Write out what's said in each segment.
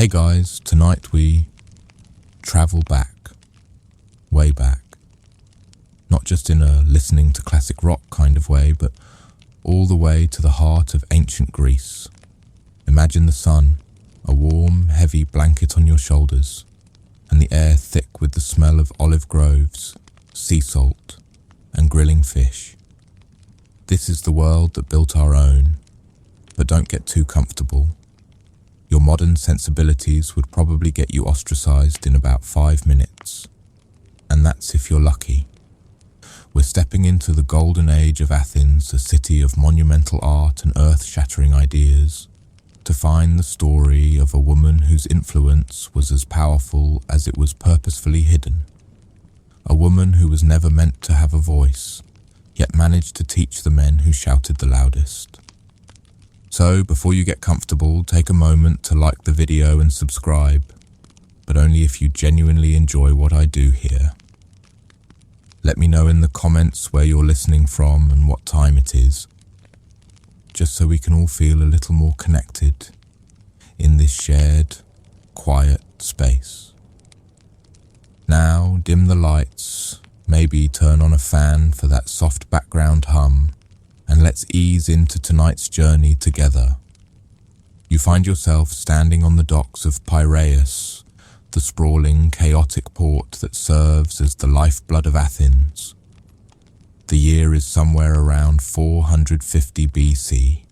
Hey guys, tonight we travel back, way back. Not just in a listening to classic rock kind of way, but all the way to the heart of ancient Greece. Imagine the sun, a warm, heavy blanket on your shoulders, and the air thick with the smell of olive groves, sea salt, and grilling fish. This is the world that built our own, but don't get too comfortable. Your modern sensibilities would probably get you ostracized in about 5 minutes. And that's if you're lucky. We're stepping into the golden age of Athens, a city of monumental art and earth-shattering ideas, to find the story of a woman whose influence was as powerful as it was purposefully hidden. A woman who was never meant to have a voice, yet managed to teach the men who shouted the loudest. So, before you get comfortable, take a moment to like the video and subscribe, but only if you genuinely enjoy what I do here. Let me know in the comments where you're listening from and what time it is, just so we can all feel a little more connected in this shared, quiet space. Now, dim the lights, maybe turn on a fan for that soft background hum, and let's ease into tonight's journey together. You find yourself standing on the docks of Piraeus, the sprawling, chaotic port that serves as the lifeblood of Athens. The year is somewhere around 450 BC.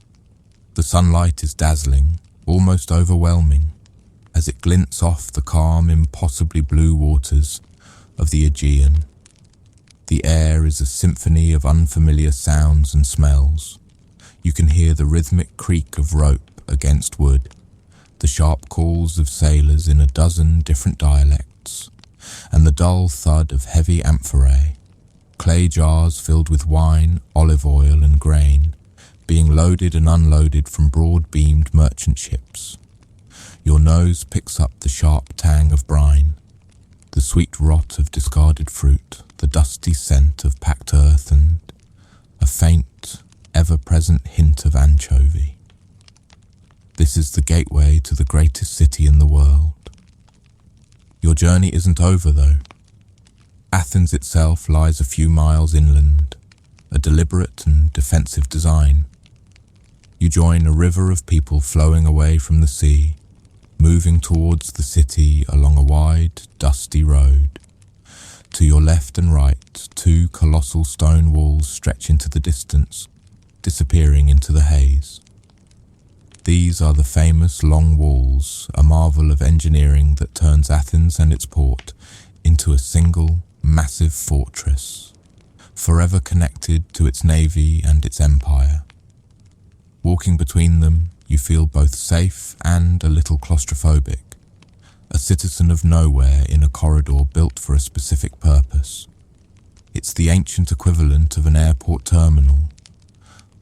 The sunlight is dazzling, almost overwhelming, as it glints off the calm, impossibly blue waters of the Aegean. The air is a symphony of unfamiliar sounds and smells. You can hear the rhythmic creak of rope against wood, the sharp calls of sailors in a dozen different dialects, and the dull thud of heavy amphorae, clay jars filled with wine, olive oil and grain, being loaded and unloaded from broad-beamed merchant ships. Your nose picks up the sharp tang of brine, the sweet rot of discarded fruit, the dusty scent of packed earth, and a faint, ever-present hint of anchovy. This is the gateway to the greatest city in the world. Your journey isn't over, though. Athens itself lies a few miles inland, a deliberate and defensive design. You join a river of people flowing away from the sea, moving towards the city along a wide, dusty road. To your left and right, 2 colossal stone walls stretch into the distance, disappearing into the haze. These are the famous Long Walls, a marvel of engineering that turns Athens and its port into a single, massive fortress, forever connected to its navy and its empire. Walking between them, you feel both safe and a little claustrophobic, a citizen of nowhere in a corridor built for a specific purpose. It's the ancient equivalent of an airport terminal,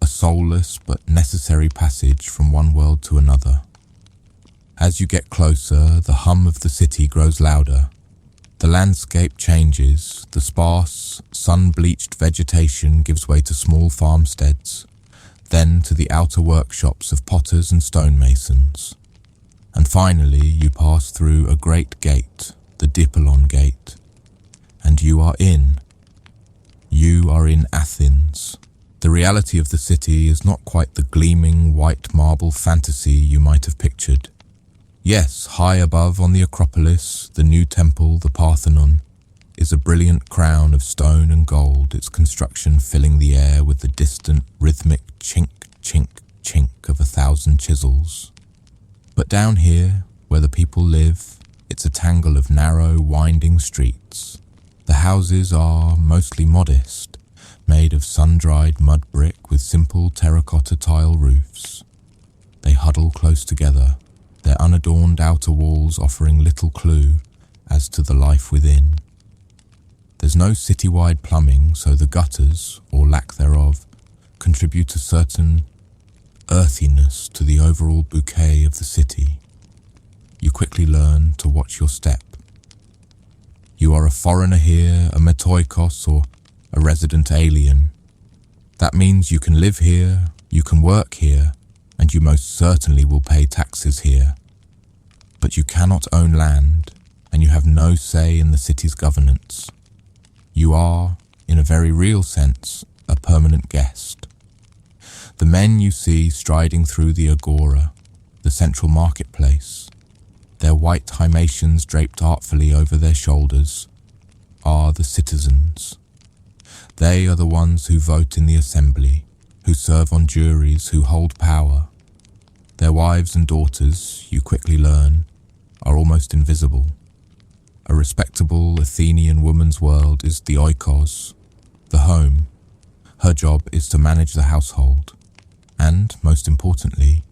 a soulless but necessary passage from one world to another. As you get closer, the hum of the city grows louder. The landscape changes, the sparse, sun-bleached vegetation gives way to small farmsteads, then to the outer workshops of potters and stonemasons. And finally, you pass through a great gate, the Dippolon Gate, and you are in. You are in Athens. The reality of the city is not quite the gleaming white marble fantasy you might have pictured. Yes, high above on the Acropolis, the new temple, the Parthenon, is a brilliant crown of stone and gold, its construction filling the air with the distant, rhythmic chink, chink, chink of 1,000 chisels. But down here, where the people live, it's a tangle of narrow, winding streets. The houses are mostly modest, made of sun-dried mud brick with simple terracotta tile roofs. They huddle close together, their unadorned outer walls offering little clue as to the life within. There's no citywide plumbing, so the gutters, or lack thereof, contribute a certain earthiness to the overall bouquet of the city. You quickly learn to watch your step. You are a foreigner here, a metoikos, or a resident alien. That means you can live here, you can work here, and you most certainly will pay taxes here. But you cannot own land, and you have no say in the city's governance. You are, in a very real sense, a permanent guest. The men you see striding through the agora, the central marketplace, their white hymations draped artfully over their shoulders, are the citizens. They are the ones who vote in the assembly, who serve on juries, who hold power. Their wives and daughters, you quickly learn, are almost invisible. A respectable Athenian woman's world is the oikos, the home. Her job is to manage the household, and, most importantly,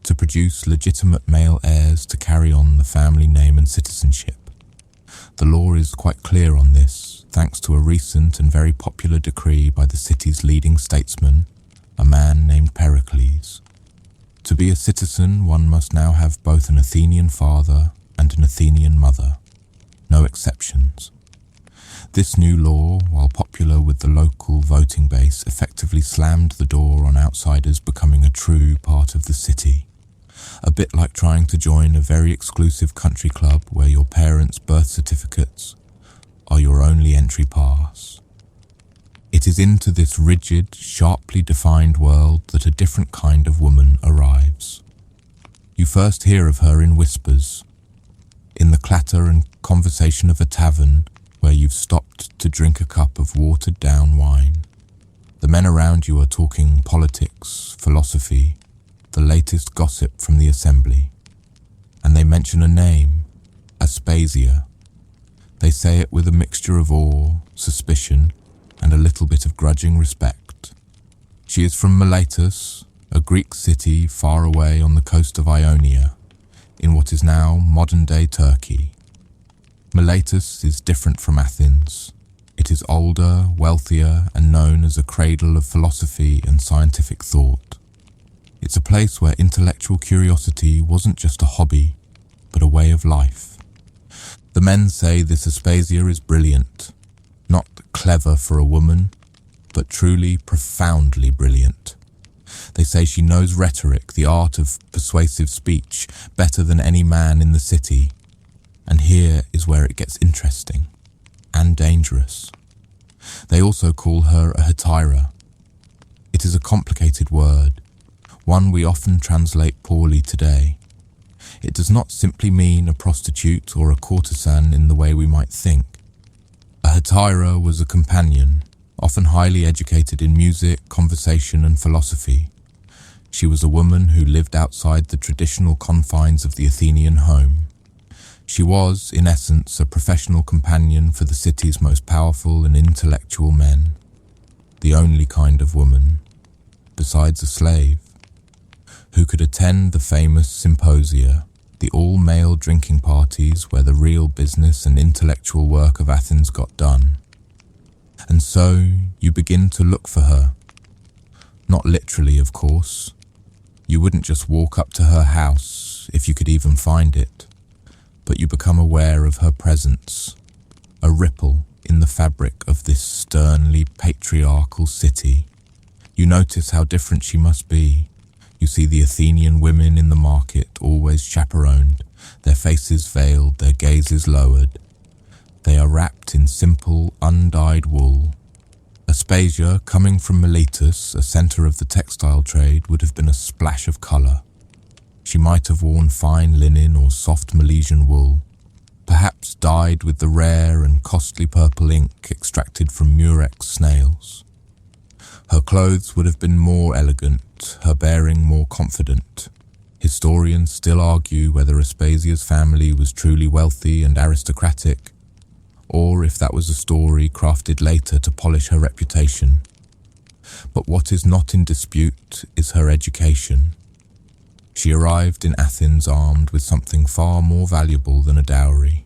to produce legitimate male heirs to carry on the family name and citizenship. The law is quite clear on this, thanks to a recent and very popular decree by the city's leading statesman, a man named Pericles. To be a citizen, one must now have both an Athenian father and an Athenian mother. No exceptions. This new law, while popular with the local voting base, effectively slammed the door on outsiders becoming a true part of the city. A bit like trying to join a very exclusive country club where your parents' birth certificates are your only entry pass. It is into this rigid, sharply defined world that a different kind of woman arrives. You first hear of her in whispers, in the clatter and conversation of a tavern where you've stopped to drink a cup of watered-down wine. The men around you are talking politics, philosophy, the latest gossip from the assembly. And they mention a name, Aspasia. They say it with a mixture of awe, suspicion, and a little bit of grudging respect. She is from Miletus, a Greek city far away on the coast of Ionia, in what is now modern-day Turkey. Miletus is different from Athens. It is older, wealthier, and known as a cradle of philosophy and scientific thought. It's a place where intellectual curiosity wasn't just a hobby, but a way of life. The men say this Aspasia is brilliant, not clever for a woman, but truly profoundly brilliant. They say she knows rhetoric, the art of persuasive speech, better than any man in the city. And here is where it gets interesting and dangerous. They also call her a Hetaira. It is a complicated word, one we often translate poorly today. It does not simply mean a prostitute or a courtesan in the way we might think. A Hetaira was a companion, often highly educated in music, conversation, and philosophy. She was a woman who lived outside the traditional confines of the Athenian home. She was, in essence, a professional companion for the city's most powerful and intellectual men. The only kind of woman, besides a slave, who could attend the famous symposia, the all-male drinking parties where the real business and intellectual work of Athens got done. And so you begin to look for her. Not literally, of course. You wouldn't just walk up to her house, if you could even find it. But you become aware of her presence, a ripple in the fabric of this sternly patriarchal city. You notice how different she must be. You see the Athenian women in the market, always chaperoned, their faces veiled, their gazes lowered. They are wrapped in simple, undyed wool. Aspasia, coming from Miletus, a centre of the textile trade, would have been a splash of colour. She might have worn fine linen or soft Milesian wool, perhaps dyed with the rare and costly purple ink extracted from murex snails. Her clothes would have been more elegant, her bearing more confident. Historians still argue whether Aspasia's family was truly wealthy and aristocratic, or if that was a story crafted later to polish her reputation. But what is not in dispute is her education. She arrived in Athens armed with something far more valuable than a dowry,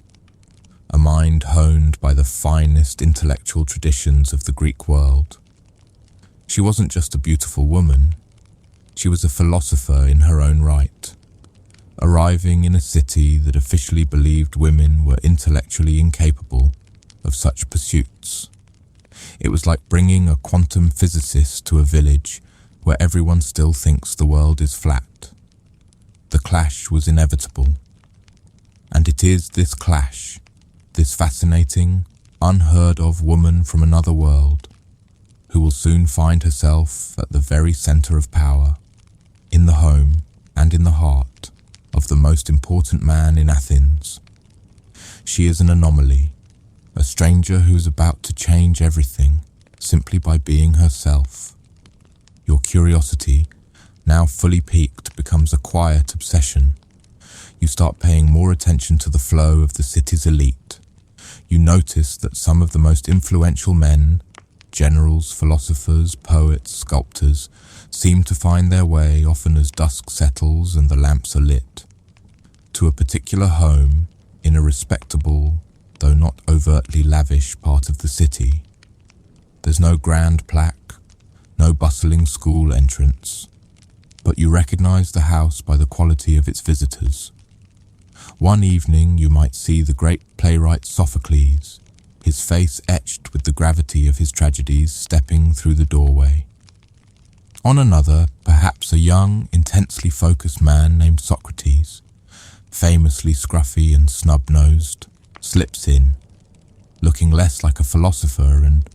a mind honed by the finest intellectual traditions of the Greek world. She wasn't just a beautiful woman, she was a philosopher in her own right, arriving in a city that officially believed women were intellectually incapable of such pursuits. It was like bringing a quantum physicist to a village where everyone still thinks the world is flat. The clash was inevitable. And it is this clash, this fascinating, unheard of woman from another world, who will soon find herself at the very center of power, in the home and in the heart of the most important man in Athens. She is an anomaly, a stranger who is about to change everything simply by being herself. Your curiosity, now fully piqued, becomes a quiet obsession. You start paying more attention to the flow of the city's elite. You notice that some of the most influential men, generals, philosophers, poets, sculptors, seem to find their way, often as dusk settles and the lamps are lit, to a particular home in a respectable, though not overtly lavish part of the city. There's no grand plaque, no bustling school entrance, but you recognize the house by the quality of its visitors. One evening you might see the great playwright Sophocles, his face etched with the gravity of his tragedies, stepping through the doorway. On another, perhaps a young, intensely focused man named Socrates, famously scruffy and snub-nosed, slips in, looking less like a philosopher and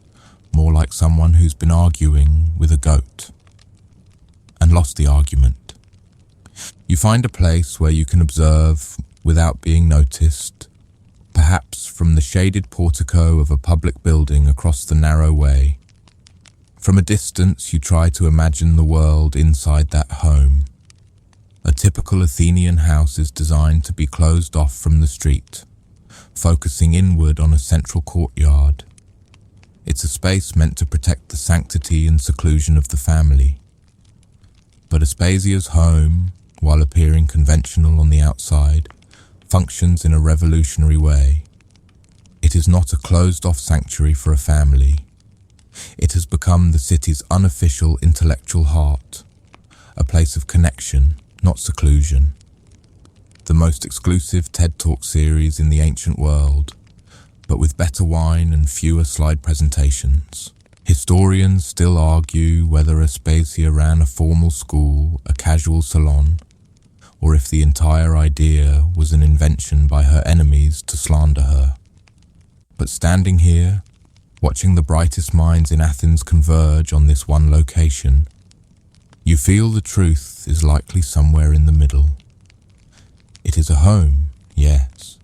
more like someone who's been arguing with a goat and lost the argument. You find a place where you can observe without being noticed, perhaps from the shaded portico of a public building across the narrow way. From a distance, you try to imagine the world inside that home. A typical Athenian house is designed to be closed off from the street, focusing inward on a central courtyard. It's a space meant to protect the sanctity and seclusion of the family. But Aspasia's home, while appearing conventional on the outside, functions in a revolutionary way. It is not a closed-off sanctuary for a family. It has become the city's unofficial intellectual heart, a place of connection, not seclusion. The most exclusive TED Talk series in the ancient world, but with better wine and fewer slide presentations. Historians still argue whether Aspasia ran a formal school, a casual salon, or if the entire idea was an invention by her enemies to slander her. But standing here, watching the brightest minds in Athens converge on this one location, you feel the truth is likely somewhere in the middle. It is a home, yes,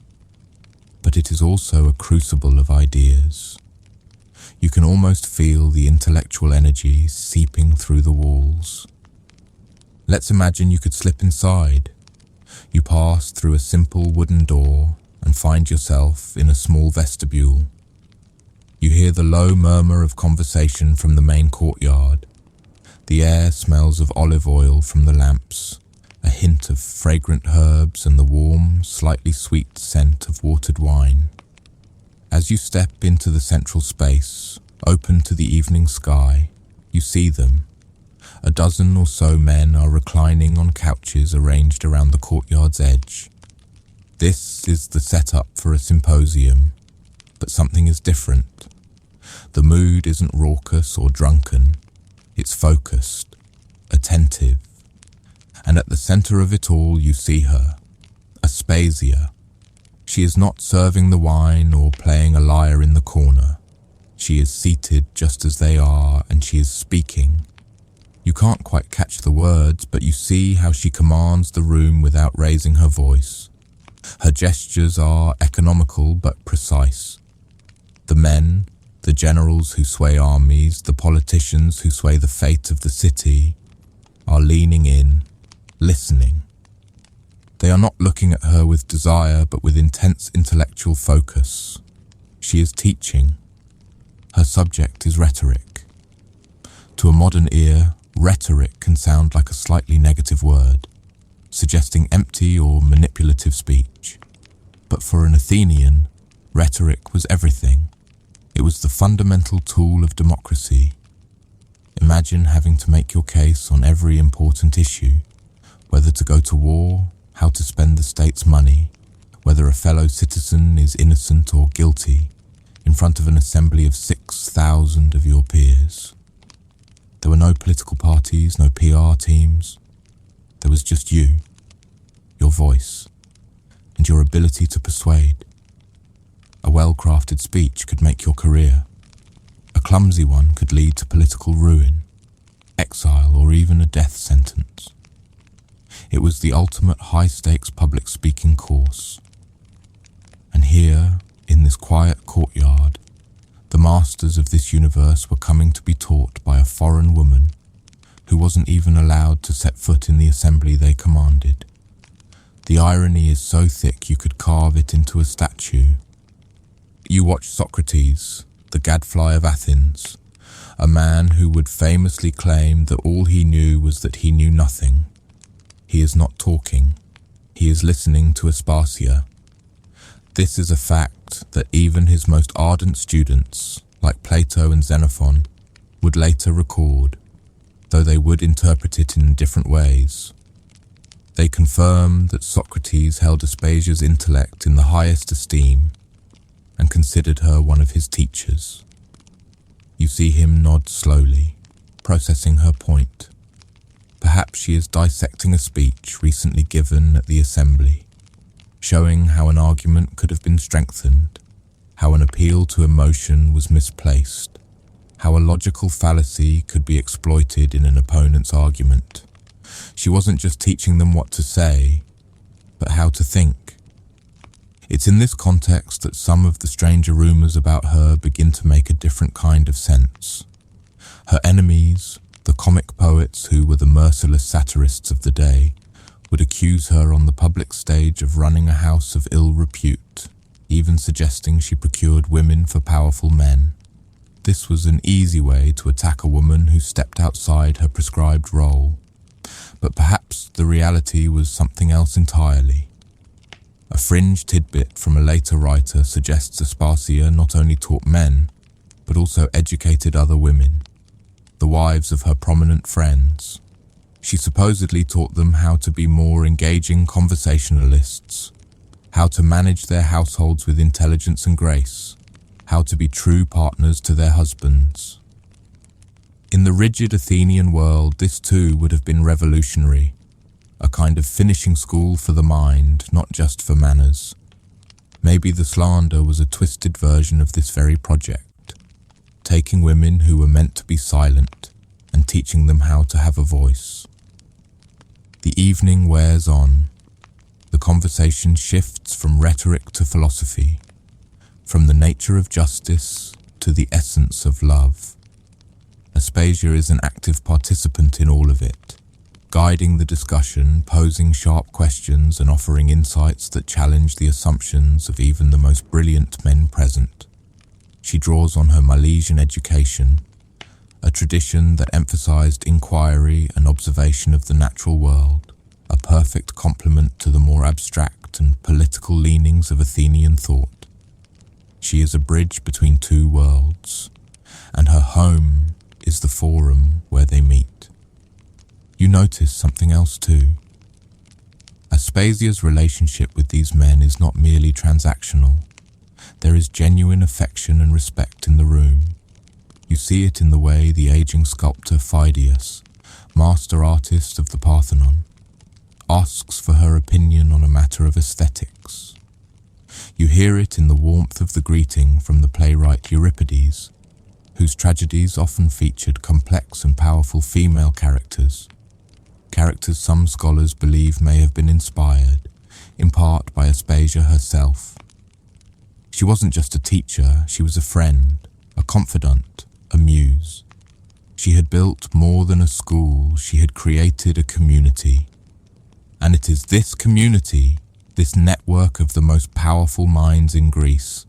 but it is also a crucible of ideas. You can almost feel the intellectual energy seeping through the walls. Let's imagine you could slip inside. You pass through a simple wooden door and find yourself in a small vestibule. You hear the low murmur of conversation from the main courtyard. The air smells of olive oil from the lamps, a hint of fragrant herbs and the warm, slightly sweet scent of watered wine. As you step into the central space, open to the evening sky, you see them. A dozen or so men are reclining on couches arranged around the courtyard's edge. This is the setup for a symposium, but something is different. The mood isn't raucous or drunken. It's focused, attentive. And at the center of it all you see her, Aspasia. She is not serving the wine or playing a lyre in the corner. She is seated just as they are, and she is speaking. You can't quite catch the words, but you see how she commands the room without raising her voice. Her gestures are economical but precise. The men, the generals who sway armies, the politicians who sway the fate of the city, are leaning in, listening. They are not looking at her with desire, but with intense intellectual focus. She is teaching. Her subject is rhetoric. To a modern ear, rhetoric can sound like a slightly negative word, suggesting empty or manipulative speech. But for an Athenian, rhetoric was everything. It was the fundamental tool of democracy. Imagine having to make your case on every important issue, whether to go to war, how to spend the state's money, whether a fellow citizen is innocent or guilty, in front of an assembly of 6,000 of your peers. There were no political parties, no PR teams. There was just you, your voice. and your ability to persuade. A well-crafted speech could make your career. A clumsy one could lead to political ruin, exile, or even a death sentence. It was the ultimate high-stakes public speaking course. And here, in this quiet courtyard, the masters of this universe were coming to be taught by a foreign woman who wasn't even allowed to set foot in the assembly they commanded. The irony is so thick you could carve it into a statue. You watch Socrates, the gadfly of Athens, a man who would famously claim that all he knew was that he knew nothing. He is not talking, he is listening to Aspasia. This is a fact that even his most ardent students, like Plato and Xenophon, would later record, though they would interpret it in different ways. They confirm that Socrates held Aspasia's intellect in the highest esteem and considered her one of his teachers. You see him nod slowly, processing her point. Perhaps she is dissecting a speech recently given at the assembly, showing how an argument could have been strengthened, how an appeal to emotion was misplaced, how a logical fallacy could be exploited in an opponent's argument. She wasn't just teaching them what to say, but how to think. It's in this context that some of the stranger rumors about her begin to make a different kind of sense. Her enemies, the comic poets who were the merciless satirists of the day, would accuse her on the public stage of running a house of ill repute, even suggesting she procured women for powerful men. This was an easy way to attack a woman who stepped outside her prescribed role. But perhaps the reality was something else entirely. A fringe tidbit from a later writer suggests Aspasia not only taught men, but also educated other women, the wives of her prominent friends. She supposedly taught them how to be more engaging conversationalists, how to manage their households with intelligence and grace, how to be true partners to their husbands. In the rigid Athenian world, this too would have been revolutionary, a kind of finishing school for the mind, not just for manners. Maybe the slander was a twisted version of this very project, taking women who were meant to be silent and teaching them how to have a voice. The evening wears on. The conversation shifts from rhetoric to philosophy, from the nature of justice to the essence of love. Aspasia is an active participant in all of it, guiding the discussion, posing sharp questions and offering insights that challenge the assumptions of even the most brilliant men present. She draws on her Milesian education, a tradition that emphasized inquiry and observation of the natural world, a perfect complement to the more abstract and political leanings of Athenian thought. She is a bridge between two worlds, and her home is the forum where they meet. You notice something else too. Aspasia's relationship with these men is not merely transactional. There is genuine affection and respect in the room. You see it in the way the aging sculptor Phidias, master artist of the Parthenon, asks for her opinion on a matter of aesthetics. You hear it in the warmth of the greeting from the playwright Euripides, whose tragedies often featured complex and powerful female characters some scholars believe may have been inspired, in part by Aspasia herself. She wasn't just a teacher, she was a friend, a confidant, a muse. She had built more than a school, she had created a community. And it is this community, this network of the most powerful minds in Greece,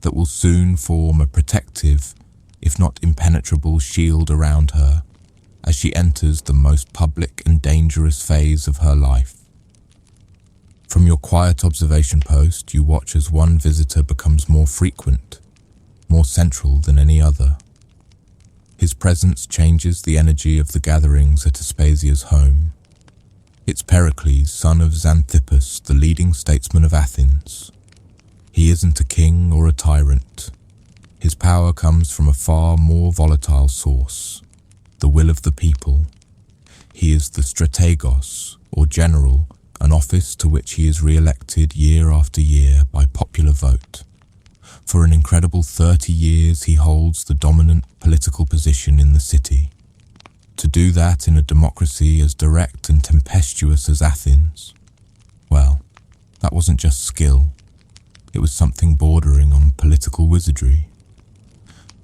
that will soon form a protective, if not impenetrable, shield around her as she enters the most public and dangerous phase of her life. From your quiet observation post, you watch as one visitor becomes more frequent, more central than any other. His presence changes the energy of the gatherings at Aspasia's home. It's Pericles, son of Xanthippus, the leading statesman of Athens. He isn't a king or a tyrant. His power comes from a far more volatile source, the will of the people. He is the strategos, or general, an office to which he is re-elected year after year by popular vote. For an incredible 30 years he holds the dominant political position in the city. To do that in a democracy as direct and tempestuous as Athens, well, that wasn't just skill, it was something bordering on political wizardry.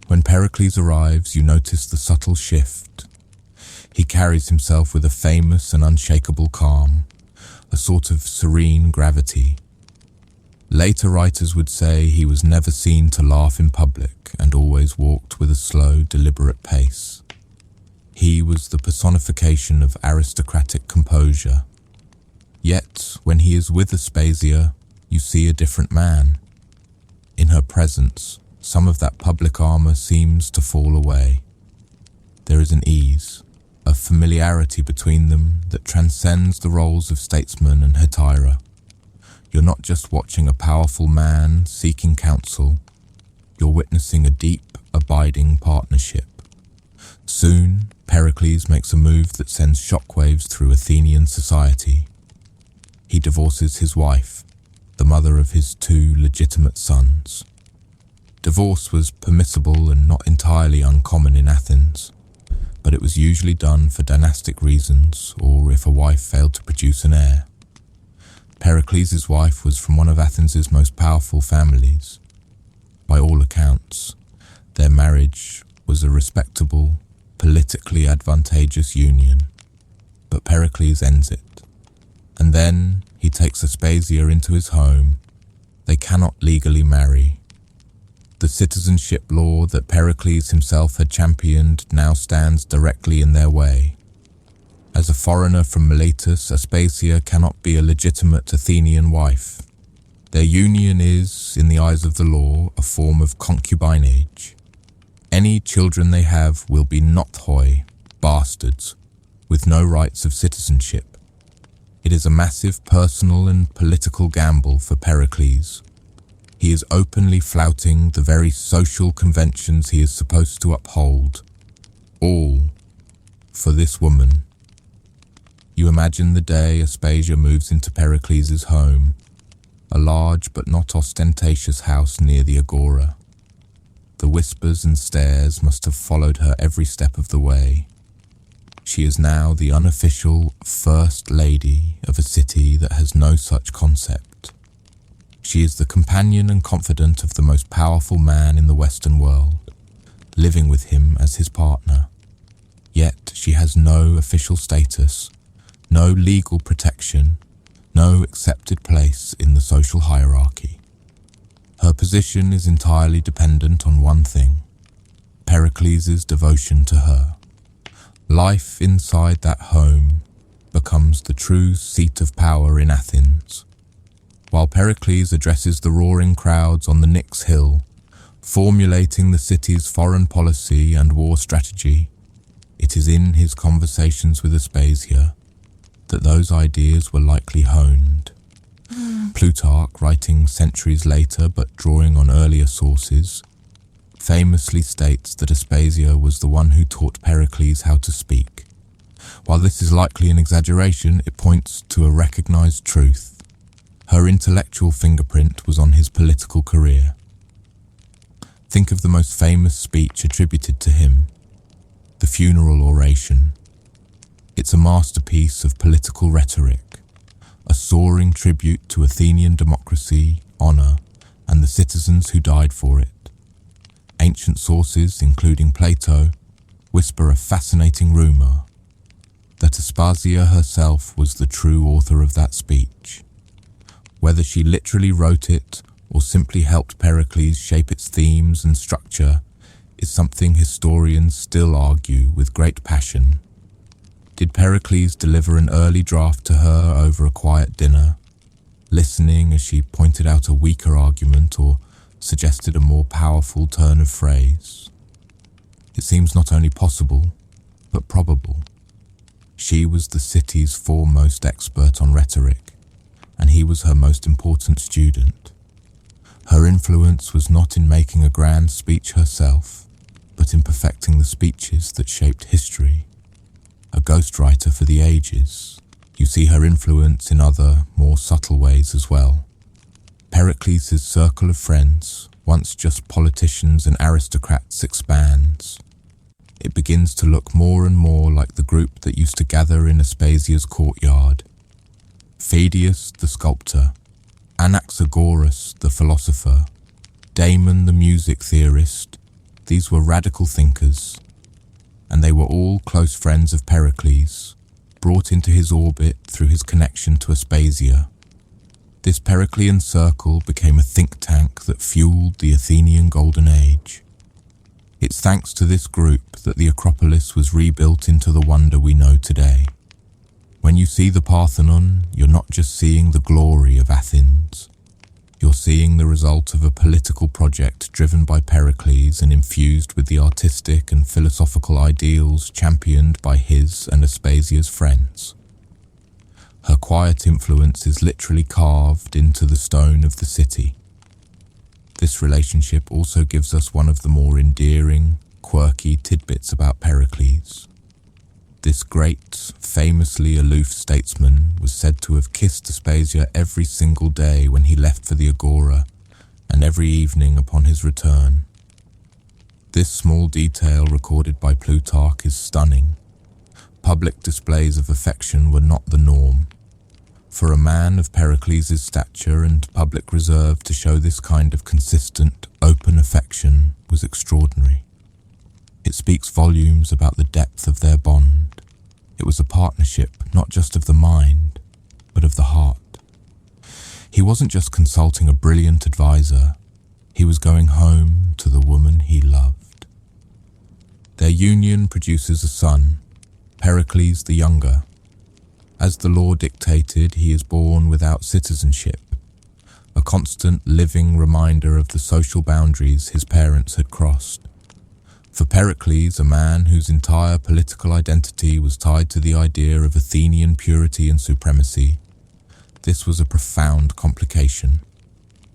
When Pericles arrives, you notice the subtle shift. He carries himself with a famous and unshakable calm, a sort of serene gravity. Later writers would say he was never seen to laugh in public and always walked with a slow, deliberate pace. He was the personification of aristocratic composure. Yet, when he is with Aspasia, you see a different man. In her presence, some of that public armor seems to fall away. There is an ease, a familiarity between them that transcends the roles of statesman and Hetaira. You're not just watching a powerful man seeking counsel, you're witnessing a deep, abiding partnership. Soon, Pericles makes a move that sends shockwaves through Athenian society. He divorces his wife, the mother of his 2 legitimate sons. Divorce was permissible and not entirely uncommon in Athens, but it was usually done for dynastic reasons or if a wife failed to produce an heir. Pericles' wife was from one of Athens' most powerful families. By all accounts, their marriage was a respectable, politically advantageous union, but Pericles ends it. And then he takes Aspasia into his home. They cannot legally marry. The citizenship law that Pericles himself had championed now stands directly in their way. As a foreigner from Miletus, Aspasia cannot be a legitimate Athenian wife. Their union is, in the eyes of the law, a form of concubinage. Any children they have will be nothoi, bastards, with no rights of citizenship. It is a massive personal and political gamble for Pericles. He is openly flouting the very social conventions he is supposed to uphold. All for this woman. You imagine the day Aspasia moves into Pericles' home, a large but not ostentatious house near the agora. The whispers and stares must have followed her every step of the way. She is now the unofficial First Lady of a city that has no such concept. She is the companion and confidant of the most powerful man in the Western world, living with him as his partner. Yet she has no official status, no legal protection, no accepted place in the social hierarchy. Her position is entirely dependent on one thing: Pericles' devotion to her. Life inside that home becomes the true seat of power in Athens. While Pericles addresses the roaring crowds on the Nix Hill, formulating the city's foreign policy and war strategy, it is in his conversations with Aspasia that those ideas were likely honed. Plutarch, writing centuries later but drawing on earlier sources, famously states that Aspasia was the one who taught Pericles how to speak. While this is likely an exaggeration, it points to a recognized truth. Her intellectual fingerprint was on his political career. Think of the most famous speech attributed to him, the funeral oration. It's a masterpiece of political rhetoric, a soaring tribute to Athenian democracy, honor, and the citizens who died for it. Ancient sources, including Plato, whisper a fascinating rumor that Aspasia herself was the true author of that speech. Whether she literally wrote it or simply helped Pericles shape its themes and structure is something historians still argue with great passion. Did Pericles deliver an early draft to her over a quiet dinner, listening as she pointed out a weaker argument or suggested a more powerful turn of phrase? It seems not only possible, but probable. She was the city's foremost expert on rhetoric, and he was her most important student. Her influence was not in making a grand speech herself, but in perfecting the speeches that shaped history. A ghostwriter for the ages, You see her influence in other, more subtle ways as well. Pericles' circle of friends, once just politicians and aristocrats, expands. It begins to look more and more like the group that used to gather in Aspasia's courtyard. Pheidias the sculptor, Anaxagoras the philosopher, Damon the music theorist, these were radical thinkers, and they were all close friends of Pericles, brought into his orbit through his connection to Aspasia. This Periclean circle became a think tank that fueled the Athenian Golden Age. It's thanks to this group that the Acropolis was rebuilt into the wonder we know today. When you see the Parthenon, you're not just seeing the glory of Athens. You're seeing the result of a political project driven by Pericles and infused with the artistic and philosophical ideals championed by his and Aspasia's friends. Her quiet influence is literally carved into the stone of the city. This relationship also gives us one of the more endearing, quirky tidbits about Pericles. This great, famously aloof statesman was said to have kissed Aspasia every single day when he left for the Agora, and every evening upon his return. This small detail recorded by Plutarch is stunning. Public displays of affection were not the norm. For a man of Pericles' stature and public reserve to show this kind of consistent, open affection was extraordinary. It speaks volumes about the depth of their bond. It was a partnership not just of the mind, but of the heart. He wasn't just consulting a brilliant advisor, he was going home to the woman he loved. Their union produces a son, Pericles the Younger. As the law dictated, he is born without citizenship, a constant living reminder of the social boundaries his parents had crossed. For Pericles, a man whose entire political identity was tied to the idea of Athenian purity and supremacy, this was a profound complication.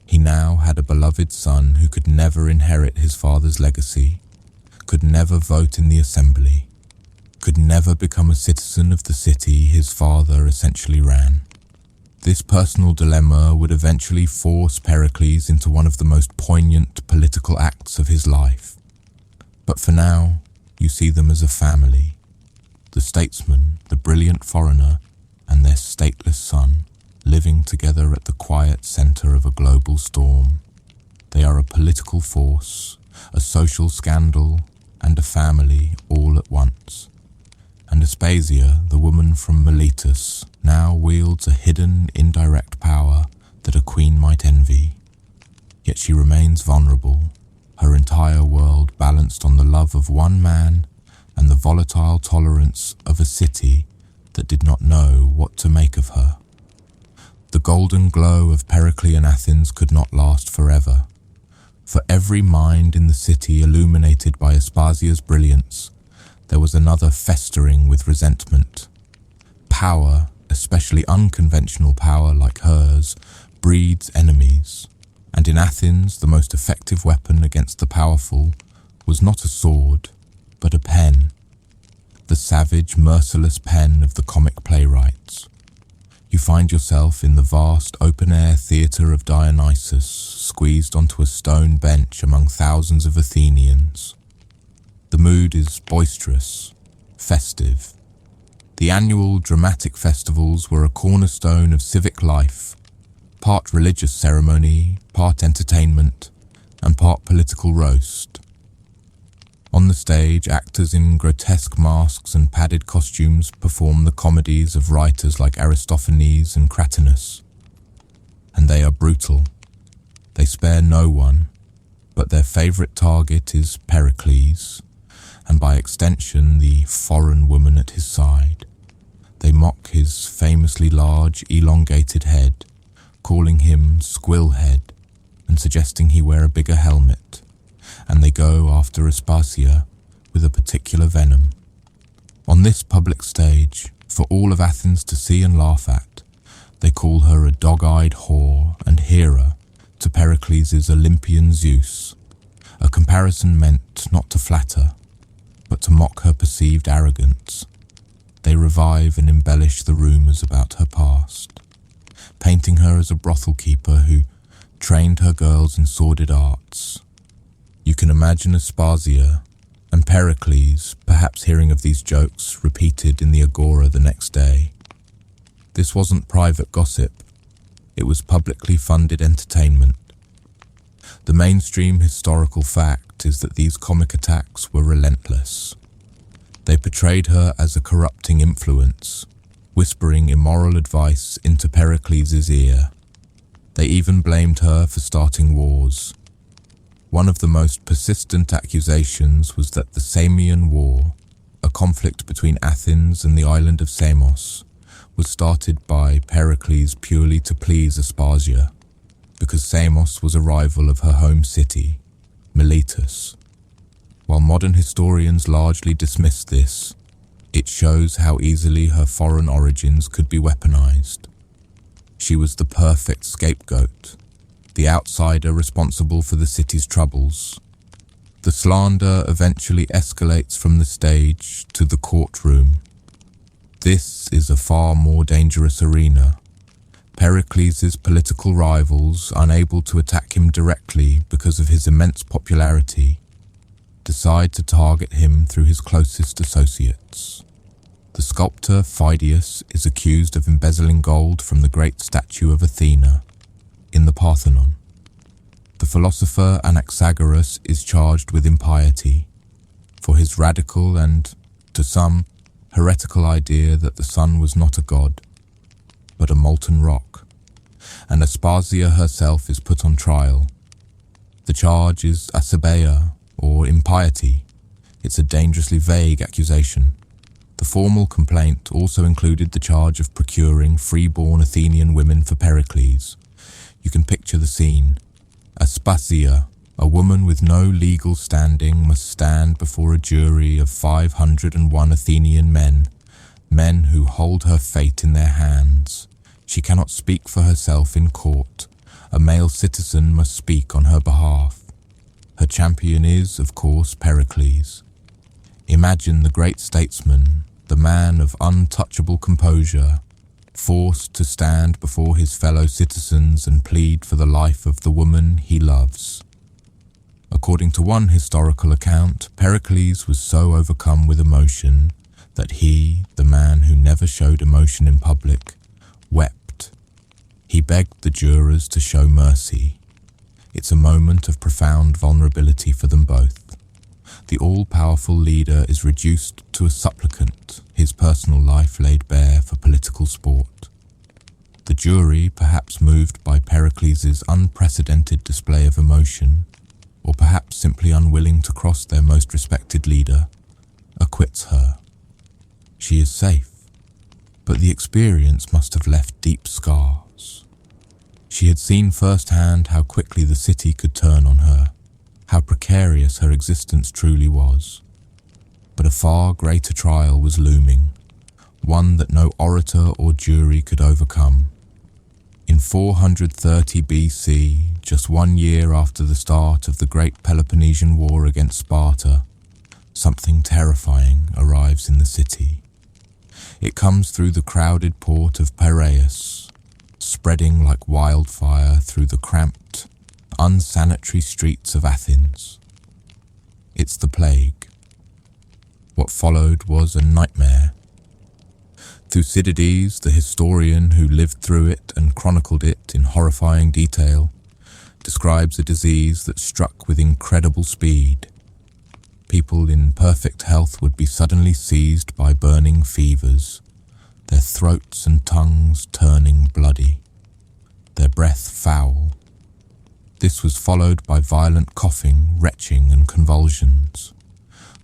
He now had a beloved son who could never inherit his father's legacy, could never vote in the assembly, could never become a citizen of the city his father essentially ran. This personal dilemma would eventually force Pericles into one of the most poignant political acts of his life. But for now, you see them as a family. The statesman, the brilliant foreigner, and their stateless son, living together at the quiet center of a global storm. They are a political force, a social scandal, and a family all at once. And Aspasia, the woman from Miletus, now wields a hidden, indirect power that a queen might envy. Yet she remains vulnerable, her entire world balanced on the love of one man and the volatile tolerance of a city that did not know what to make of her. The golden glow of Periclean Athens could not last forever. For every mind in the city illuminated by Aspasia's brilliance, there was another festering with resentment. Power, especially unconventional power like hers, breeds enemies. And in Athens, the most effective weapon against the powerful was not a sword, but a pen. The savage, merciless pen of the comic playwrights. You find yourself in the vast open-air theatre of Dionysus, squeezed onto a stone bench among thousands of Athenians. The mood is boisterous, festive. The annual dramatic festivals were a cornerstone of civic life, part religious ceremony, part entertainment, and part political roast. On the stage, actors in grotesque masks and padded costumes perform the comedies of writers like Aristophanes and Cratinus. And they are brutal. They spare no one, but their favorite target is Pericles, and by extension the foreign woman at his side. They mock his famously large, elongated head, calling him Squillhead and suggesting he wear a bigger helmet, and they go after Aspasia with a particular venom. On this public stage, for all of Athens to see and laugh at, they call her a dog-eyed whore and Hera to Pericles' Olympian Zeus, a comparison meant not to flatter, but to mock her perceived arrogance. They revive and embellish the rumours about her past, painting her as a brothel keeper who trained her girls in sordid arts. You can imagine Aspasia and Pericles perhaps hearing of these jokes repeated in the agora the next day. This wasn't private gossip, it was publicly funded entertainment. The mainstream historical fact is that these comic attacks were relentless. They portrayed her as a corrupting influence, whispering immoral advice into Pericles' ear. They even blamed her for starting wars. One of the most persistent accusations was that the Samian War, a conflict between Athens and the island of Samos, was started by Pericles purely to please Aspasia, because Samos was a rival of her home city, Miletus. While modern historians largely dismiss this, it shows how easily her foreign origins could be weaponized. She was the perfect scapegoat, the outsider responsible for the city's troubles. The slander eventually escalates from the stage to the courtroom. This is a far more dangerous arena. Pericles' political rivals, unable to attack him directly because of his immense popularity, decide to target him through his closest associates. The sculptor Phidias is accused of embezzling gold from the great statue of Athena in the Parthenon. The philosopher Anaxagoras is charged with impiety for his radical and, to some, heretical idea that the sun was not a god, but a molten rock, and Aspasia herself is put on trial. The charge is asabeia, or impiety. It's a dangerously vague accusation. The formal complaint also included the charge of procuring freeborn Athenian women for Pericles. You can picture the scene. Aspasia, a woman with no legal standing, must stand before a jury of 501 Athenian men who hold her fate in their hands. She cannot speak for herself in court. A male citizen must speak on her behalf. Her champion is, of course, Pericles. Imagine the great statesman, the man of untouchable composure, forced to stand before his fellow citizens and plead for the life of the woman he loves. According to one historical account, Pericles was so overcome with emotion that he, the man who never showed emotion in public, wept. He begged the jurors to show mercy. It's a moment of profound vulnerability for them both. The all-powerful leader is reduced to a supplicant, his personal life laid bare for political sport. The jury, perhaps moved by Pericles' unprecedented display of emotion, or perhaps simply unwilling to cross their most respected leader, acquits her. She is safe, but the experience must have left deep scars. She had seen firsthand how quickly the city could turn on her, how precarious her existence truly was. But a far greater trial was looming, one that no orator or jury could overcome. In 430 BC, just 1 year after the start of the Great Peloponnesian War against Sparta, something terrifying arrives in the city. It comes through the crowded port of Piraeus, spreading like wildfire through the cramped, unsanitary streets of Athens. It's the plague. What followed was a nightmare. Thucydides, the historian who lived through it and chronicled it in horrifying detail, describes a disease that struck with incredible speed. People in perfect health would be suddenly seized by burning fevers, their throats and tongues turning bloody, their breath foul. This was followed by violent coughing, retching, and convulsions.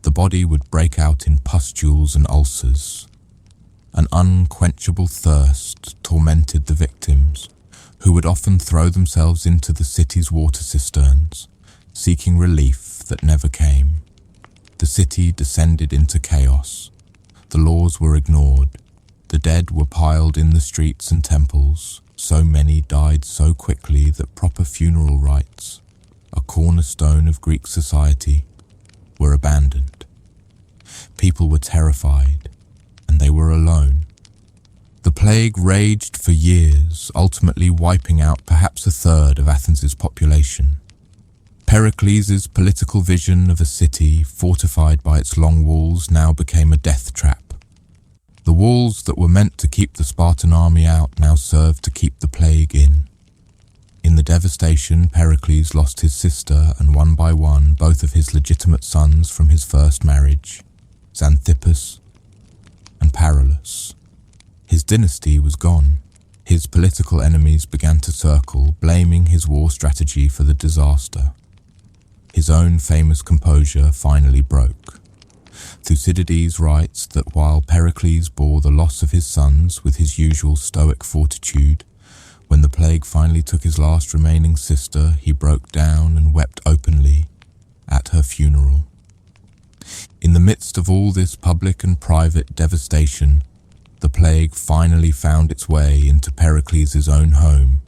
The body would break out in pustules and ulcers. An unquenchable thirst tormented the victims, who would often throw themselves into the city's water cisterns, seeking relief that never came. The city descended into chaos. The laws were ignored. The dead were piled in the streets and temples. So many died so quickly that proper funeral rites, a cornerstone of Greek society, were abandoned. People were terrified. and they were alone. The plague raged for years, ultimately wiping out perhaps a third of Athens' population. Pericles' political vision of a city fortified by its long walls now became a death trap. The walls that were meant to keep the Spartan army out now served to keep the plague in. In the devastation, Pericles lost his sister and one by one both of his legitimate sons from his first marriage, Xanthippus and Paralus. His dynasty was gone. His political enemies began to circle, blaming his war strategy for the disaster. His own famous composure finally broke. Thucydides writes that while Pericles bore the loss of his sons with his usual stoic fortitude, when the plague finally took his last remaining sister, he broke down and wept openly at her funeral. In the midst of all this public and private devastation, the plague finally found its way into Pericles' own home.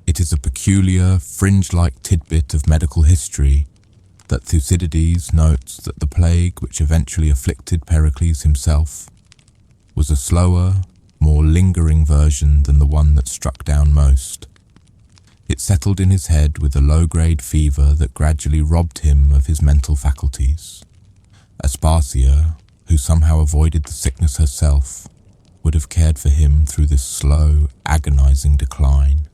It is a peculiar, fringe-like tidbit of medical history that Thucydides notes that the plague which eventually afflicted Pericles himself was a slower, more lingering version than the one that struck down most. It settled in his head with a low-grade fever that gradually robbed him of his mental faculties. Aspasia, who somehow avoided the sickness herself, would have cared for him through this slow, agonizing decline.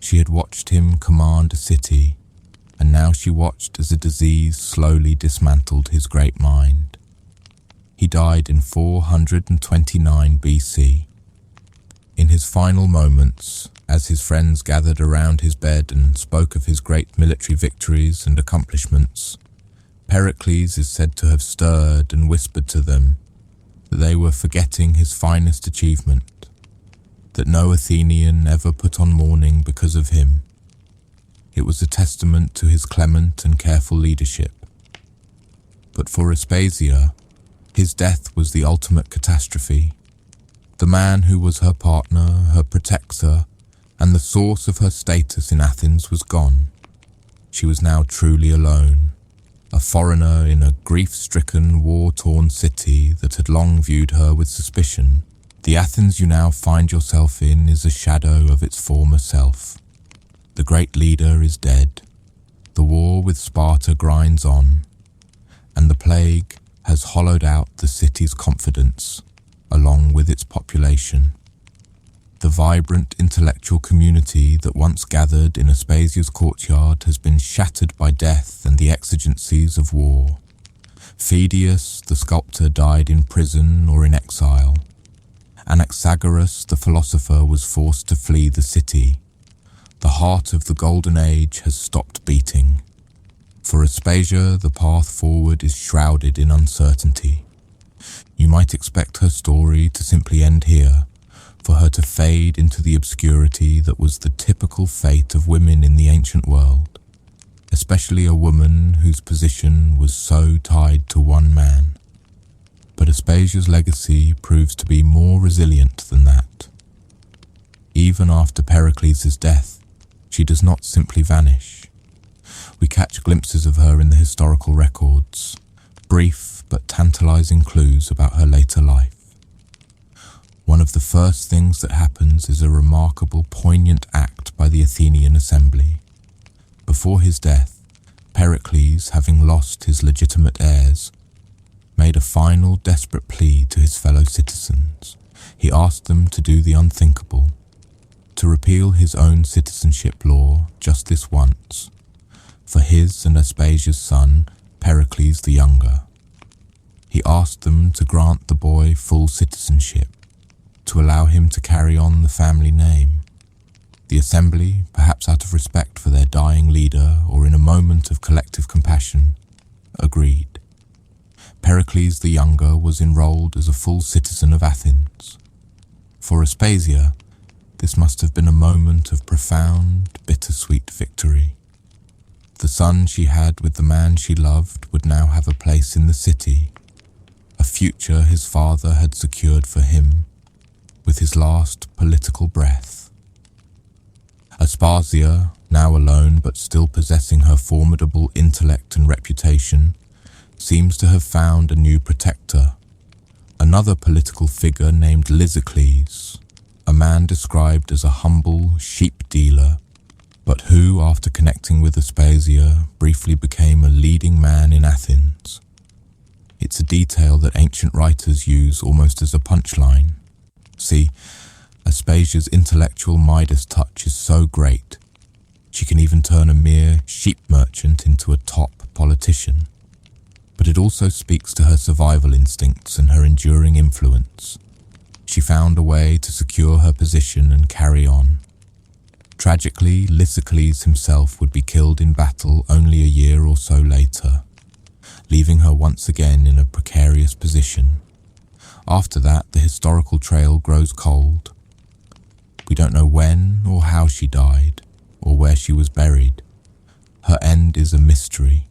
She had watched him command a city, and now she watched as a disease slowly dismantled his great mind. He died in 429 BC. In his final moments, as his friends gathered around his bed and spoke of his great military victories and accomplishments, Pericles is said to have stirred and whispered to them that they were forgetting his finest achievement, that no Athenian ever put on mourning because of him. It was a testament to his clement and careful leadership. But for Aspasia, his death was the ultimate catastrophe. The man who was her partner, her protector, and the source of her status in Athens was gone. She was now truly alone, a foreigner in a grief-stricken, war-torn city that had long viewed her with suspicion. The Athens you now find yourself in is a shadow of its former self. The great leader is dead. The war with Sparta grinds on, and the plague has hollowed out the city's confidence, along with its population. The vibrant intellectual community that once gathered in Aspasia's courtyard has been shattered by death and the exigencies of war. Phidias, the sculptor, died in prison or in exile. Anaxagoras, the philosopher, was forced to flee the city. The heart of the Golden Age has stopped beating. For Aspasia, the path forward is shrouded in uncertainty. You might expect her story to simply end here, for her to fade into the obscurity that was the typical fate of women in the ancient world, especially a woman whose position was so tied to one man. But Aspasia's legacy proves to be more resilient than that. Even after Pericles' death, she does not simply vanish. We catch glimpses of her in the historical records, brief but tantalizing clues about her later life. One of the first things that happens is a remarkable, poignant act by the Athenian assembly. Before his death, Pericles, having lost his legitimate heirs, made a final desperate plea to his fellow citizens. He asked them to do the unthinkable, to repeal his own citizenship law just this once, for his and Aspasia's son, Pericles the Younger. He asked them to grant the boy full citizenship, to allow him to carry on the family name. The assembly, perhaps out of respect for their dying leader or in a moment of collective compassion, agreed. Pericles the Younger was enrolled as a full citizen of Athens. For Aspasia, this must have been a moment of profound, bittersweet victory. The son she had with the man she loved would now have a place in the city, a future his father had secured for him with his last political breath. Aspasia, now alone but still possessing her formidable intellect and reputation, seems to have found a new protector, another political figure named Lysicles, a man described as a humble sheep dealer, but who, after connecting with Aspasia, briefly became a leading man in Athens. It's a detail that ancient writers use almost as a punchline. See, Aspasia's intellectual Midas touch is so great, she can even turn a mere sheep merchant into a top politician. But it also speaks to her survival instincts and her enduring influence. She found a way to secure her position and carry on. Tragically, Lysicles himself would be killed in battle only a year or so later, leaving her once again in a precarious position. After that, the historical trail grows cold. We don't know when or how she died, or where she was buried. Her end is a mystery,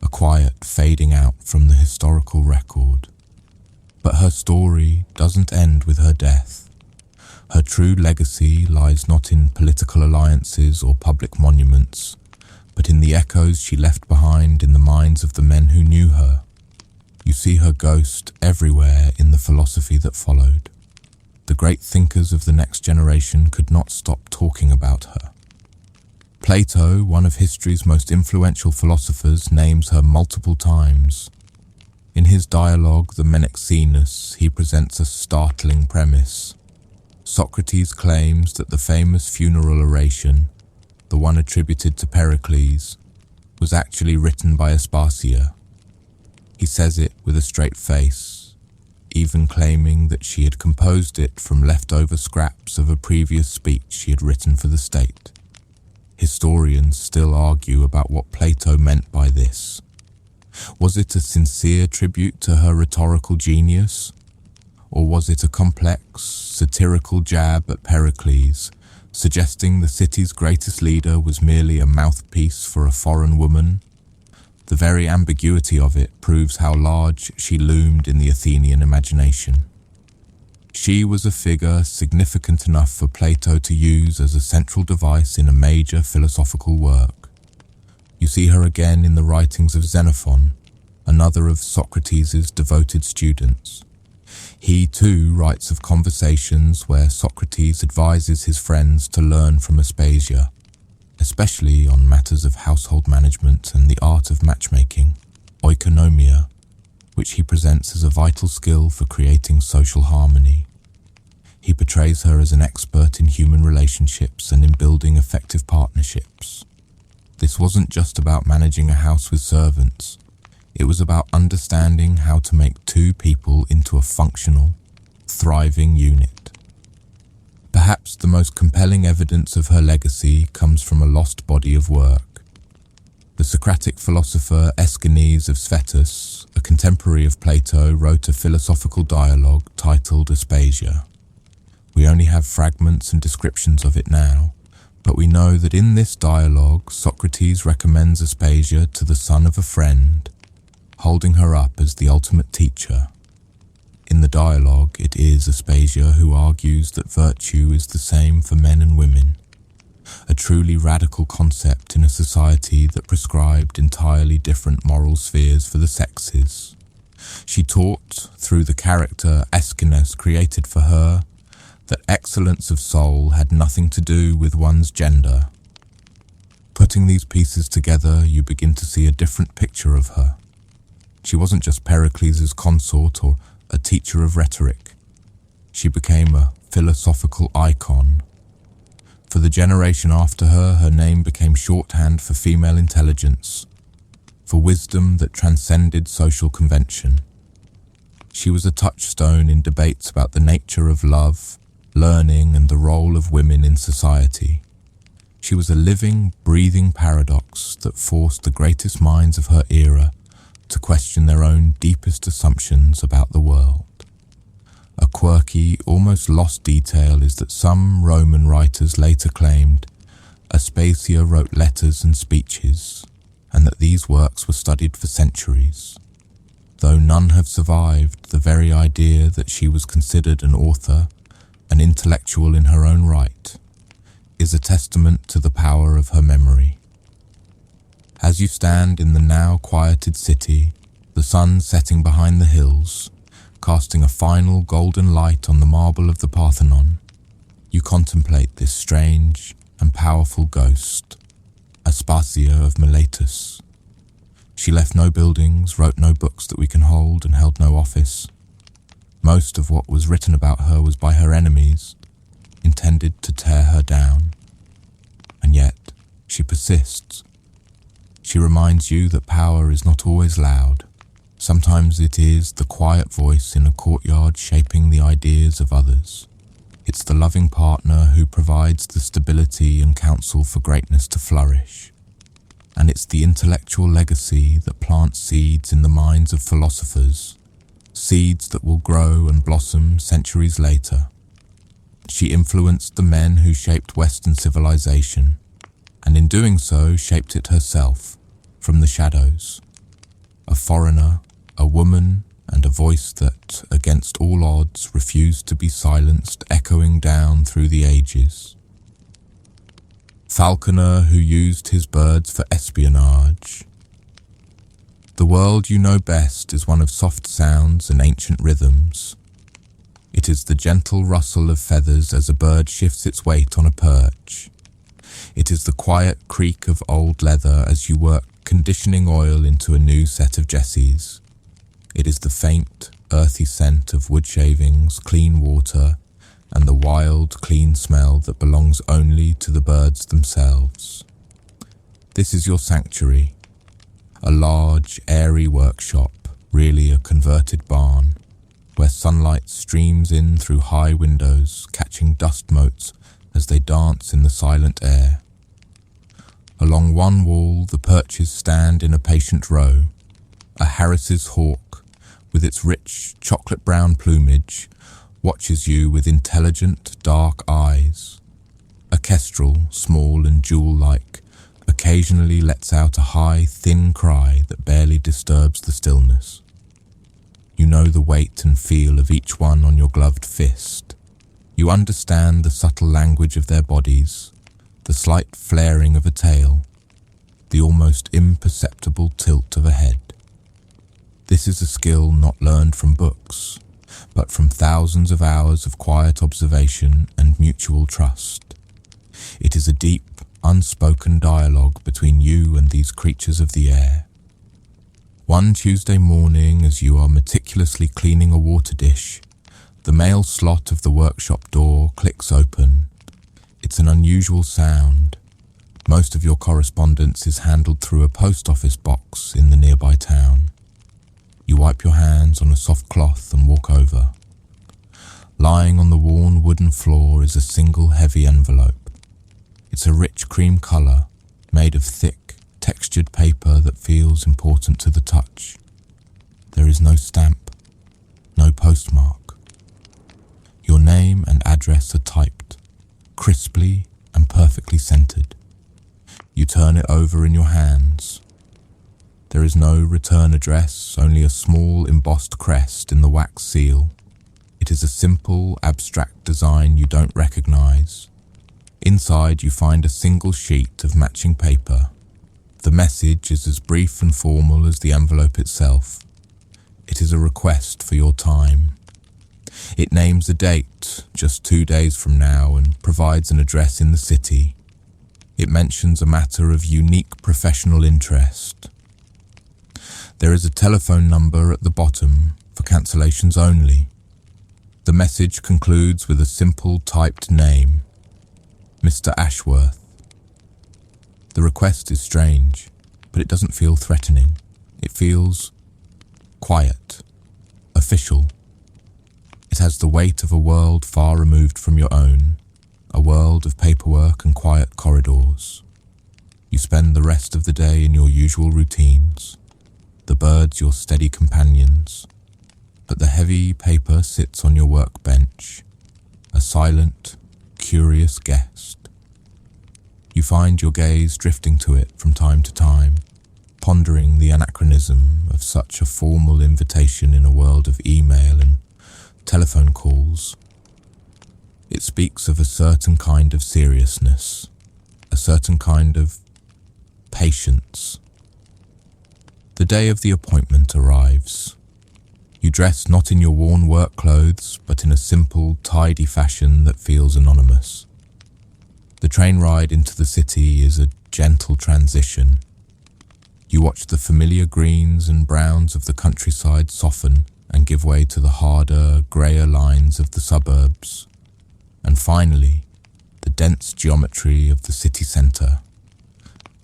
a quiet fading out from the historical record. But her story doesn't end with her death. Her true legacy lies not in political alliances or public monuments, but in the echoes she left behind in the minds of the men who knew her. You see her ghost everywhere in the philosophy that followed. The great thinkers of the next generation could not stop talking about her. Plato, one of history's most influential philosophers, names her multiple times. In his dialogue, the Menexenus, he presents a startling premise. Socrates claims that the famous funeral oration, the one attributed to Pericles, was actually written by Aspasia. He says it with a straight face, even claiming that she had composed it from leftover scraps of a previous speech she had written for the state. Historians still argue about what Plato meant by this. Was it a sincere tribute to her rhetorical genius? Or was it a complex, satirical jab at Pericles, suggesting the city's greatest leader was merely a mouthpiece for a foreign woman? The very ambiguity of it proves how large she loomed in the Athenian imagination. She was a figure significant enough for Plato to use as a central device in a major philosophical work. You see her again in the writings of Xenophon, another of Socrates' devoted students. He too writes of conversations where Socrates advises his friends to learn from Aspasia, especially on matters of household management and the art of matchmaking, oikonomia, which he presents as a vital skill for creating social harmony. He portrays her as an expert in human relationships and in building effective partnerships. This wasn't just about managing a house with servants. It was about understanding how to make two people into a functional, thriving unit. Perhaps the most compelling evidence of her legacy comes from a lost body of work. The Socratic philosopher Espionage of Sphetus, a contemporary of Plato, wrote a philosophical dialogue titled Aspasia. We only have fragments and descriptions of it now, but we know that in this dialogue Socrates recommends Aspasia to the son of a friend, holding her up as the ultimate teacher. In the dialogue, it is Aspasia who argues that virtue is the same for men and women, a truly radical concept in a society that prescribed entirely different moral spheres for the sexes. She taught, through the character Aeschines created for her, that excellence of soul had nothing to do with one's gender. Putting these pieces together, you begin to see a different picture of her. She wasn't just Pericles' consort or a teacher of rhetoric. She became a philosophical icon. For the generation after her, her name became shorthand for female intelligence, for wisdom that transcended social convention. She was a touchstone in debates about the nature of love, learning, and the role of women in society. She was a living, breathing paradox that forced the greatest minds of her era to question their own deepest assumptions about the world. A quirky, almost lost detail is that some Roman writers later claimed Aspasia wrote letters and speeches, and that these works were studied for centuries. Though none have survived, the very idea that she was considered an author, an intellectual in her own right, is a testament to the power of her memory. As you stand in the now quieted city, the sun setting behind the hills, casting a final golden light on the marble of the Parthenon. You contemplate this strange and powerful ghost, Aspasia of Miletus. She left no buildings, wrote no books that we can hold, and held no office. Most of what was written about her was by her enemies, intended to tear her down. And yet, she persists. She reminds you that power is not always loud. Sometimes it is the quiet voice in a courtyard shaping the ideas of others. It's the loving partner who provides the stability and counsel for greatness to flourish. And it's the intellectual legacy that plants seeds in the minds of philosophers, seeds that will grow and blossom centuries later. She influenced the men who shaped Western civilization, and in doing so shaped it herself, from the shadows. A foreigner, a woman, and a voice that, against all odds, refused to be silenced, echoing down through the ages. Falconer who used his birds for espionage. The world you know best is one of soft sounds and ancient rhythms. It is the gentle rustle of feathers as a bird shifts its weight on a perch. It is the quiet creak of old leather as you work conditioning oil into a new set of jesses. It is the faint, earthy scent of wood shavings, clean water, and the wild, clean smell that belongs only to the birds themselves. This is your sanctuary, a large, airy workshop, really a converted barn, where sunlight streams in through high windows, catching dust motes as they dance in the silent air. Along one wall, the perches stand in a patient row. A Harris's hawk, with its rich, chocolate-brown plumage, watches you with intelligent, dark eyes. A kestrel, small and jewel-like, occasionally lets out a high, thin cry that barely disturbs the stillness. You know the weight and feel of each one on your gloved fist. You understand the subtle language of their bodies, the slight flaring of a tail, the almost imperceptible tilt of a head. This is a skill not learned from books, but from thousands of hours of quiet observation and mutual trust. It is a deep, unspoken dialogue between you and these creatures of the air. One Tuesday morning, as you are meticulously cleaning a water dish, the mail slot of the workshop door clicks open. It's an unusual sound. Most of your correspondence is handled through a post office box in the nearby town. You wipe your hands on a soft cloth and walk over. Lying on the worn wooden floor is a single heavy envelope. It's a rich cream colour, made of thick, textured paper that feels important to the touch. There is no stamp, no postmark. Your name and address are typed, crisply and perfectly centered. You turn it over in your hands. There is no return address, only a small embossed crest in the wax seal. It is a simple, abstract design you don't recognize. Inside you find a single sheet of matching paper. The message is as brief and formal as the envelope itself. It is a request for your time. It names a date, just 2 days from now, and provides an address in the city. It mentions a matter of unique professional interest. There is a telephone number at the bottom for cancellations only. The message concludes with a simple typed name, Mr. Ashworth. The request is strange, but it doesn't feel threatening. It feels quiet, official. It has the weight of a world far removed from your own, a world of paperwork and quiet corridors. You spend the rest of the day in your usual routines, the birds your steady companions, but the heavy paper sits on your workbench, a silent, curious guest. You find your gaze drifting to it from time to time, pondering the anachronism of such a formal invitation in a world of email and telephone calls. It speaks of a certain kind of seriousness, a certain kind of patience. The day of the appointment arrives. You dress not in your worn work clothes, but in a simple, tidy fashion that feels anonymous. The train ride into the city is a gentle transition. You watch the familiar greens and browns of the countryside soften and give way to the harder, greyer lines of the suburbs. And finally, the dense geometry of the city centre.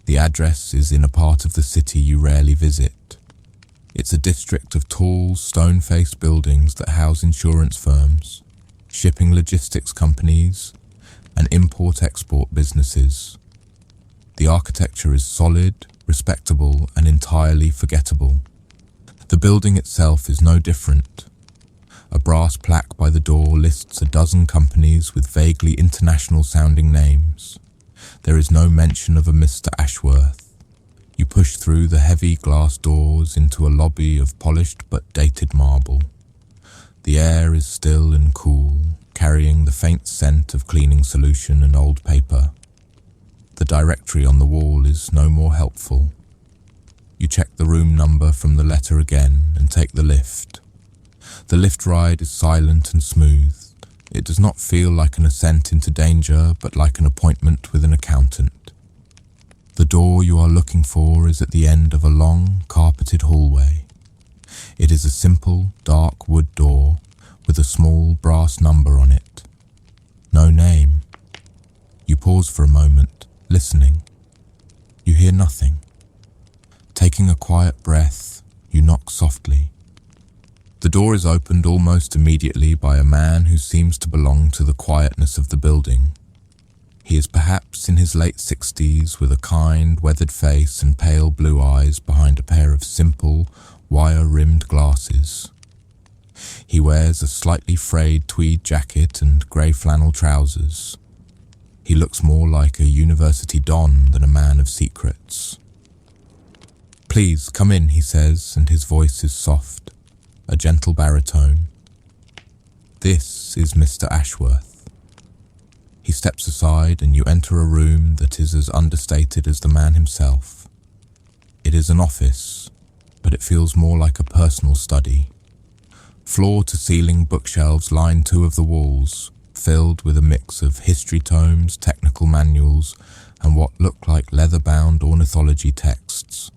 The address is in a part of the city you rarely visit. It's a district of tall, stone-faced buildings that house insurance firms, shipping logistics companies, and import-export businesses. The architecture is solid, respectable, and entirely forgettable. The building itself is no different. A brass plaque by the door lists a dozen companies with vaguely international-sounding names. There is no mention of a Mr. Ashworth. You push through the heavy glass doors into a lobby of polished but dated marble. The air is still and cool, carrying the faint scent of cleaning solution and old paper. The directory on the wall is no more helpful. You check the room number from the letter again and take the lift. The lift ride is silent and smooth. It does not feel like an ascent into danger, but like an appointment with an accountant. The door you are looking for is at the end of a long, carpeted hallway. It is a simple, dark wood door with a small brass number on it. No name. You pause for a moment, listening. You hear nothing. Taking a quiet breath, you knock softly. The door is opened almost immediately by a man who seems to belong to the quietness of the building. He is perhaps in his late 60s with a kind, weathered face and pale blue eyes behind a pair of simple, wire-rimmed glasses. He wears a slightly frayed tweed jacket and grey flannel trousers. He looks more like a university don than a man of secrets. "Please, come in," he says, and his voice is soft, a gentle baritone. "This is Mr. Ashworth." He steps aside and you enter a room that is as understated as the man himself. It is an office, but it feels more like a personal study. Floor-to-ceiling bookshelves line two of the walls, filled with a mix of history tomes, technical manuals, and what look like leather-bound ornithology texts.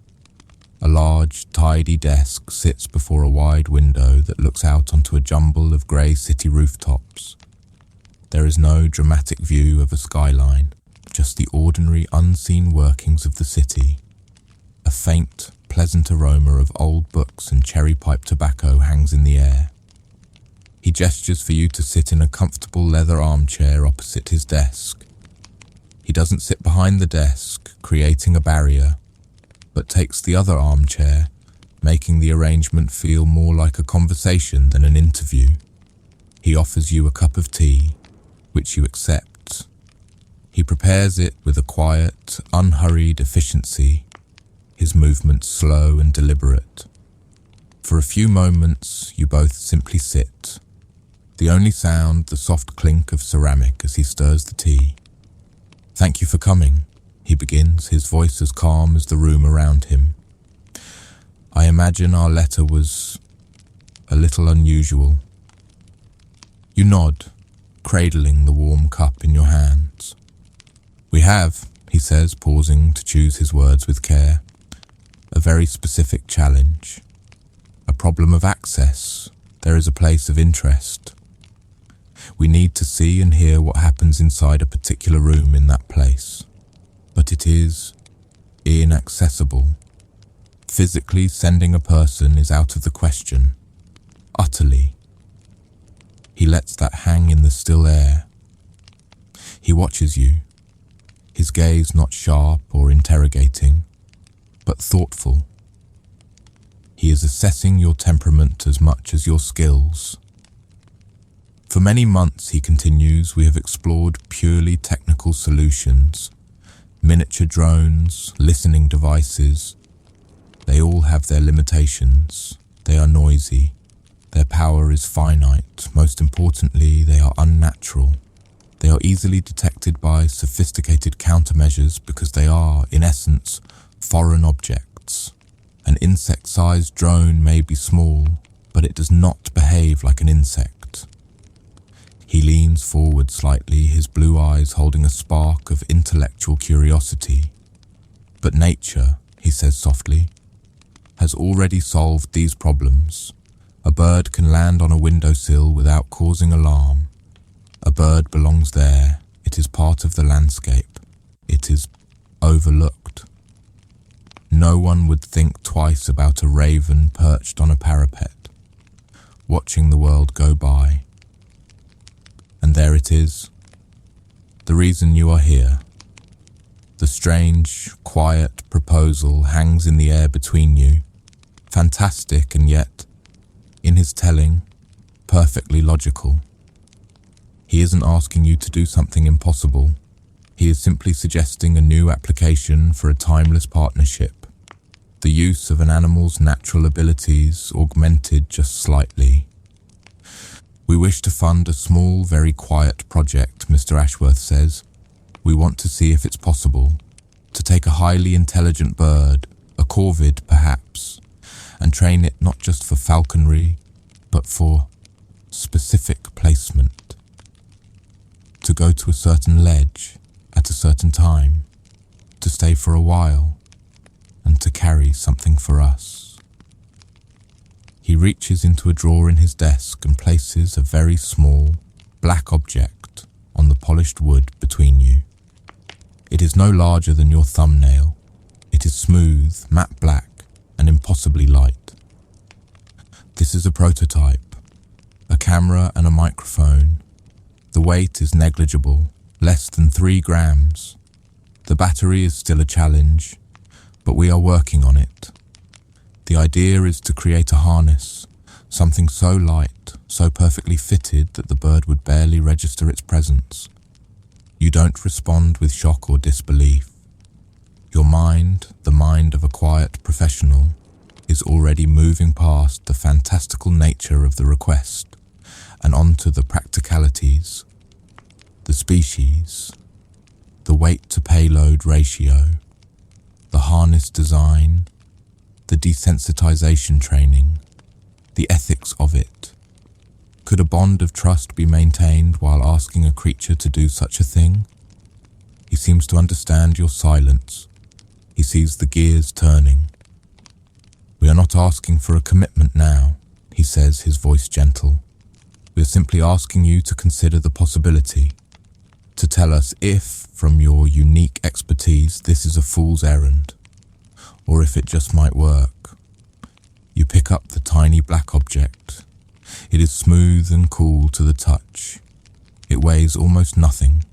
A large, tidy desk sits before a wide window that looks out onto a jumble of grey city rooftops. There is no dramatic view of a skyline, just the ordinary unseen workings of the city. A faint, pleasant aroma of old books and cherry pipe tobacco hangs in the air. He gestures for you to sit in a comfortable leather armchair opposite his desk. He doesn't sit behind the desk, creating a barrier, but takes the other armchair, making the arrangement feel more like a conversation than an interview. He offers you a cup of tea, which you accept. He prepares it with a quiet, unhurried efficiency, his movements slow and deliberate. For a few moments, you both simply sit. The only sound, the soft clink of ceramic as he stirs the tea. "Thank you for coming," he begins, his voice as calm as the room around him. "I imagine our letter was a little unusual." You nod, cradling the warm cup in your hands. "We have," he says, pausing to choose his words with care, "a very specific challenge. A problem of access. There is a place of interest. We need to see and hear what happens inside a particular room in that place. But it is inaccessible. Physically sending a person is out of the question. Utterly." He lets that hang in the still air. He watches you, his gaze not sharp or interrogating, but thoughtful. He is assessing your temperament as much as your skills. "For many months," he continues, "we have explored purely technical solutions. Miniature drones, listening devices. They all have their limitations. They are noisy. Their power is finite. Most importantly, they are unnatural. They are easily detected by sophisticated countermeasures because they are, in essence, foreign objects. An insect-sized drone may be small, but it does not behave like an insect. He leans forward slightly, his blue eyes holding a spark of intellectual curiosity. But nature, he says softly, has already solved these problems. A bird can land on a windowsill without causing alarm. A bird belongs there. It is part of the landscape. It is overlooked. No one would think twice about a raven perched on a parapet, watching the world go by. And there it is, the reason you are here. The strange, quiet proposal hangs in the air between you, fantastic and yet, in his telling, perfectly logical. He isn't asking you to do something impossible. He is simply suggesting a new application for a timeless partnership, the use of an animal's natural abilities augmented just slightly. We wish to fund a small, very quiet project, Mr. Ashworth says. We want to see if it's possible to take a highly intelligent bird, a corvid perhaps, and train it not just for falconry, but for specific placement. To go to a certain ledge at a certain time, to stay for a while, and to carry something for us. He reaches into a drawer in his desk and places a very small, black object on the polished wood between you. It is no larger than your thumbnail. It is smooth, matte black, and impossibly light. This is a prototype, a camera and a microphone. The weight is negligible, less than 3 grams. The battery is still a challenge, but we are working on it. The idea is to create a harness, something so light, so perfectly fitted that the bird would barely register its presence. You don't respond with shock or disbelief. Your mind, the mind of a quiet professional, is already moving past the fantastical nature of the request and onto the practicalities, the species, the weight-to-payload ratio, the harness design, the desensitization training, the ethics of it. Could a bond of trust be maintained while asking a creature to do such a thing? He seems to understand your silence. He sees the gears turning. We are not asking for a commitment now, he says, his voice gentle. We are simply asking you to consider the possibility, to tell us if, from your unique expertise, this is a fool's errand, or if it just might work. You pick up the tiny black object. It is smooth and cool to the touch. It weighs almost nothing.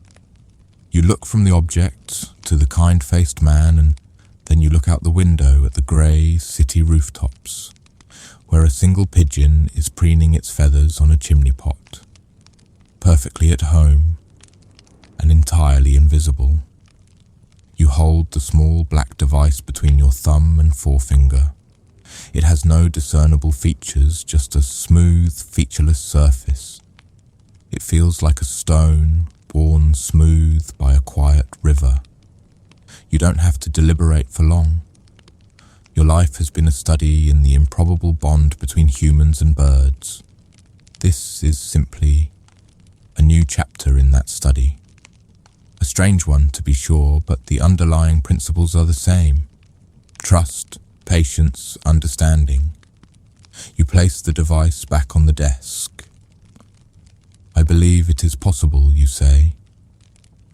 You look from the object to the kind-faced man, and then you look out the window at the grey city rooftops, where a single pigeon is preening its feathers on a chimney pot, perfectly at home and entirely invisible. You hold the small black device between your thumb and forefinger. It has no discernible features, just a smooth, featureless surface. It feels like a stone worn smooth by a quiet river. You don't have to deliberate for long. Your life has been a study in the improbable bond between humans and birds. This is simply a new chapter in that study. A strange one, to be sure, but the underlying principles are the same. Trust, patience, understanding. You place the device back on the desk. I believe it is possible, you say,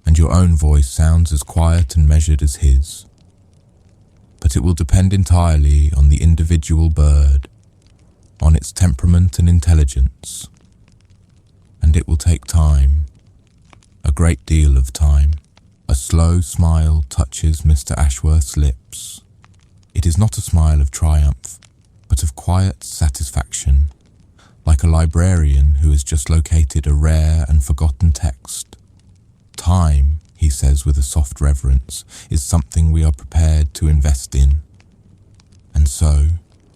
and your own voice sounds as quiet and measured as his. But it will depend entirely on the individual bird, on its temperament and intelligence. And it will take time, a great deal of time. A slow smile touches Mr. Ashworth's lips. It is not a smile of triumph, but of quiet satisfaction, like a librarian who has just located a rare and forgotten text. Time, he says with a soft reverence, is something we are prepared to invest in. And so,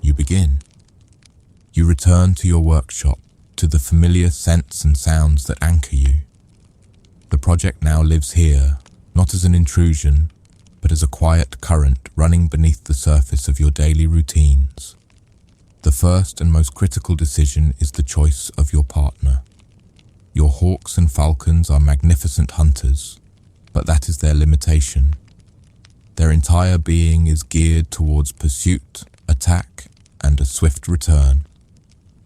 you begin. You return to your workshop, to the familiar scents and sounds that anchor you. The project now lives here, not as an intrusion, but as a quiet current running beneath the surface of your daily routines. The first and most critical decision is the choice of your partner. Your hawks and falcons are magnificent hunters, but that is their limitation. Their entire being is geared towards pursuit, attack, and a swift return.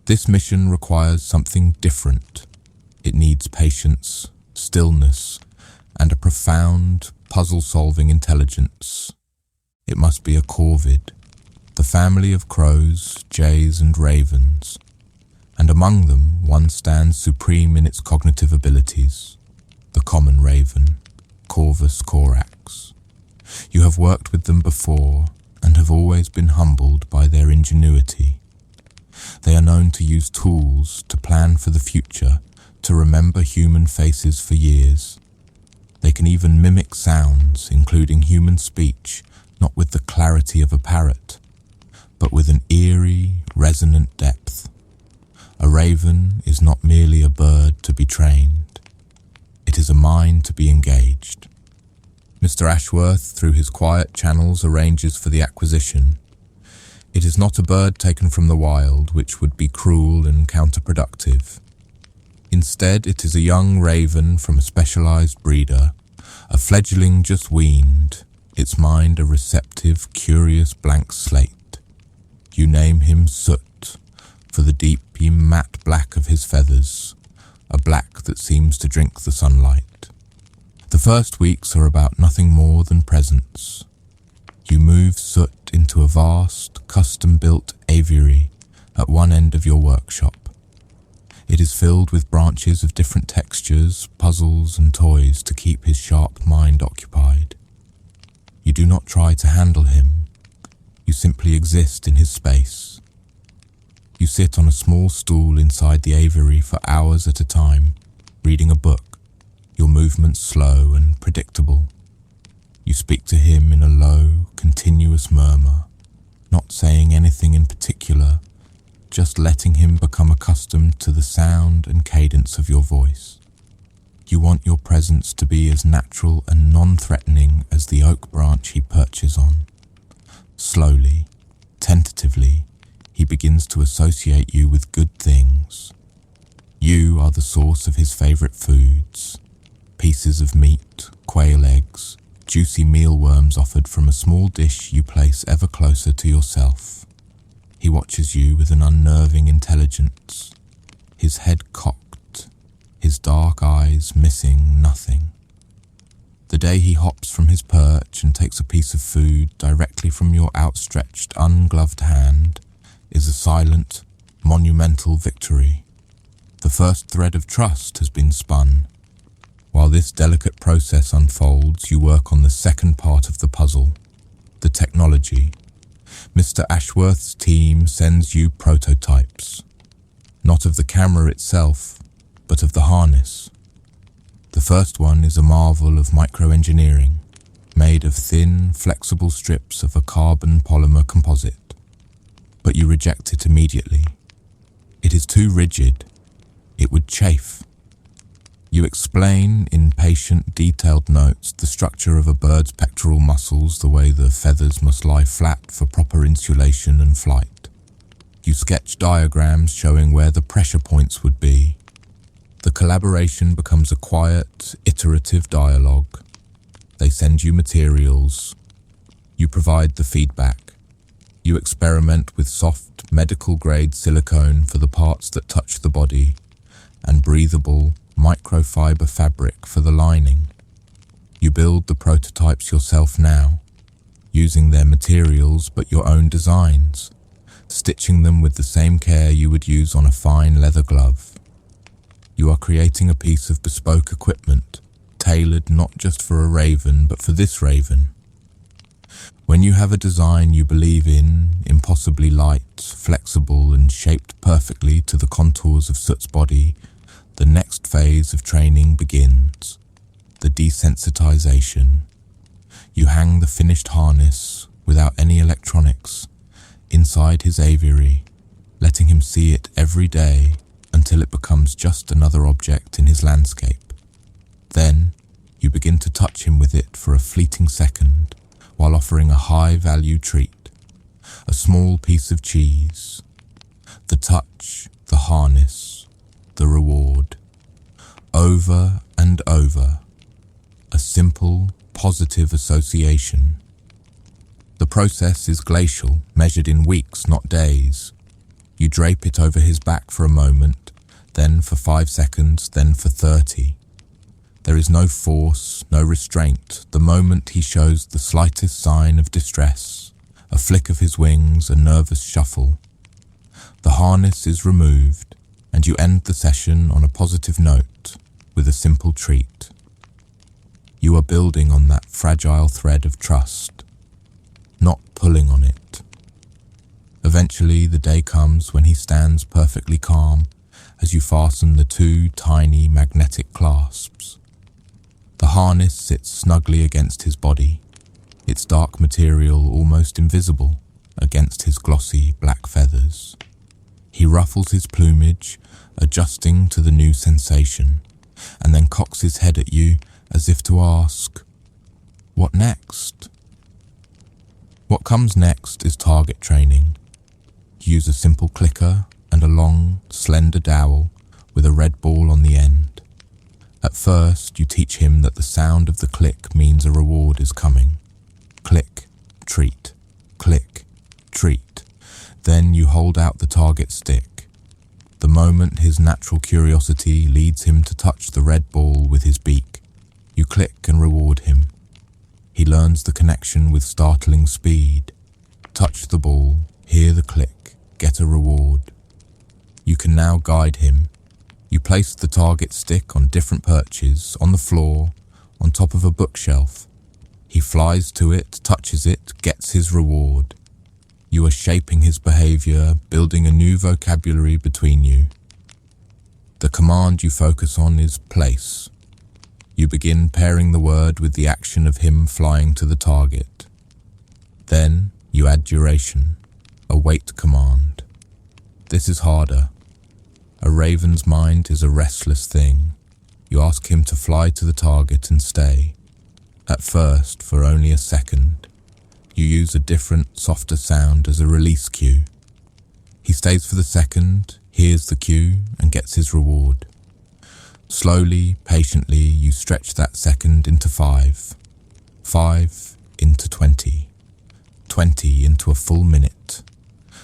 This mission requires something different. It needs patience, stillness, and a profound, puzzle-solving intelligence. It must be a corvid, the family of crows, jays, and ravens, and among them one stands supreme in its cognitive abilities, the common raven, Corvus corax. You have worked with them before and have always been humbled by their ingenuity. They are known to use tools to plan for the future, to remember human faces for years. They can even mimic sounds, including human speech, not with the clarity of a parrot, but with an eerie, resonant depth. A raven is not merely a bird to be trained. It is a mind to be engaged. Mr. Ashworth, through his quiet channels, arranges for the acquisition. It is not a bird taken from the wild, which would be cruel and counterproductive. Instead, it is a young raven from a specialized breeder, a fledgling just weaned, its mind a receptive, curious blank slate. You name him Soot, for the deeply matte black of his feathers, a black that seems to drink the sunlight. The first weeks are about nothing more than presence. You move Soot into a vast, custom-built aviary at one end of your workshop. It is filled with branches of different textures, puzzles, and toys to keep his sharp mind occupied. You do not try to handle him. You simply exist in his space. You sit on a small stool inside the aviary for hours at a time, reading a book, your movements slow and predictable. You speak to him in a low, continuous murmur, not saying anything in particular, just letting him become accustomed to the sound and cadence of your voice. You want your presence to be as natural and non-threatening as the oak branch he perches on. Slowly, tentatively, he begins to associate you with good things. You are the source of his favorite foods, pieces of meat, quail eggs, juicy mealworms offered from a small dish you place ever closer to yourself. He watches you with an unnerving intelligence, his head cocked, his dark eyes missing nothing. The day he hops from his perch and takes a piece of food directly from your outstretched, ungloved hand is a silent, monumental victory. The first thread of trust has been spun. While this delicate process unfolds, you work on the second part of the puzzle, the technology. Mr. Ashworth's team sends you prototypes, not of the camera itself, but of the harness. The first one is a marvel of microengineering, made of thin, flexible strips of a carbon polymer composite. But you reject it immediately. It is too rigid. It would chafe. You explain in patient, detailed notes the structure of a bird's pectoral muscles, the way the feathers must lie flat for proper insulation and flight. You sketch diagrams showing where the pressure points would be. The collaboration becomes a quiet, iterative dialogue. They send you materials. You provide the feedback. You experiment with soft, medical-grade silicone for the parts that touch the body, and breathable, microfiber fabric for the lining. You build the prototypes yourself now, using their materials but your own designs, stitching them with the same care you would use on a fine leather glove. You are creating a piece of bespoke equipment, tailored not just for a raven but for this raven. When you have a design you believe in, impossibly light, flexible and shaped perfectly to the contours of Soot's body, the next phase of training begins, the desensitization. You hang the finished harness, without any electronics, inside his aviary, letting him see it every day until it becomes just another object in his landscape. Then, you begin to touch him with it for a fleeting second, while offering a high-value treat, a small piece of cheese, The touch, the harness, the reward. Over and over. A simple, positive association. The process is glacial, measured in weeks, not days. You drape it over his back for a moment, then for 5 seconds, then for 30. There is no force, no restraint. The moment he shows the slightest sign of distress, a flick of his wings, a nervous shuffle. The harness is removed, and you end the session on a positive note with a simple treat. You are building on that fragile thread of trust, not pulling on it. Eventually, the day comes when he stands perfectly calm as you fasten the 2 tiny magnetic clasps. The harness sits snugly against his body, its dark material almost invisible against his glossy black feathers. He ruffles his plumage, adjusting to the new sensation, and then cocks his head at you as if to ask, "What next?" What comes next is target training. Use a simple clicker and a long, slender dowel with a red ball on the end. At first, you teach him that the sound of the click means a reward is coming. Click, treat, click, treat. Then you hold out the target stick. The moment his natural curiosity leads him to touch the red ball with his beak, you click and reward him. He learns the connection with startling speed. Touch the ball, hear the click, get a reward. You can now guide him. You place the target stick on different perches, on the floor, on top of a bookshelf. He flies to it, touches it, gets his reward. You are shaping his behavior, building a new vocabulary between you. The command you focus on is place. You begin pairing the word with the action of him flying to the target. Then you add duration, a wait command. This is harder. A raven's mind is a restless thing. You ask him to fly to the target and stay. At first, for only a second. You use a different, softer sound as a release cue. He stays for the second, hears the cue, and gets his reward. Slowly, patiently, you stretch that second into 5. 5 into 20. 20 into a full minute.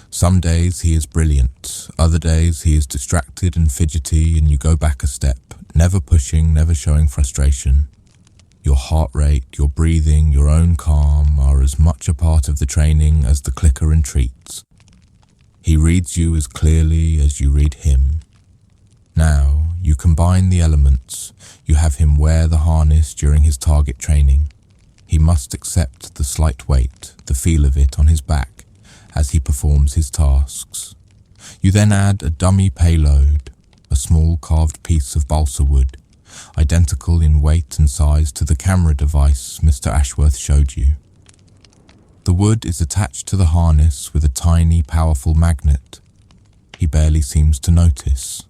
Some days he is brilliant, other days he is distracted and fidgety, and you go back a step, never pushing, never showing frustration. Your heart rate, your breathing, your own calm are as much a part of the training as the clicker and treats. He reads you as clearly as you read him. Now, you combine the elements. You have him wear the harness during his target training. He must accept the slight weight, the feel of it on his back, as he performs his tasks. You then add a dummy payload, a small carved piece of balsa wood, identical in weight and size to the camera device Mr. Ashworth showed you. The wood is attached to the harness with a tiny, powerful magnet. He barely seems to notice.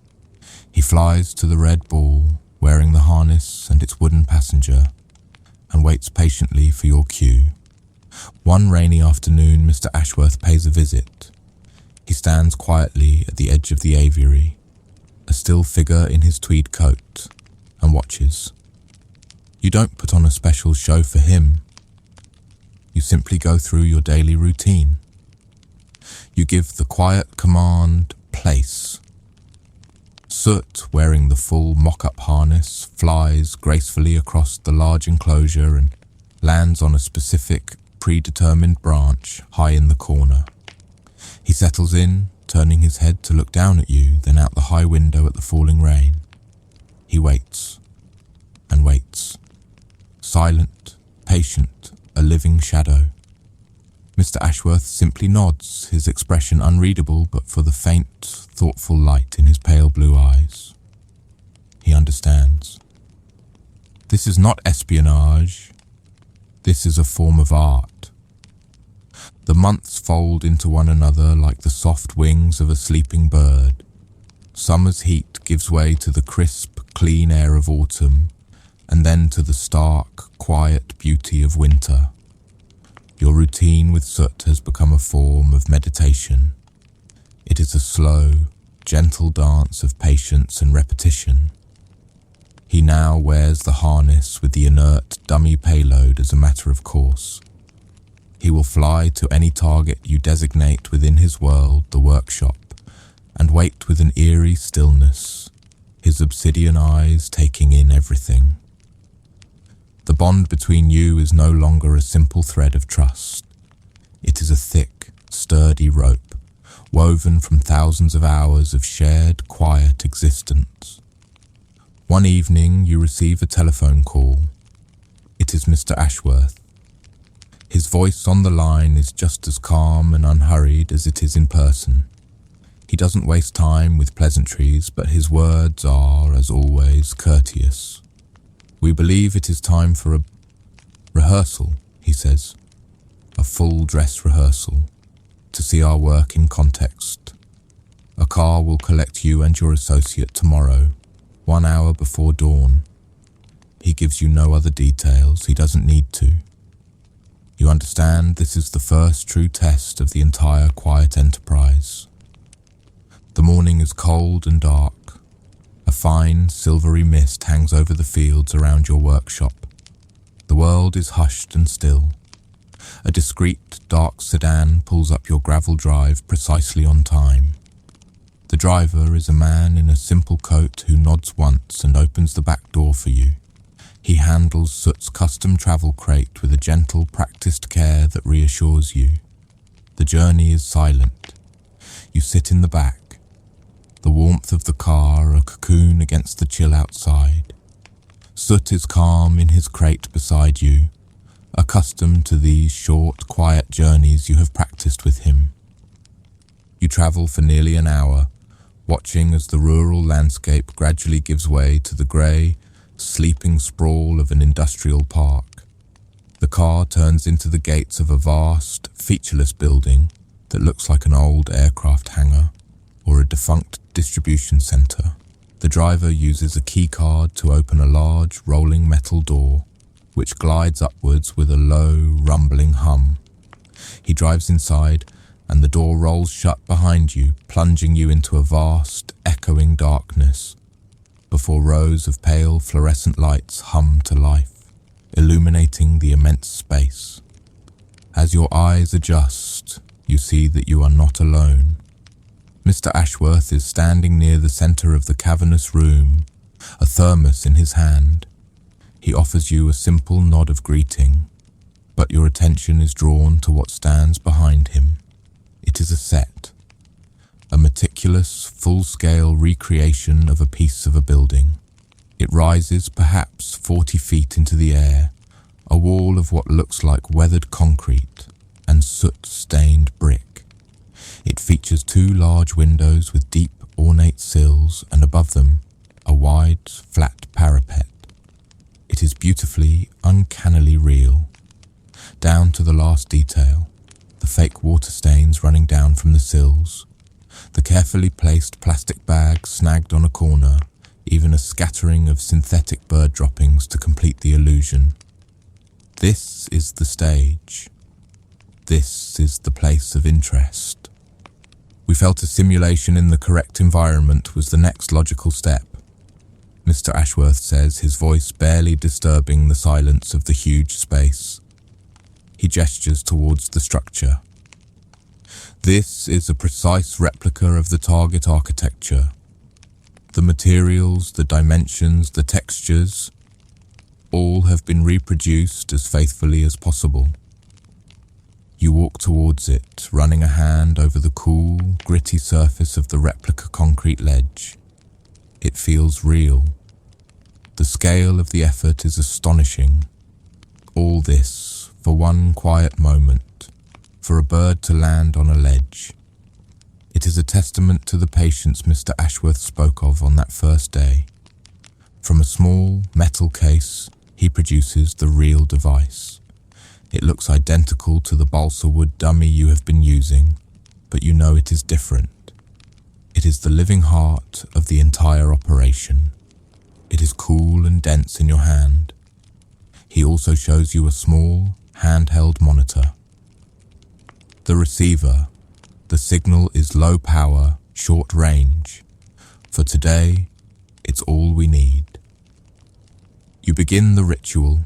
He flies to the red ball, wearing the harness and its wooden passenger, and waits patiently for your cue. One rainy afternoon, Mr. Ashworth pays a visit. He stands quietly at the edge of the aviary, a still figure in his tweed coat, and watches. You don't put on a special show for him. You simply go through your daily routine. You give the quiet command, place. Soot, wearing the full mock-up harness, flies gracefully across the large enclosure and lands on a specific, predetermined branch high in the corner. He settles in, turning his head to look down at you, then out the high window at the falling rain. He waits and waits, silent, patient, a living shadow. Mr. Ashworth simply nods, his expression unreadable but for the faint, thoughtful light in his pale blue eyes. He understands. This is not espionage. This is a form of art. The months fold into one another like the soft wings of a sleeping bird. Summer's heat gives way to the crisp, clean air of autumn, and then to the stark, quiet beauty of winter. Your routine with Soot has become a form of meditation. It is a slow, gentle dance of patience and repetition. He now wears the harness with the inert dummy payload as a matter of course. He will fly to any target you designate within his world, the workshop, and wait with an eerie stillness, his obsidian eyes taking in everything. The bond between you is no longer a simple thread of trust. It is a thick, sturdy rope, woven from thousands of hours of shared, quiet existence. One evening you receive a telephone call. It is Mr. Ashworth. His voice on the line is just as calm and unhurried as it is in person. He doesn't waste time with pleasantries, but his words are, as always, courteous. "We believe it is time for a rehearsal," he says. "A full dress rehearsal, to see our work in context. A car will collect you and your associate tomorrow, 1 hour before dawn." He gives you no other details. He doesn't need to. You understand this is the first true test of the entire quiet enterprise. The morning is cold and dark. A fine, silvery mist hangs over the fields around your workshop. The world is hushed and still. A discreet, dark sedan pulls up your gravel drive precisely on time. The driver is a man in a simple coat who nods once and opens the back door for you. He handles Soot's custom travel crate with a gentle, practiced care that reassures you. The journey is silent. You sit in the back. The warmth of the car, a cocoon against the chill outside. Soot is calm in his crate beside you, accustomed to these short, quiet journeys you have practiced with him. You travel for nearly an hour, watching as the rural landscape gradually gives way to the grey, sleeping sprawl of an industrial park. The car turns into the gates of a vast, featureless building that looks like an old aircraft hangar or a defunct distribution centre. The driver uses a key card to open a large, rolling metal door, which glides upwards with a low, rumbling hum. He drives inside, and the door rolls shut behind you, plunging you into a vast, echoing darkness, before rows of pale, fluorescent lights hum to life, illuminating the immense space. As your eyes adjust, you see that you are not alone. Mr. Ashworth is standing near the centre of the cavernous room, a thermos in his hand. He offers you a simple nod of greeting, but your attention is drawn to what stands behind him. It is a set, a meticulous, full-scale recreation of a piece of a building. It rises perhaps 40 feet into the air, a wall of what looks like weathered concrete and soot-stained brick. It features 2 large windows with deep, ornate sills, and above them, a wide, flat parapet. It is beautifully, uncannily real, down to the last detail, the fake water stains running down from the sills, the carefully placed plastic bags snagged on a corner, even a scattering of synthetic bird droppings to complete the illusion. This is the stage. This is the place of interest. We felt a simulation in the correct environment was the next logical step. Mr. Ashworth says, his voice barely disturbing the silence of the huge space. He gestures towards the structure. This is a precise replica of the target architecture. The materials, the dimensions, the textures, all have been reproduced as faithfully as possible. You walk towards it, running a hand over the cool, gritty surface of the replica concrete ledge. It feels real. The scale of the effort is astonishing. All this for one quiet moment, for a bird to land on a ledge. It is a testament to the patience Mr. Ashworth spoke of on that first day. From a small metal case, he produces the real device. It looks identical to the balsa wood dummy you have been using, but you know it is different. It is the living heart of the entire operation. It is cool and dense in your hand. He also shows you a small, handheld monitor. The receiver, The signal is low power, short range. For today, it's all we need. You begin the ritual,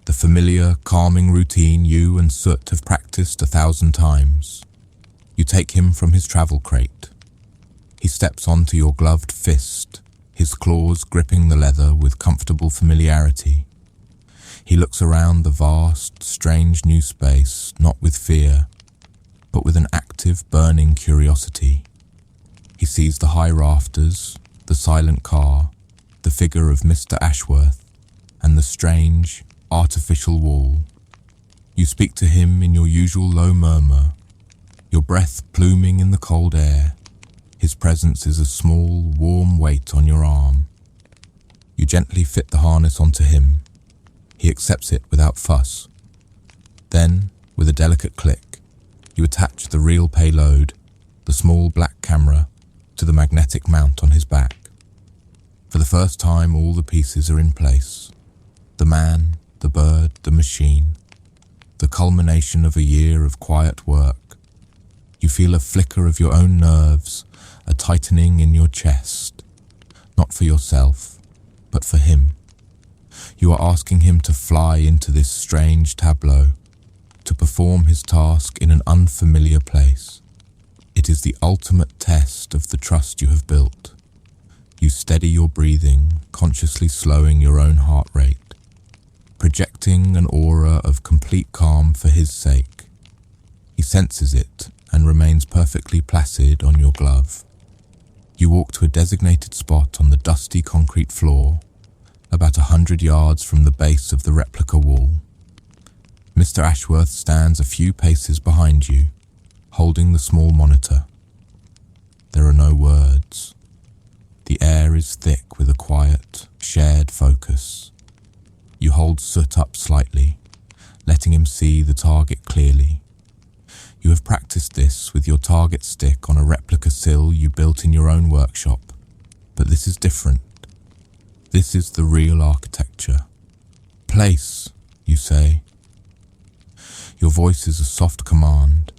the familiar, calming routine you and Soot have practiced 1,000 times. You take him from his travel crate. He steps onto your gloved fist, his claws gripping the leather with comfortable familiarity. He looks around the vast, strange new space, not with fear, but with an active, burning curiosity. He sees the high rafters, the silent car, the figure of Mr. Ashworth, and the strange, artificial wall. You speak to him in your usual low murmur, your breath pluming in the cold air. His presence is a small, warm weight on your arm. You gently fit the harness onto him. He accepts it without fuss. Then, with a delicate click, you attach the real payload, the small black camera, to the magnetic mount on his back. For the first time, all the pieces are in place. The man, the bird, the machine. The culmination of a year of quiet work. You feel a flicker of your own nerves, a tightening in your chest. Not for yourself, but for him. You are asking him to fly into this strange tableau, to perform his task in an unfamiliar place. It is the ultimate test of the trust you have built. You steady your breathing, consciously slowing your own heart rate, projecting an aura of complete calm for his sake. He senses it and remains perfectly placid on your glove. You walk to a designated spot on the dusty concrete floor, about 100 yards from the base of the replica wall. Mr. Ashworth stands a few paces behind you, holding the small monitor. There are no words. The air is thick with a quiet, shared focus. You hold Soot up slightly, letting him see the target clearly. You have practiced this with your target stick on a replica sill you built in your own workshop, but this is different. This is the real architecture. Place, you say. Your voice is a soft command,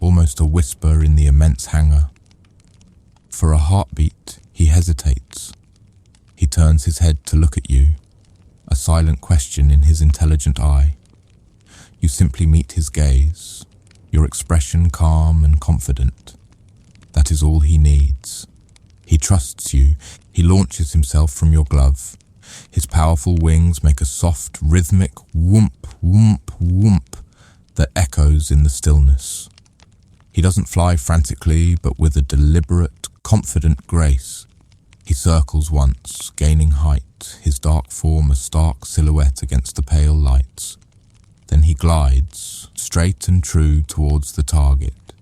almost a whisper in the immense hangar. For a heartbeat, he hesitates. He turns his head to look at you, a silent question in his intelligent eye. You simply meet his gaze, your expression calm and confident. That is all he needs. He trusts you. He launches himself from your glove. His powerful wings make a soft, rhythmic whoomp, whoomp, whoomp that echoes in the stillness. He doesn't fly frantically, but with a deliberate, confident grace. He circles once, gaining height, his dark form a stark silhouette against the pale lights. Then he glides, straight and true towards the target.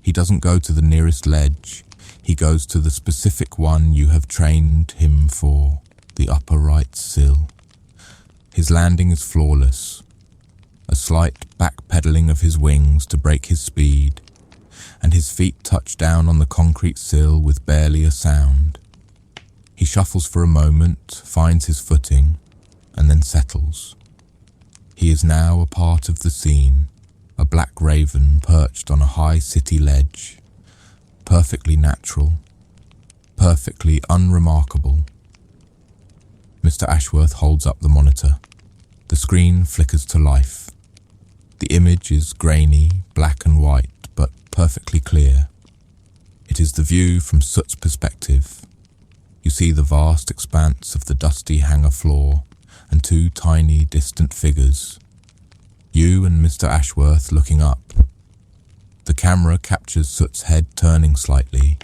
He doesn't go to the nearest ledge. He goes to the specific one you have trained him for, the upper right sill. His landing is flawless. A slight backpedaling of his wings to break his speed, and his feet touch down on the concrete sill with barely a sound. He shuffles for a moment, finds his footing, and then settles. He is now a part of the scene, a black raven perched on a high city ledge. Perfectly natural, perfectly unremarkable. Mr. Ashworth holds up the monitor. The screen flickers to life. The image is grainy, black and white, but perfectly clear. It is the view from Soot's perspective. You see the vast expanse of the dusty hangar floor and two tiny, distant figures. You and Mr. Ashworth looking up. The camera captures Soot's head turning slightly,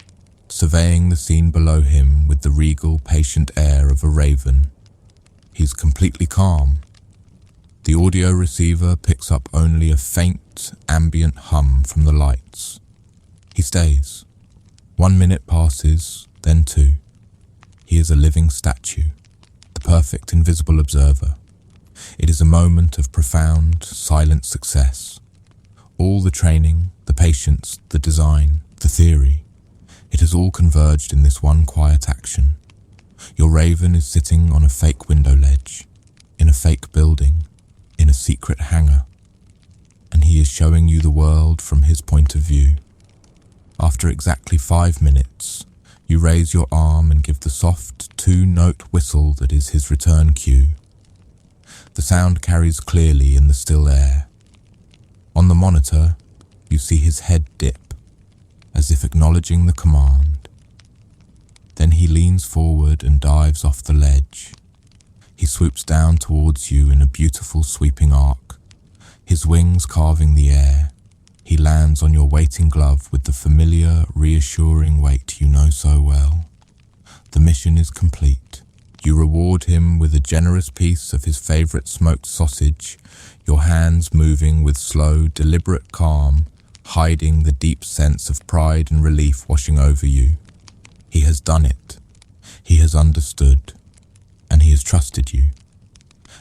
surveying the scene below him with the regal, patient air of a raven. He's completely calm. The audio receiver picks up only a faint, ambient hum from the lights. He stays. 1 minute passes, then 2. He is a living statue, the perfect invisible observer. It is a moment of profound, silent success. All the training, the patience, the design, the theory, it has all converged in this one quiet action. Your raven is sitting on a fake window ledge, in a fake building, in a secret hangar. and he is showing you the world from his point of view. After exactly 5 minutes, you raise your arm and give the soft 2-note whistle that is his return cue. The sound carries clearly in the still air. On the monitor, you see his head dip, as if acknowledging the command. Then he leans forward and dives off the ledge. He swoops down towards you in a beautiful sweeping arc, his wings carving the air. He lands on your waiting glove with the familiar, reassuring weight you know so well. The mission is complete. You reward him with a generous piece of his favorite smoked sausage, your hands moving with slow, deliberate calm, hiding the deep sense of pride and relief washing over you. He has done it. He has understood. And he has trusted you.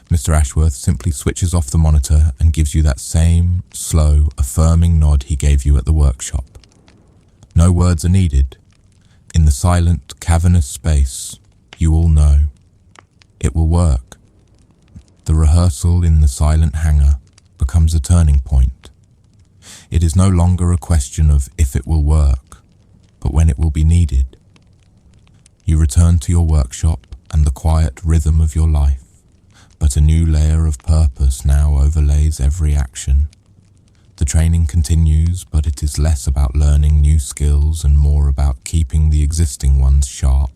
Mr. Ashworth simply switches off the monitor and gives you that same, slow, affirming nod he gave you at the workshop. No words are needed. In the silent, cavernous space, you all know. It will work. The rehearsal in the silent hangar becomes a turning point. It is no longer a question of if it will work, but when it will be needed. You return to your workshop and the quiet rhythm of your life, but a new layer of purpose now overlays every action. The training continues, but it is less about learning new skills and more about keeping the existing ones sharp,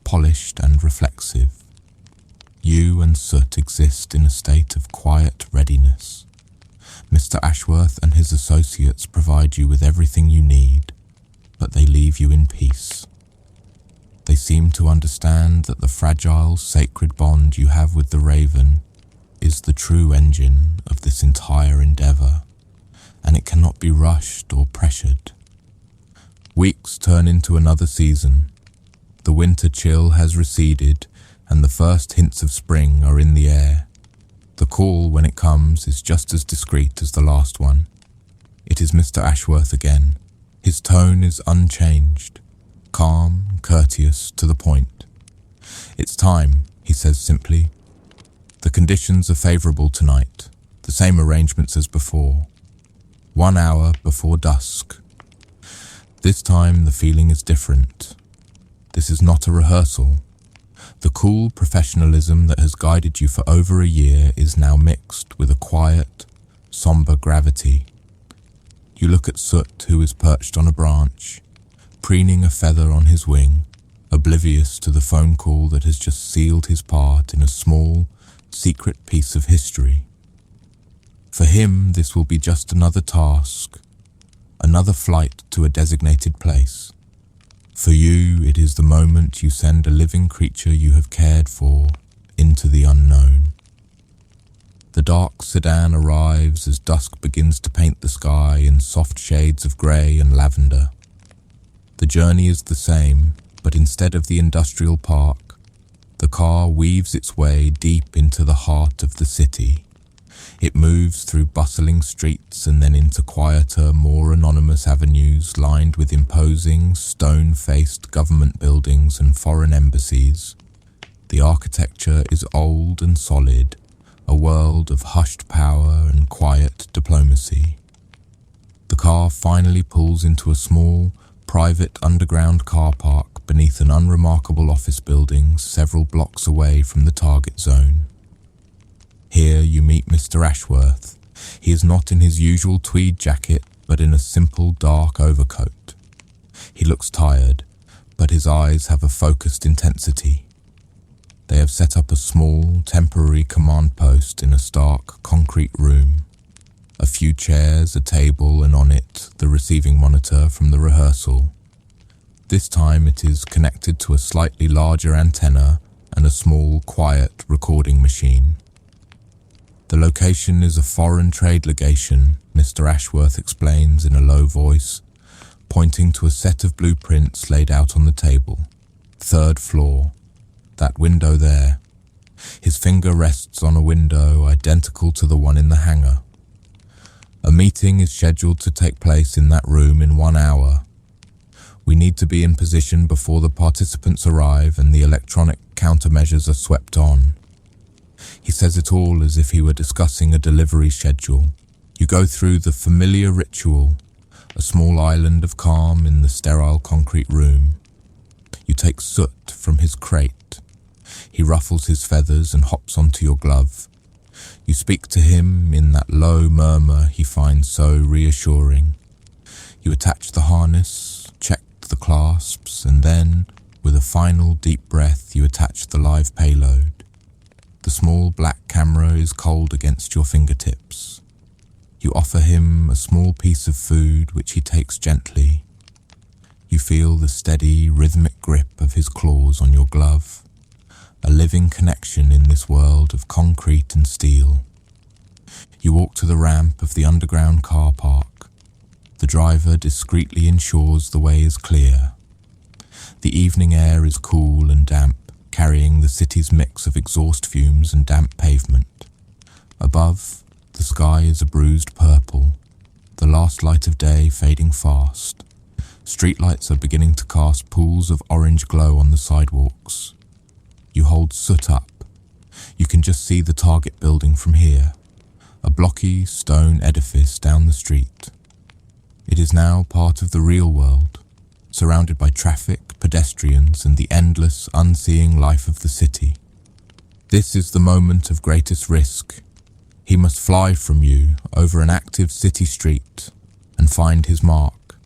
polished and reflexive. You and Soot exist in a state of quiet readiness. Mr. Ashworth and his associates provide you with everything you need, but they leave you in peace. They seem to understand that the fragile, sacred bond you have with the Raven is the true engine of this entire endeavor, and it cannot be rushed or pressured. Weeks turn into another season. The winter chill has receded, and the first hints of spring are in the air. The call, when it comes, is just as discreet as the last one. It is Mr. Ashworth again. His tone is unchanged, calm, courteous, to the point. "It's time," he says simply. "The conditions are favorable tonight, the same arrangements as before. 1 hour before dusk. This time the feeling is different. This is not a rehearsal. The cool professionalism that has guided you for over a year is now mixed with a quiet, somber gravity. You look at Soot, who is perched on a branch, preening a feather on his wing, oblivious to the phone call that has just sealed his part in a small, secret piece of history. For him, this will be just another task, another flight to a designated place. For you, it is the moment you send a living creature you have cared for into the unknown. The dark sedan arrives as dusk begins to paint the sky in soft shades of grey and lavender. The journey is the same, but instead of the industrial park, the car weaves its way deep into the heart of the city. It moves through bustling streets and then into quieter, more anonymous avenues lined with imposing, stone-faced government buildings and foreign embassies. The architecture is old and solid, a world of hushed power and quiet diplomacy. The car finally pulls into a small, private underground car park beneath an unremarkable office building several blocks away from the target zone. Here you meet Mr. Ashworth. He is not in his usual tweed jacket, but in a simple dark overcoat. He looks tired, but his eyes have a focused intensity. They have set up a small, temporary command post in a stark, concrete room. A few chairs, a table, and on it, the receiving monitor from the rehearsal. This time it is connected to a slightly larger antenna and a small, quiet recording machine. The location is a foreign trade legation, Mr. Ashworth explains in a low voice, pointing to a set of blueprints laid out on the table. 3rd floor. That window there. His finger rests on a window identical to the one in the hangar. A meeting is scheduled to take place in that room in 1 hour. We need to be in position before the participants arrive and the electronic countermeasures are swept on. He says it all as if he were discussing a delivery schedule, You go through the familiar ritual, a small island of calm in the sterile concrete room. You take soot from his crate. He ruffles his feathers and hops onto your glove. You speak to him in that low murmur he finds so reassuring. You attach the harness, check the clasps, and then, with a final deep breath, you attach the live payload. The small black camera is cold against your fingertips. You offer him a small piece of food which he takes gently. You feel the steady, rhythmic grip of his claws on your glove, a living connection in this world of concrete and steel. You walk to the ramp of the underground car park. The driver discreetly ensures the way is clear. The evening air is cool and damp, carrying the city's mix of exhaust fumes and damp pavement. Above, the sky is a bruised purple, the last light of day fading fast. Streetlights are beginning to cast pools of orange glow on the sidewalks. You hold soot up. You can just see the target building from here, a blocky stone edifice down the street. It is now part of the real world, surrounded by traffic, pedestrians, and the endless, unseeing life of the city. This is the moment of greatest risk. He must fly from you over an active city street and find his mark.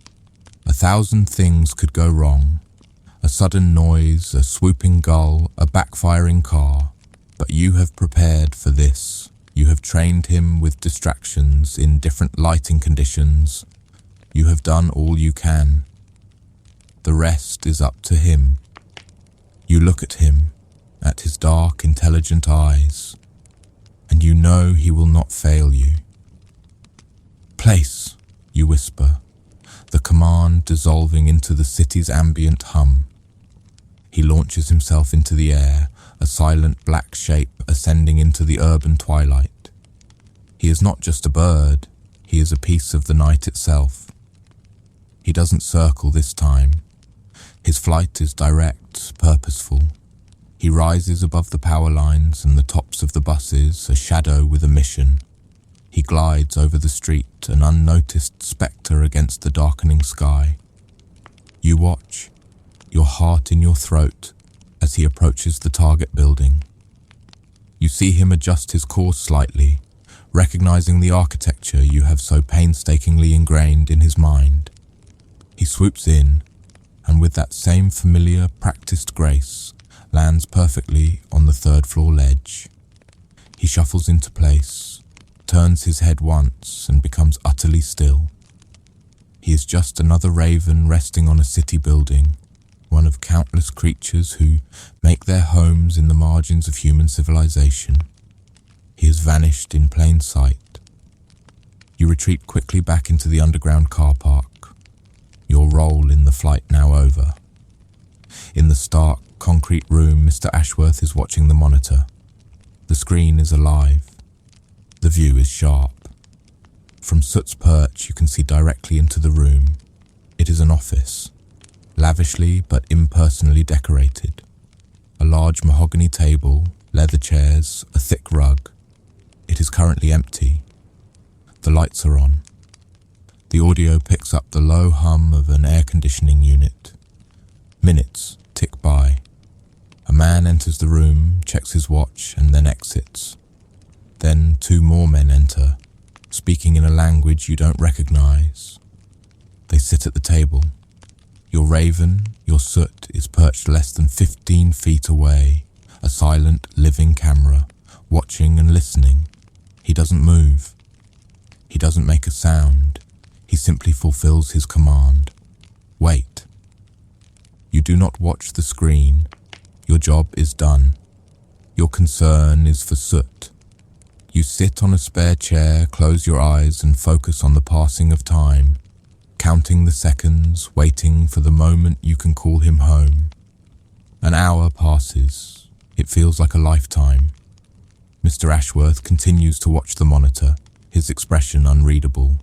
1,000 things could go wrong. A sudden noise, a swooping gull, a backfiring car. But you have prepared for this. You have trained him with distractions in different lighting conditions. You have done all you can. The rest is up to him. You look at him, at his dark, intelligent eyes, and you know he will not fail you. Place, you whisper, the command dissolving into the city's ambient hum. He launches himself into the air, a silent black shape ascending into the urban twilight. He is not just a bird, he is a piece of the night itself. He doesn't circle this time. His flight is direct, purposeful. He rises above the power lines and the tops of the buses, a shadow with a mission. He glides over the street, an unnoticed spectre against the darkening sky. You watch, your heart in your throat, as he approaches the target building. You see him adjust his course slightly, recognizing the architecture you have so painstakingly ingrained in his mind. He swoops in, and with that same familiar, practiced grace, lands perfectly on the third-floor ledge. He shuffles into place, turns his head once, and becomes utterly still. He is just another raven resting on a city building, one of countless creatures who make their homes in the margins of human civilization. He has vanished in plain sight. You retreat quickly back into the underground car park, your role in the flight now over. In the stark, concrete room, Mr. Ashworth is watching the monitor. The screen is alive. The view is sharp. From Soot's perch, you can see directly into the room. It is an office, lavishly but impersonally decorated. A large mahogany table, leather chairs, a thick rug. It is currently empty. The lights are on. The audio picks up the low hum of an air conditioning unit. Minutes tick by. A man enters the room, checks his watch, and then exits. Then 2 more men enter, speaking in a language you don't recognize. They sit at the table. Your raven, your Soot, is perched less than 15 feet away, a silent, living camera, watching and listening. He doesn't move. He doesn't make a sound. He simply fulfills his command. Wait. You do not watch the screen. Your job is done. Your concern is for Soot. You sit on a spare chair, close your eyes and focus on the passing of time, counting the seconds, waiting for the moment you can call him home. An hour passes. It feels like a lifetime. Mr. Ashworth continues to watch the monitor, his expression unreadable.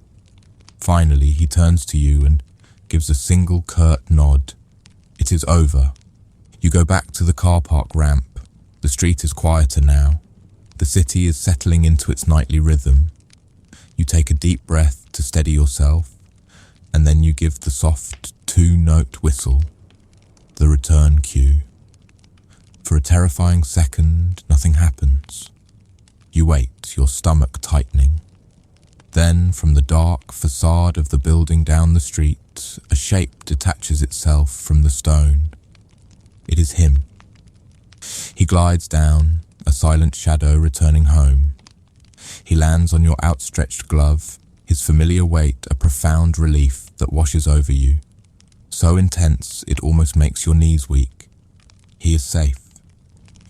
Finally, he turns to you and gives a single curt nod. It is over. You go back to the car park ramp. The street is quieter now. The city is settling into its nightly rhythm. You take a deep breath to steady yourself, and then you give the soft two-note whistle, the return cue. For a terrifying second, nothing happens. You wait, your stomach tightening. Then, from the dark facade of the building down the street, a shape detaches itself from the stone. It is him. He glides down, a silent shadow returning home. He lands on your outstretched glove, his familiar weight a profound relief that washes over you. So intense it almost makes your knees weak. He is safe.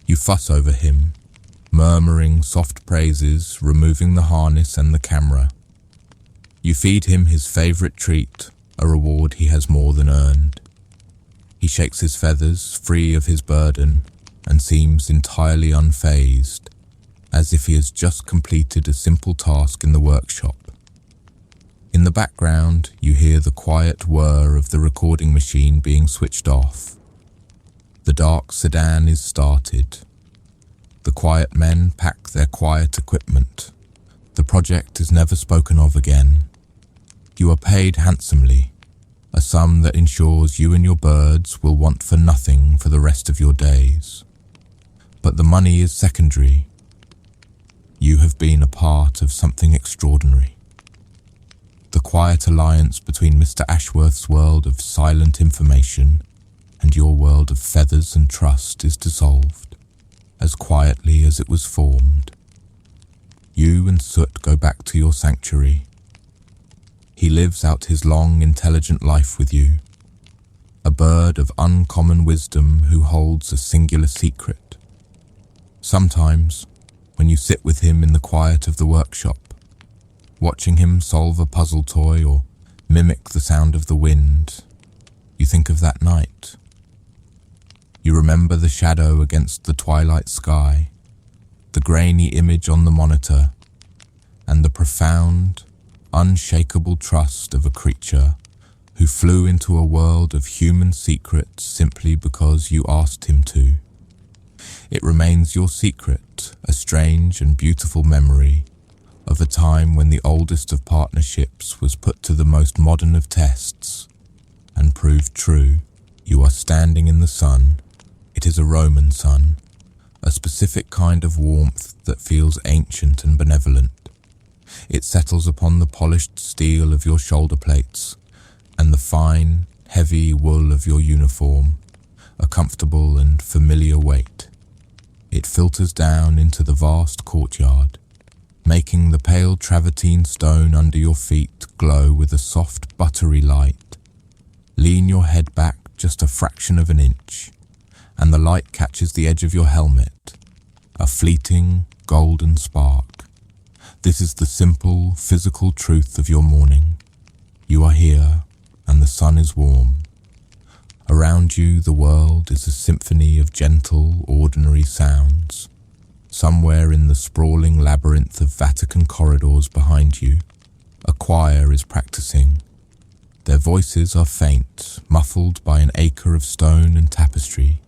You fuss over him, murmuring soft praises, removing the harness and the camera. You feed him his favorite treat, a reward he has more than earned. He shakes his feathers, free of his burden, and seems entirely unfazed, as if he has just completed a simple task in the workshop. In the background, you hear the quiet whir of the recording machine being switched off. The dark sedan is started. The quiet men pack their quiet equipment. The project is never spoken of again. You are paid handsomely, a sum that ensures you and your birds will want for nothing for the rest of your days. But the money is secondary. You have been a part of something extraordinary. The quiet alliance between Mr. Ashworth's world of silent information and your world of feathers and trust is dissolved, as quietly as it was formed. You and Soot go back to your sanctuary. He lives out his long, intelligent life with you, a bird of uncommon wisdom who holds a singular secret. Sometimes, when you sit with him in the quiet of the workshop, watching him solve a puzzle toy or mimic the sound of the wind, you think of that night. You remember the shadow against the twilight sky, the grainy image on the monitor, and the profound, unshakable trust of a creature who flew into a world of human secrets simply because you asked him to. It remains your secret, a strange and beautiful memory of a time when the oldest of partnerships was put to the most modern of tests and proved true. You are standing in the sun. It is a Roman sun, a specific kind of warmth that feels ancient and benevolent. It settles upon the polished steel of your shoulder plates and the fine, heavy wool of your uniform, a comfortable and familiar weight. It filters down into the vast courtyard, making the pale travertine stone under your feet glow with a soft, buttery light. Lean your head back just a fraction of an inch, and the light catches the edge of your helmet, a fleeting, golden spark. This is the simple, physical truth of your morning. You are here, and the sun is warm. Around you, the world is a symphony of gentle, ordinary sounds. Somewhere in the sprawling labyrinth of Vatican corridors behind you, a choir is practicing. Their voices are faint, muffled by an acre of stone and tapestry,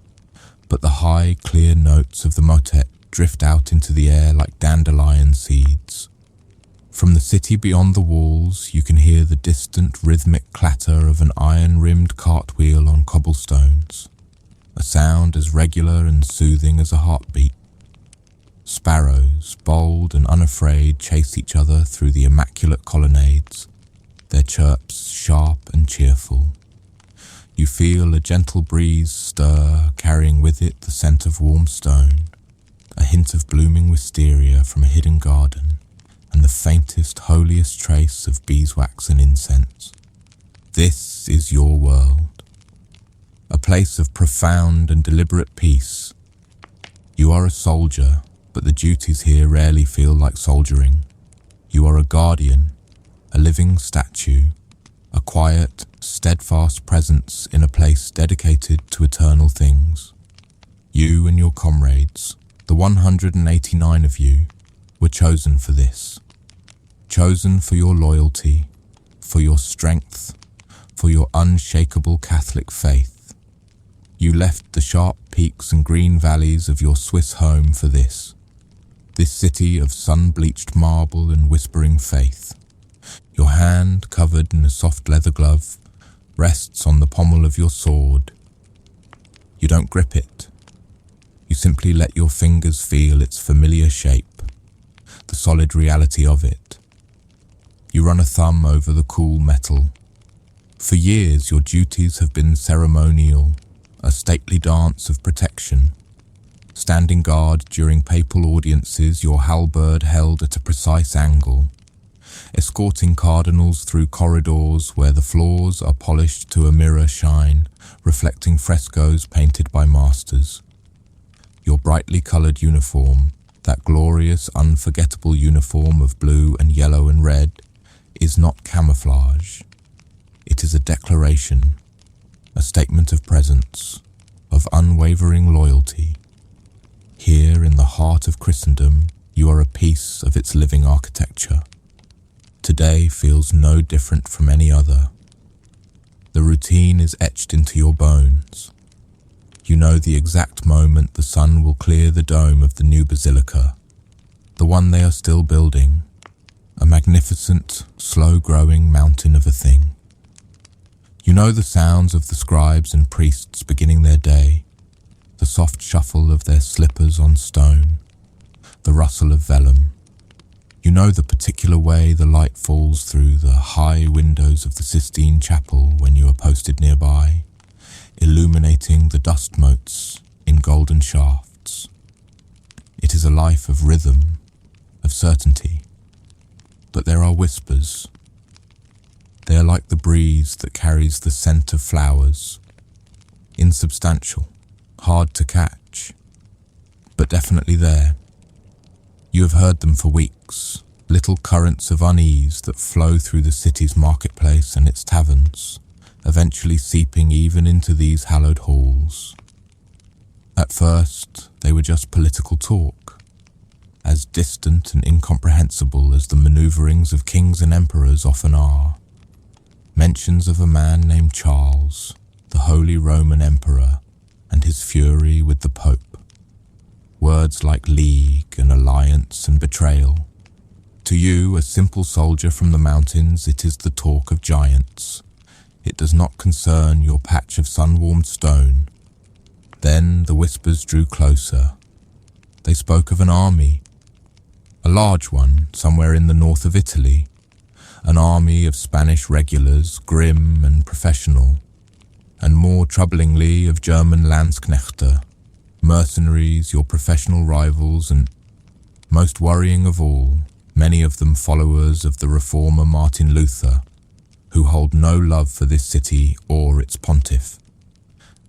but the high, clear notes of the motet drift out into the air like dandelion seeds. From the city beyond the walls, you can hear the distant rhythmic clatter of an iron-rimmed cartwheel on cobblestones, a sound as regular and soothing as a heartbeat. Sparrows, bold and unafraid, chase each other through the immaculate colonnades, their chirps sharp and cheerful. You feel a gentle breeze stir, carrying with it the scent of warm stone, a hint of blooming wisteria from a hidden garden, and the faintest, holiest trace of beeswax and incense. This is your world, a place of profound and deliberate peace. You are a soldier, but the duties here rarely feel like soldiering. You are a guardian, a living statue, a quiet, steadfast presence in a place dedicated to eternal things. You and your comrades, the 189 of you, were chosen for this. Chosen for your loyalty, for your strength, for your unshakable Catholic faith. You left the sharp peaks and green valleys of your Swiss home for this. this city of sun-bleached marble and whispering faith. Your hand, covered in a soft leather glove, rests on the pommel of your sword. You don't grip it. You simply let your fingers feel its familiar shape, the solid reality of it. You run a thumb over the cool metal. For years, your duties have been ceremonial, a stately dance of protection. Standing guard during papal audiences, your halberd held at a precise angle, escorting cardinals through corridors where the floors are polished to a mirror shine, reflecting frescoes painted by masters. Your brightly coloured uniform, that glorious, unforgettable uniform of blue and yellow and red, is not camouflage. It is a declaration, a statement of presence, of unwavering loyalty. Here in the heart of Christendom, you are a piece of its living architecture. Today feels no different from any other. The routine is etched into your bones. You know the exact moment the sun will clear the dome of the new basilica, the one they are still building, a magnificent, slow-growing mountain of a thing. You know the sounds of the scribes and priests beginning their day, the soft shuffle of their slippers on stone, the rustle of vellum. You know the particular way the light falls through the high windows of the Sistine Chapel when you are posted nearby, illuminating the dust motes in golden shafts. It is a life of rhythm, of certainty. But there are whispers. They are like the breeze that carries the scent of flowers, insubstantial, hard to catch, but definitely there. You have heard them for weeks, little currents of unease that flow through the city's marketplace and its taverns, eventually seeping even into these hallowed halls. At first, they were just political talk, as distant and incomprehensible as the maneuverings of kings and emperors often are. Mentions of a man named Charles, the Holy Roman Emperor, and his fury with the Pope. Words like league and alliance and betrayal. To you, a simple soldier from the mountains, it is the talk of giants. It does not concern your patch of sun-warmed stone. Then the whispers drew closer. They spoke of an army, a large one somewhere in the north of Italy, an army of Spanish regulars, grim and professional, and more troublingly of German Landsknechte, mercenaries, your professional rivals, and, most worrying of all, many of them followers of the reformer Martin Luther, who hold no love for this city or its pontiff.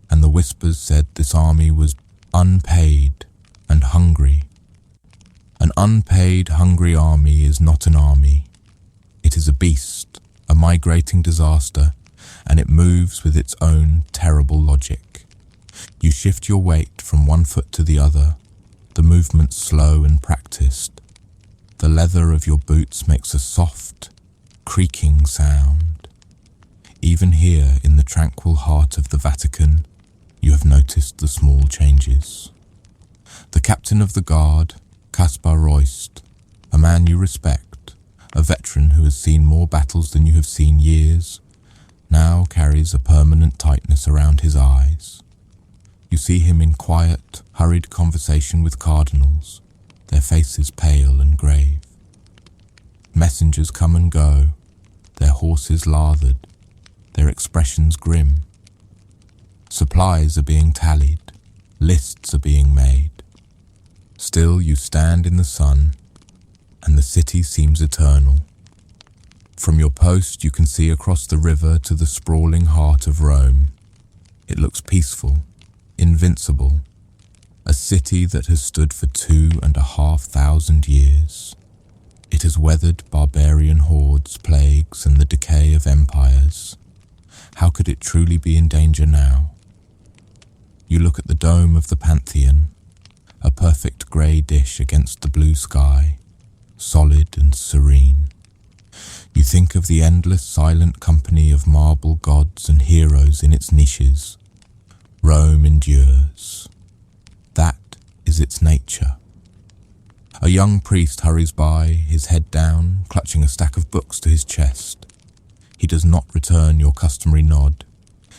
And the whispers said this army was unpaid and hungry. An unpaid, hungry army is not an army. It is a beast, a migrating disaster, and it moves with its own terrible logic. You shift your weight from one foot to the other, the movement slow and practiced. The leather of your boots makes a soft, creaking sound. Even here in the tranquil heart of the Vatican, you have noticed the small changes. The captain of the guard, Kaspar Royst, a man you respect, a veteran who has seen more battles than you have seen years, now carries a permanent tightness around his eyes. You see him in quiet, hurried conversation with cardinals, their faces pale and grave. Messengers come and go, their horses lathered, their expressions grim. Supplies are being tallied, lists are being made. Still you stand in the sun, and the city seems eternal. From your post you can see across the river to the sprawling heart of Rome. It looks peaceful, invincible, a city that has stood for 2,500 years. It has weathered barbarian hordes, plagues, and the decay of empires. How could it truly be in danger now? You look at the dome of the Pantheon, a perfect grey dish against the blue sky, solid and serene. You think of the endless silent company of marble gods and heroes in its niches. Rome endures. That is its nature. A young priest hurries by, his head down, clutching a stack of books to his chest. He does not return your customary nod.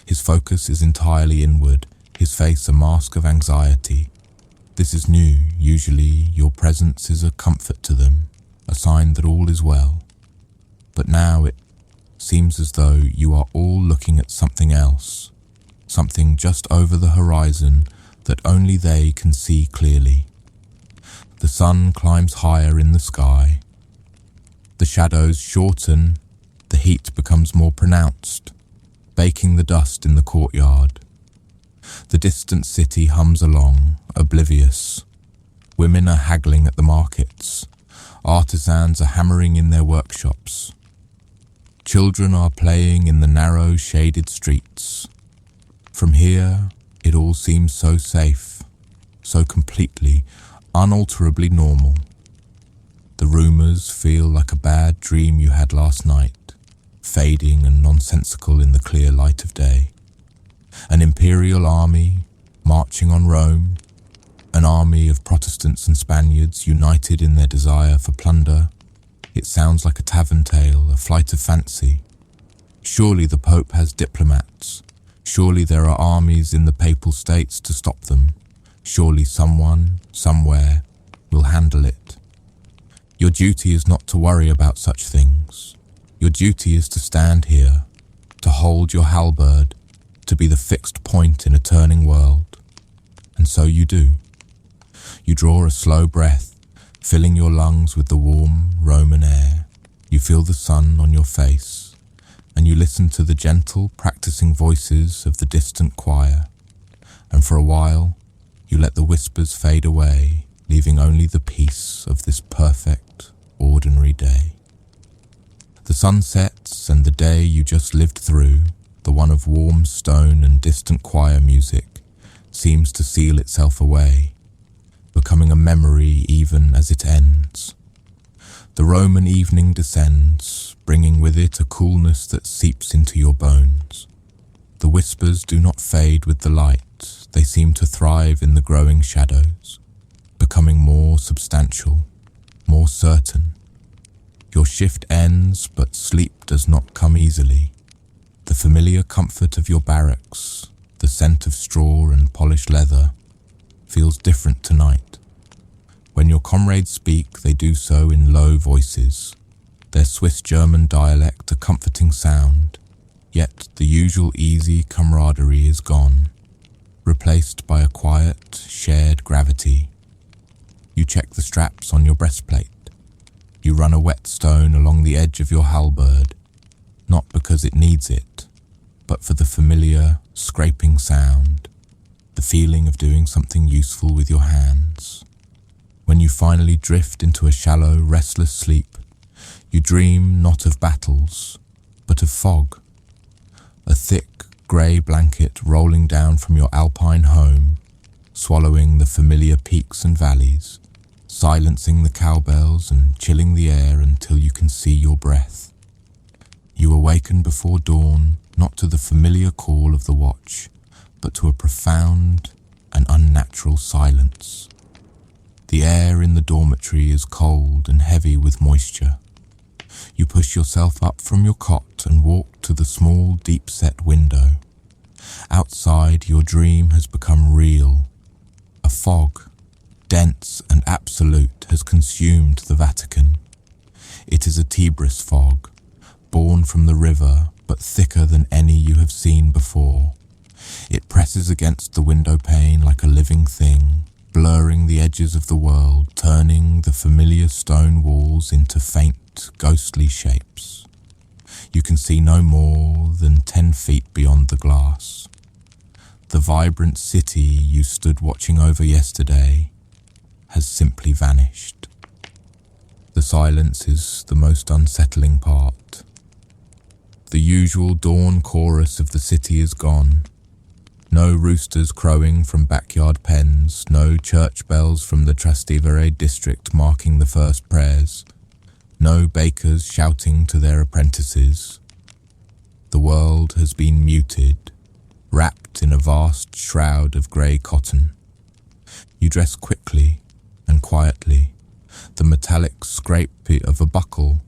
His focus is entirely inward, his face a mask of anxiety. This is new. Usually your presence is a comfort to them, a sign that all is well. But now it seems as though you are all looking at something else, something just over the horizon that only they can see clearly. The sun climbs higher in the sky. The shadows shorten, the heat becomes more pronounced, baking the dust in the courtyard. The distant city hums along, oblivious. Women are haggling at the markets. Artisans are hammering in their workshops. Children are playing in the narrow, shaded streets. From here, it all seems so safe, so completely, unalterably normal. The rumors feel like a bad dream you had last night, fading and nonsensical in the clear light of day. An imperial army marching on Rome, an army of Protestants and Spaniards united in their desire for plunder. It sounds like a tavern tale, a flight of fancy. Surely the Pope has diplomats. Surely there are armies in the Papal States to stop them. Surely someone, somewhere, will handle it. Your duty is not to worry about such things. Your duty is to stand here, to hold your halberd, to be the fixed point in a turning world. And so you do. You draw a slow breath, filling your lungs with the warm Roman air. You feel the sun on your face, and you listen to the gentle, practicing voices of the distant choir. And for a while, you let the whispers fade away, leaving only the peace of this perfect, ordinary day. The sun sets, and the day you just lived through, the one of warm stone and distant choir music, seems to seal itself away, becoming a memory even as it ends. The Roman evening descends, bringing with it a coolness that seeps into your bones. The whispers do not fade with the light, they seem to thrive in the growing shadows, becoming more substantial, more certain. Your shift ends, but sleep does not come easily. The familiar comfort of your barracks, the scent of straw and polished leather, feels different tonight. When your comrades speak, they do so in low voices, their Swiss-German dialect a comforting sound, yet the usual easy camaraderie is gone, replaced by a quiet, shared gravity. You check the straps on your breastplate. You run a whetstone along the edge of your halberd, not because it needs it, but for the familiar, scraping sound, the feeling of doing something useful with your hands. When you finally drift into a shallow, restless sleep, you dream not of battles, but of fog. A thick, grey blanket rolling down from your alpine home, swallowing the familiar peaks and valleys, silencing the cowbells and chilling the air until you can see your breath. You awaken before dawn, not to the familiar call of the watch, but to a profound and unnatural silence. The air in the dormitory is cold and heavy with moisture. You push yourself up from your cot and walk to the small, deep-set window. Outside, your dream has become real. A fog, dense and absolute, has consumed the Vatican. It is a Tibris fog, born from the river, but thicker than any you have seen before. It presses against the window pane like a living thing, blurring the edges of the world, turning the familiar stone walls into faint, ghostly shapes. You can see no more than 10 feet beyond the glass. The vibrant city you stood watching over yesterday has simply vanished. The silence is the most unsettling part. The usual dawn chorus of the city is gone. No roosters crowing from backyard pens, no church bells from the Trastevere district marking the first prayers, no bakers shouting to their apprentices. The world has been muted, wrapped in a vast shroud of grey cotton. You dress quickly and quietly, the metallic scrape of a buckle,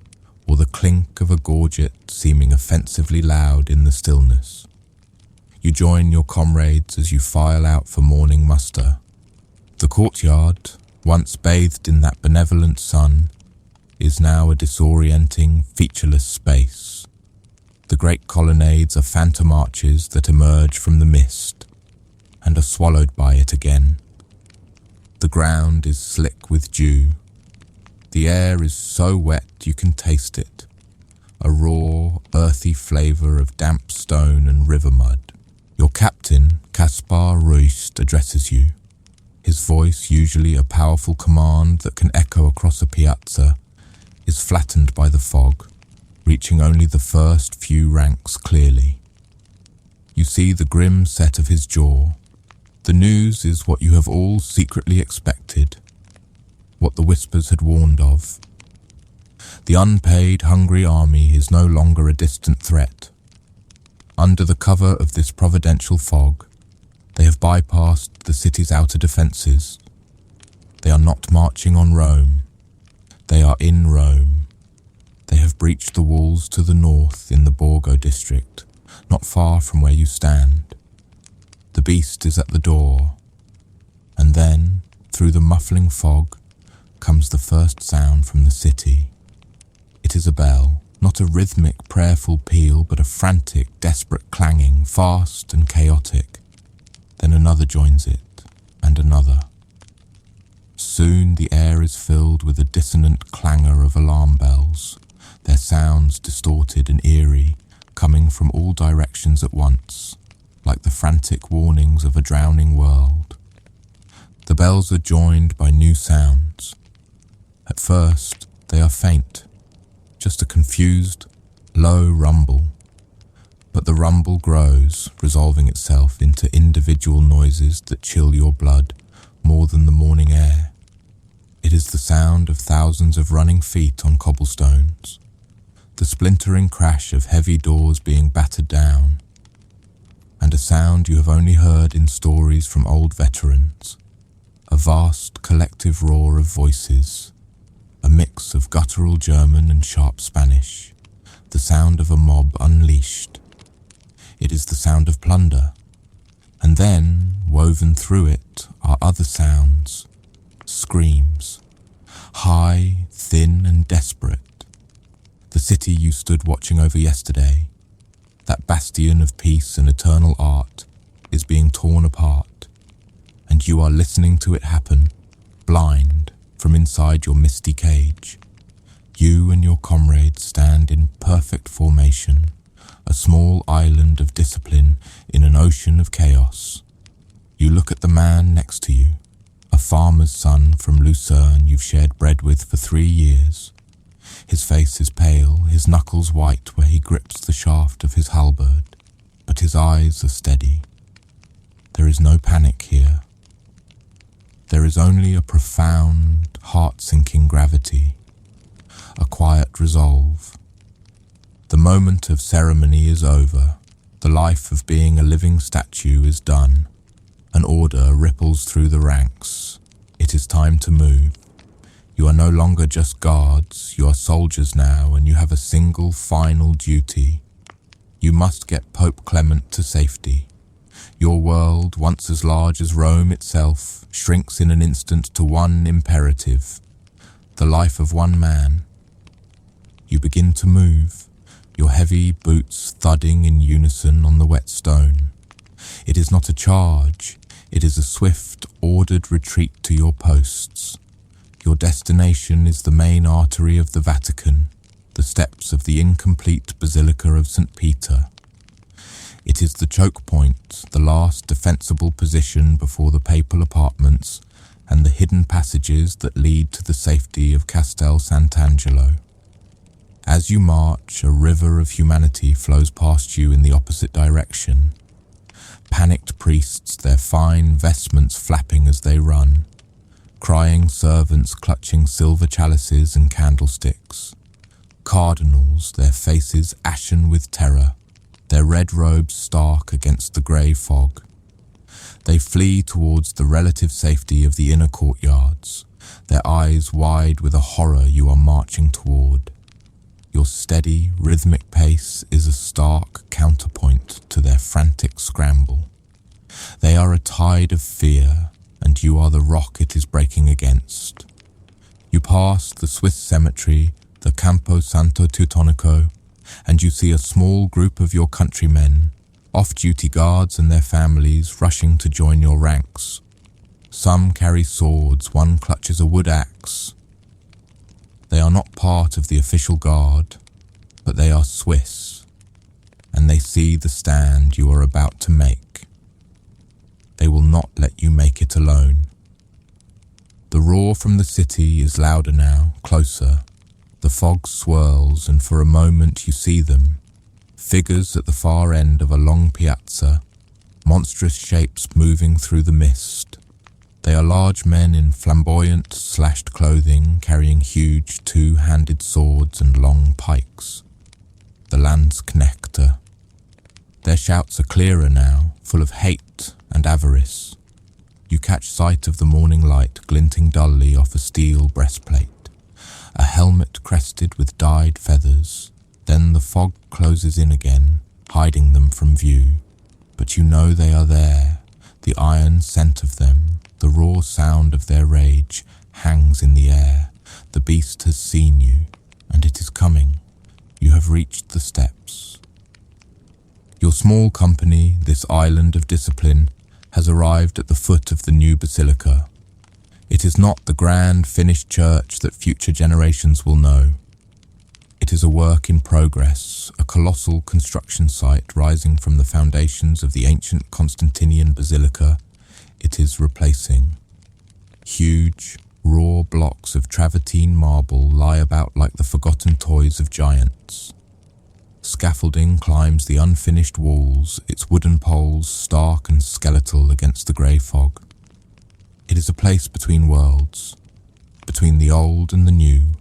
or the clink of a gorget seeming offensively loud in the stillness. You join your comrades as you file out for morning muster. The courtyard, once bathed in that benevolent sun, is now a disorienting, featureless space. The great colonnades are phantom arches that emerge from the mist and are swallowed by it again. The ground is slick with dew. The air is so wet you can taste it, a raw, earthy flavour of damp stone and river mud. Your captain, Kaspar Royst, addresses you. His voice, usually a powerful command that can echo across a piazza, is flattened by the fog, reaching only the first few ranks clearly. You see the grim set of his jaw. The news is what you have all secretly expected, what the whispers had warned of. The unpaid, hungry army is no longer a distant threat. Under the cover of this providential fog, they have bypassed the city's outer defences. They are not marching on Rome. They are in Rome. They have breached the walls to the north in the Borgo district, not far from where you stand. The beast is at the door, and then, through the muffling fog, comes the first sound from the city. It is a bell, not a rhythmic, prayerful peal, but a frantic, desperate clanging, fast and chaotic. Then another joins it, and another. Soon the air is filled with a dissonant clangor of alarm bells, their sounds distorted and eerie, coming from all directions at once, like the frantic warnings of a drowning world. The bells are joined by new sounds. At first, they are faint, just a confused, low rumble. But the rumble grows, resolving itself into individual noises that chill your blood more than the morning air. It is the sound of thousands of running feet on cobblestones, the splintering crash of heavy doors being battered down, and a sound you have only heard in stories from old veterans, a vast collective roar of voices, a mix of guttural German and sharp Spanish, the sound of a mob unleashed. It is the sound of plunder, and then, woven through it, are other sounds, screams, high, thin and desperate. The city you stood watching over yesterday, that bastion of peace and eternal art, is being torn apart, and you are listening to it happen, blind, from inside your misty cage. You and your comrades stand in perfect formation, a small island of discipline in an ocean of chaos. You look at the man next to you, a farmer's son from Lucerne you've shared bread with for 3 years. His face is pale, his knuckles white where he grips the shaft of his halberd, but his eyes are steady. There is no panic here. There is only a profound, heart-sinking gravity, a quiet resolve. The moment of ceremony is over. The life of being a living statue is done. An order ripples through the ranks. It is time to move. You are no longer just guards, you are soldiers now, and you have a single final duty. You must get Pope Clement to safety. Your world, once as large as Rome itself, shrinks in an instant to one imperative, the life of one man. You begin to move, your heavy boots thudding in unison on the wet stone. It is not a charge, it is a swift, ordered retreat to your posts. Your destination is the main artery of the Vatican, the steps of the incomplete Basilica of St. Peter. It is the choke point, the last defensible position before the papal apartments and the hidden passages that lead to the safety of Castel Sant'Angelo. As you march, a river of humanity flows past you in the opposite direction. Panicked priests, their fine vestments flapping as they run. Crying servants clutching silver chalices and candlesticks. Cardinals, their faces ashen with terror, their red robes stark against the grey fog. They flee towards the relative safety of the inner courtyards, their eyes wide with a horror you are marching toward. Your steady, rhythmic pace is a stark counterpoint to their frantic scramble. They are a tide of fear, and you are the rock it is breaking against. You pass the Swiss cemetery, the Campo Santo Teutonico, and you see a small group of your countrymen, off-duty guards and their families, rushing to join your ranks. Some carry swords, one clutches a wood axe. They are not part of the official guard, but they are Swiss, and they see the stand you are about to make. They will not let you make it alone. The roar from the city is louder now, closer. The fog swirls, and for a moment you see them. Figures at the far end of a long piazza, monstrous shapes moving through the mist. They are large men in flamboyant, slashed clothing, carrying huge two-handed swords and long pikes. The Landsknechte. Their shouts are clearer now, full of hate and avarice. You catch sight of the morning light glinting dully off a steel breastplate. A helmet crested with dyed feathers. Then the fog closes in again, hiding them from view. But you know they are there. The iron scent of them, the raw sound of their rage, hangs in the air. The beast has seen you, and it is coming. You have reached the steps. Your small company, this island of discipline, has arrived at the foot of the new basilica. It is not the grand finished church that future generations will know. It is a work in progress, a colossal construction site rising from the foundations of the ancient Constantinian basilica. It is replacing. Huge, raw blocks of travertine marble lie about like the forgotten toys of giants. Scaffolding climbs the unfinished walls, its wooden poles stark and skeletal against the grey fog. It is a place between worlds, between the old and the new,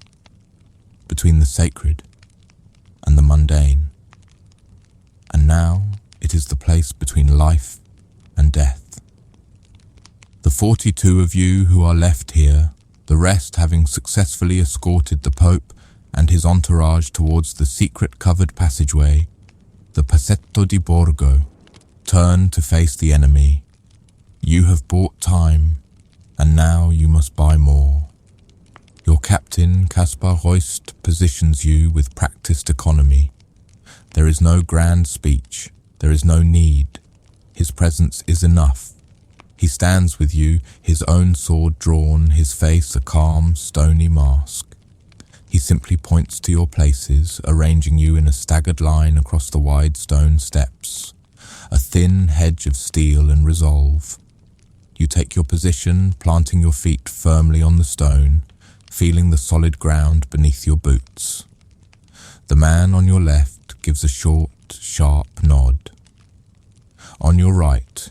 between the sacred and the mundane. And now it is the place between life and death. The 42 of you who are left here, the rest having successfully escorted the Pope and his entourage towards the secret covered passageway, the Passetto di Borgo, turn to face the enemy. You have bought time, and now you must buy more. Your captain, Caspar Royst, positions you with practiced economy. There is no grand speech, there is no need. His presence is enough. He stands with you, his own sword drawn, his face a calm, stony mask. He simply points to your places, arranging you in a staggered line across the wide stone steps, a thin hedge of steel and resolve. You take your position, planting your feet firmly on the stone, feeling the solid ground beneath your boots. The man on your left gives a short, sharp nod. On your right,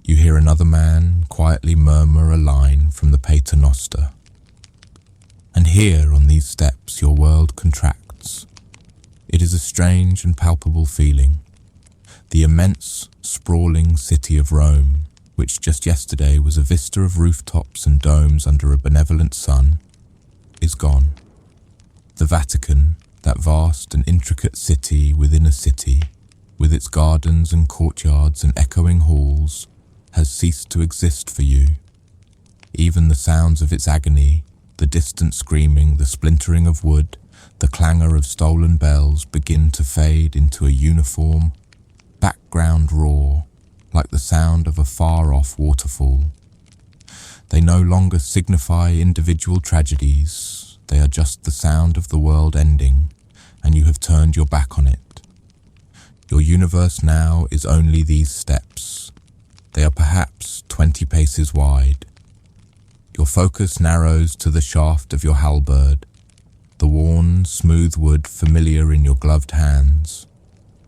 you hear another man quietly murmur a line from the Pater Noster. And here on these steps your world contracts. It is a strange and palpable feeling. The immense, sprawling city of Rome, which just yesterday was a vista of rooftops and domes under a benevolent sun, is gone. The Vatican, that vast and intricate city within a city, with its gardens and courtyards and echoing halls, has ceased to exist for you. Even the sounds of its agony, the distant screaming, the splintering of wood, the clangor of stolen bells begin to fade into a uniform, background roar, like the sound of a far-off waterfall. They no longer signify individual tragedies, they are just the sound of the world ending, and you have turned your back on it. Your universe now is only these steps. They are perhaps 20 paces wide. Your focus narrows to the shaft of your halberd, the worn, smooth wood familiar in your gloved hands.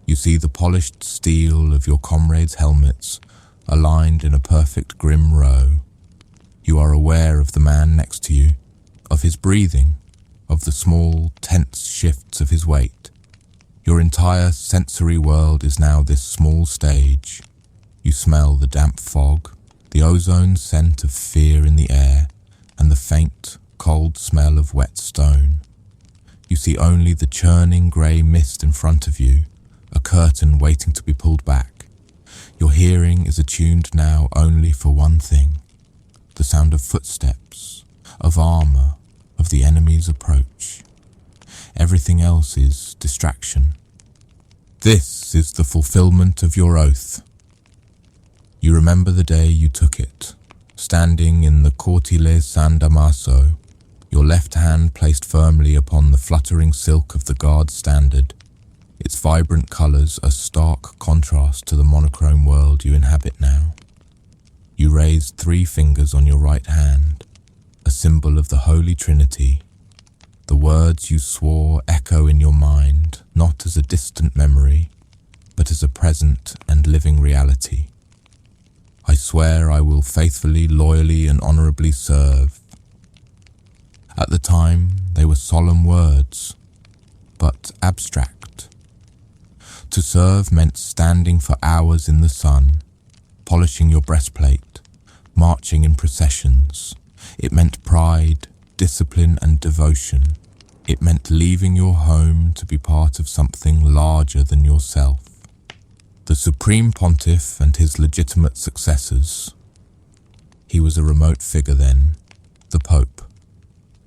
You see the polished steel of your comrades' helmets, aligned in a perfect grim row. You are aware of the man next to you, of his breathing, of the small, tense shifts of his weight. Your entire sensory world is now this small stage. You smell the damp fog, the ozone scent of fear in the air, and the faint, cold smell of wet stone. You see only the churning grey mist in front of you, a curtain waiting to be pulled back. Your hearing is attuned now only for one thing: the sound of footsteps, of armour, of the enemy's approach. Everything else is distraction. This is the fulfillment of your oath. You remember the day you took it, standing in the Cortile San Damaso, your left hand placed firmly upon the fluttering silk of the guard's standard, its vibrant colours a stark contrast to the monochrome world you inhabit now. You raised 3 fingers on your right hand, a symbol of the Holy Trinity. The words you swore echo in your mind, not as a distant memory, but as a present and living reality. I swear I will faithfully, loyally, and honourably serve. At the time, they were solemn words, but abstract. To serve meant standing for hours in the sun, polishing your breastplate, marching in processions. It meant pride, discipline, and devotion. It meant leaving your home to be part of something larger than yourself. The Supreme Pontiff and his legitimate successors. He was a remote figure then, the Pope,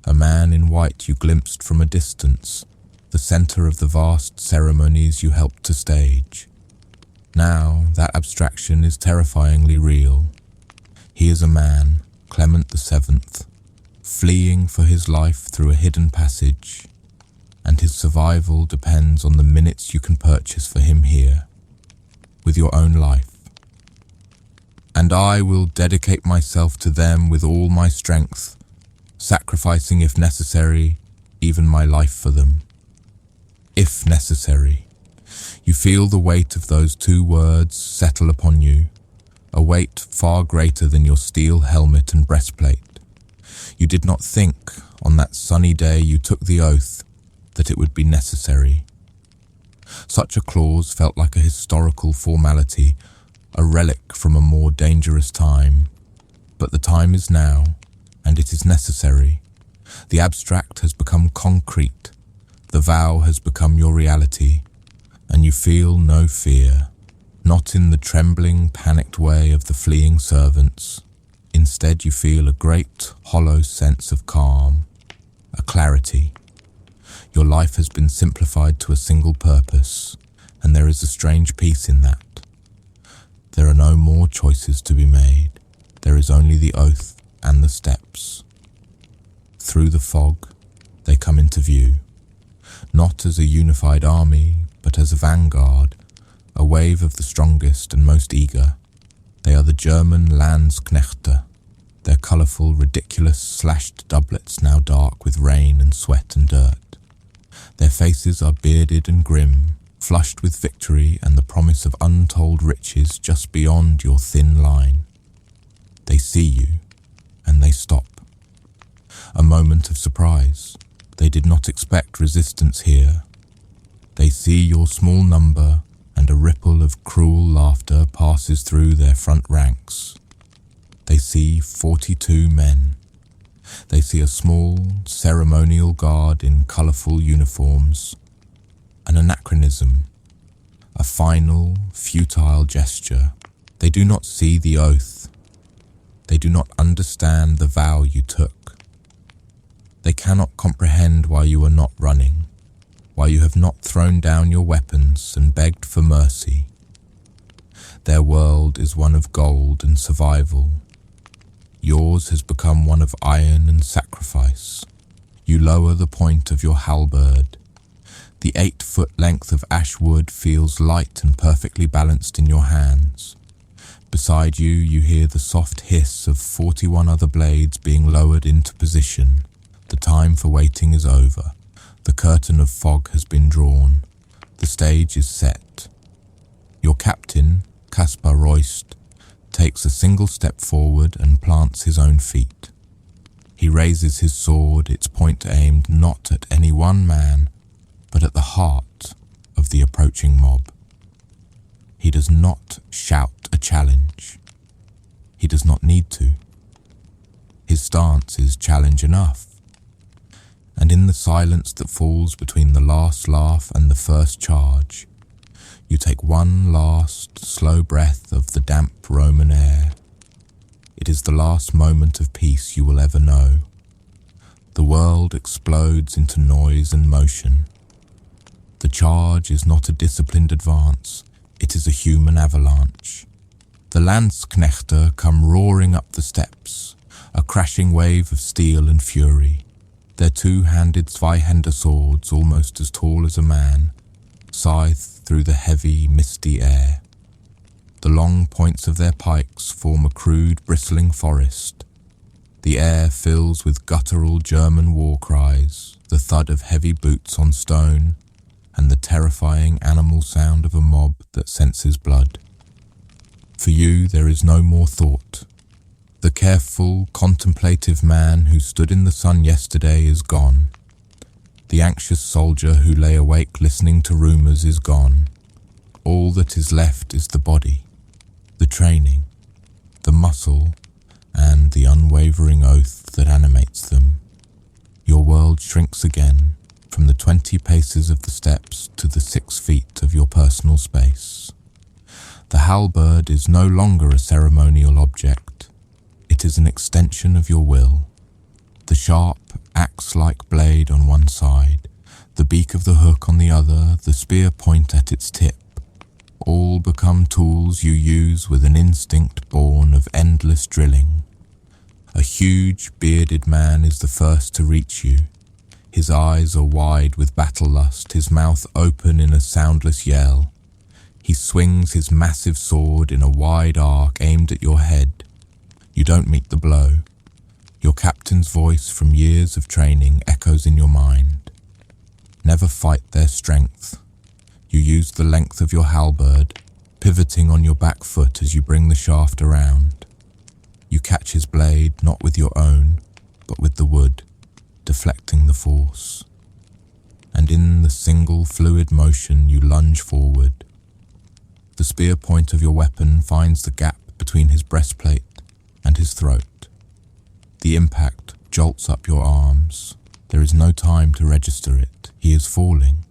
a man in white you glimpsed from a distance, the centre of the vast ceremonies you helped to stage. Now that abstraction is terrifyingly real. He is a man, Clement VII, fleeing for his life through a hidden passage, and his survival depends on the minutes you can purchase for him here, with your own life. And I will dedicate myself to them with all my strength, sacrificing, if necessary, even my life for them. If necessary. You feel the weight of those 2 words settle upon you, a weight far greater than your steel helmet and breastplate. You did not think, on that sunny day you took the oath, that it would be necessary. Such a clause felt like a historical formality, a relic from a more dangerous time. But the time is now, and it is necessary. The abstract has become concrete. The vow has become your reality, and you feel no fear, not in the trembling, panicked way of the fleeing servants. Instead, you feel a great, hollow sense of calm, a clarity. Your life has been simplified to a single purpose, and there is a strange peace in that. There are no more choices to be made. There is only the oath and the steps. Through the fog, they come into view, not as a unified army, but as a vanguard, a wave of the strongest and most eager. They are the German Landsknechte, their colourful, ridiculous, slashed doublets now dark with rain and sweat and dirt. Their faces are bearded and grim, flushed with victory and the promise of untold riches just beyond your thin line. They see you, and they stop. A moment of surprise. They did not expect resistance here. They see your small number, and a ripple of cruel laughter passes through their front ranks. They see 42 men. They see a small, ceremonial guard in colourful uniforms. An anachronism. A final, futile gesture. They do not see the oath. They do not understand the vow you took. They cannot comprehend why you are not running, why you have not thrown down your weapons and begged for mercy. Their world is one of gold and survival. Yours has become one of iron and sacrifice. You lower the point of your halberd. The 8-foot length of ash wood feels light and perfectly balanced in your hands. Beside you, you hear the soft hiss of 41 other blades being lowered into position. The time for waiting is over. The curtain of fog has been drawn. The stage is set. Your captain, Kaspar Royst, takes a single step forward and plants his own feet. He raises his sword, its point aimed not at any one man, but at the heart of the approaching mob. He does not shout a challenge. He does not need to. His stance is challenge enough. and in the silence that falls between the last laugh and the first charge, you take one last, slow breath of the damp Roman air. It is the last moment of peace you will ever know. The world explodes into noise and motion. The charge is not a disciplined advance, it is a human avalanche. The Landsknechte come roaring up the steps, a crashing wave of steel and fury. Their two-handed Zweihänder swords, almost as tall as a man, scythe through the heavy, misty air. The long points of their pikes form a crude, bristling forest. The air fills with guttural German war cries, the thud of heavy boots on stone, and the terrifying animal sound of a mob that senses blood. For you there is no more thought. The careful, contemplative man who stood in the sun yesterday is gone. The anxious soldier who lay awake listening to rumors is gone. All that is left is the body, the training, the muscle, and the unwavering oath that animates them. Your world shrinks again, from the 20 paces of the steps to the 6 feet of your personal space. The halberd is no longer a ceremonial object. It is an extension of your will. The sharp, axe-like blade on one side, the beak of the hook on the other, the spear point at its tip, all become tools you use with an instinct born of endless drilling. A huge, bearded man is the first to reach you. His eyes are wide with battle lust, his mouth open in a soundless yell. He swings his massive sword in a wide arc aimed at your head. You don't meet the blow. Your captain's voice from years of training echoes in your mind. Never fight their strength. You use the length of your halberd, pivoting on your back foot as you bring the shaft around. You catch his blade not with your own, but with the wood, deflecting the force. And in the single fluid motion you lunge forward. The spear point of your weapon finds the gap between his breastplate and his throat. The impact jolts up your arms. There is no time to register it. He is falling,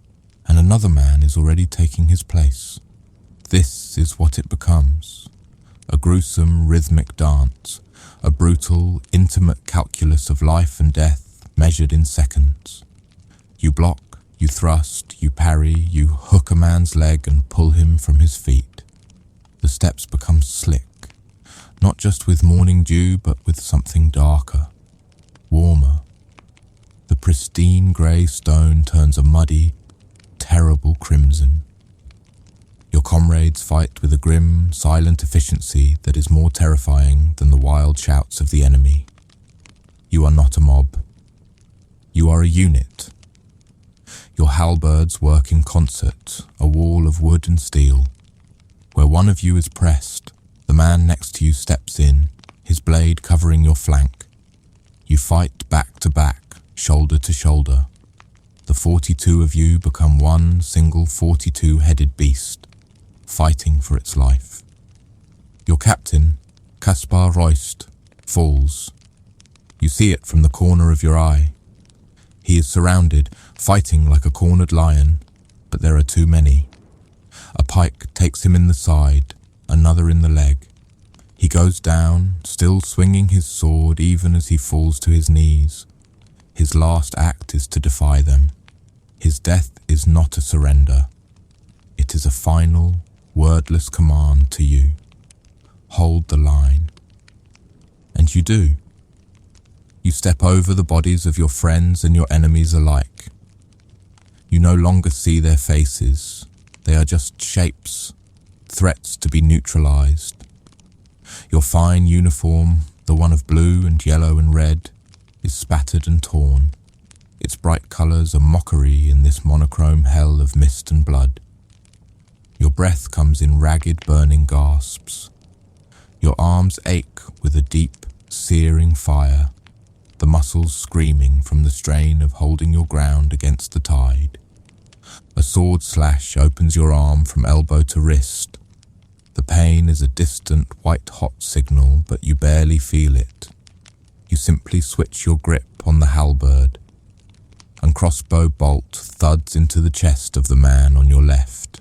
and another man is already taking his place. This is what it becomes. A gruesome rhythmic dance, a brutal, intimate calculus of life and death measured in seconds. You block, you thrust, you parry, you hook a man's leg and pull him from his feet. The steps become slick, not just with morning dew, but with something darker, warmer. The pristine grey stone turns a muddy, terrible crimson. Your comrades fight with a grim, silent efficiency that is more terrifying than the wild shouts of the enemy. You are not a mob. You are a unit. Your halberds work in concert, a wall of wood and steel. Where one of you is pressed, the man next to you steps in, his blade covering your flank. You fight back to back, shoulder to shoulder. The 42 of you become one single 42-headed beast, fighting for its life. Your captain, Kaspar Royst, falls. You see it from the corner of your eye. He is surrounded, fighting like a cornered lion, but there are too many. A pike takes him in the side, another in the leg. He goes down, still swinging his sword even as he falls to his knees. His last act is to defy them. His death is not a surrender. It is a final, wordless command to you. Hold the line. And you do. You step over the bodies of your friends and your enemies alike. You no longer see their faces. They are just shapes, threats to be neutralized. Your fine uniform, the one of blue and yellow and red, is spattered and torn. Its bright colors a mockery in this monochrome hell of mist and blood. Your breath comes in ragged, burning gasps. Your arms ache with a deep, searing fire, the muscles screaming from the strain of holding your ground against the tide. A sword slash opens your arm from elbow to wrist. The pain is a distant, white-hot signal, but you barely feel it. You simply switch your grip on the halberd. and crossbow bolt thuds into the chest of the man on your left.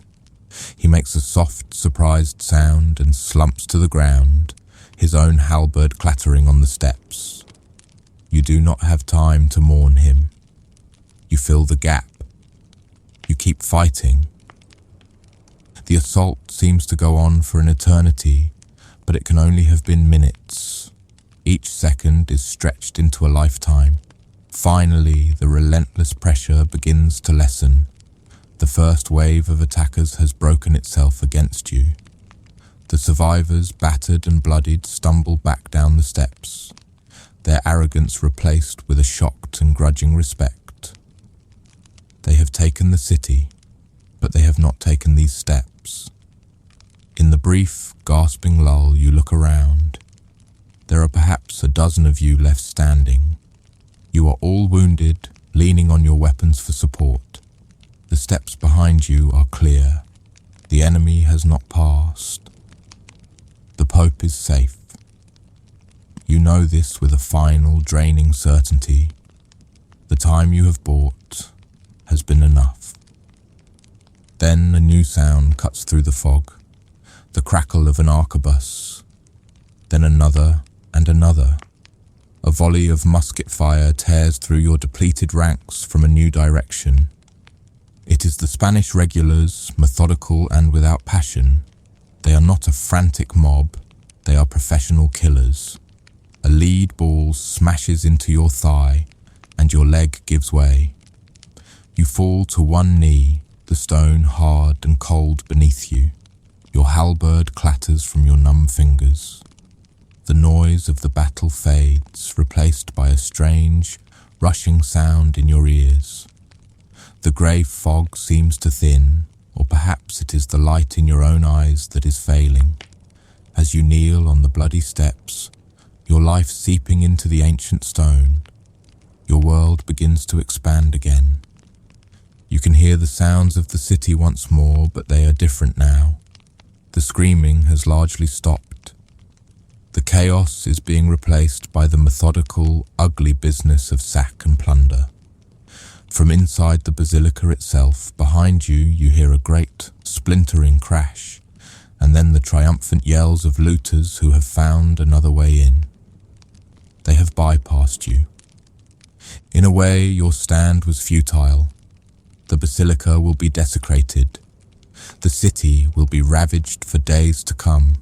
He makes a soft, surprised sound and slumps to the ground, his own halberd clattering on the steps. You do not have time to mourn him. You fill the gap. You keep fighting. The assault seems to go on for an eternity, but it can only have been minutes. Each second is stretched into a lifetime. Finally, the relentless pressure begins to lessen. The first wave of attackers has broken itself against you. The survivors, battered and bloodied, stumble back down the steps, their arrogance replaced with a shocked and grudging respect. They have taken the city, but they have not taken these steps. In the brief, gasping lull, you look around. There are perhaps a dozen of you left standing. You are all wounded, leaning on your weapons for support. The steps behind you are clear. The enemy has not passed. The Pope is safe. You know this with a final, draining certainty. The time you have bought has been enough. Then a new sound cuts through the fog, the crackle of an arquebus. Then another and another. A volley of musket fire tears through your depleted ranks from a new direction. It is the Spanish regulars, methodical and without passion. They are not a frantic mob, they are professional killers. A lead ball smashes into your thigh, and your leg gives way. You fall to one knee, the stone hard and cold beneath you. Your halberd clatters from your numb fingers. The noise of the battle fades, replaced by a strange, rushing sound in your ears. The grey fog seems to thin, or perhaps it is the light in your own eyes that is failing. As you kneel on the bloody steps, your life seeping into the ancient stone, your world begins to expand again. You can hear the sounds of the city once more, but they are different now. The screaming has largely stopped. The chaos is being replaced by the methodical, ugly business of sack and plunder. From inside the basilica itself, behind you, you hear a great, splintering crash, and then the triumphant yells of looters who have found another way in. They have bypassed you. In a way, your stand was futile. The basilica will be desecrated. The city will be ravaged for days to come.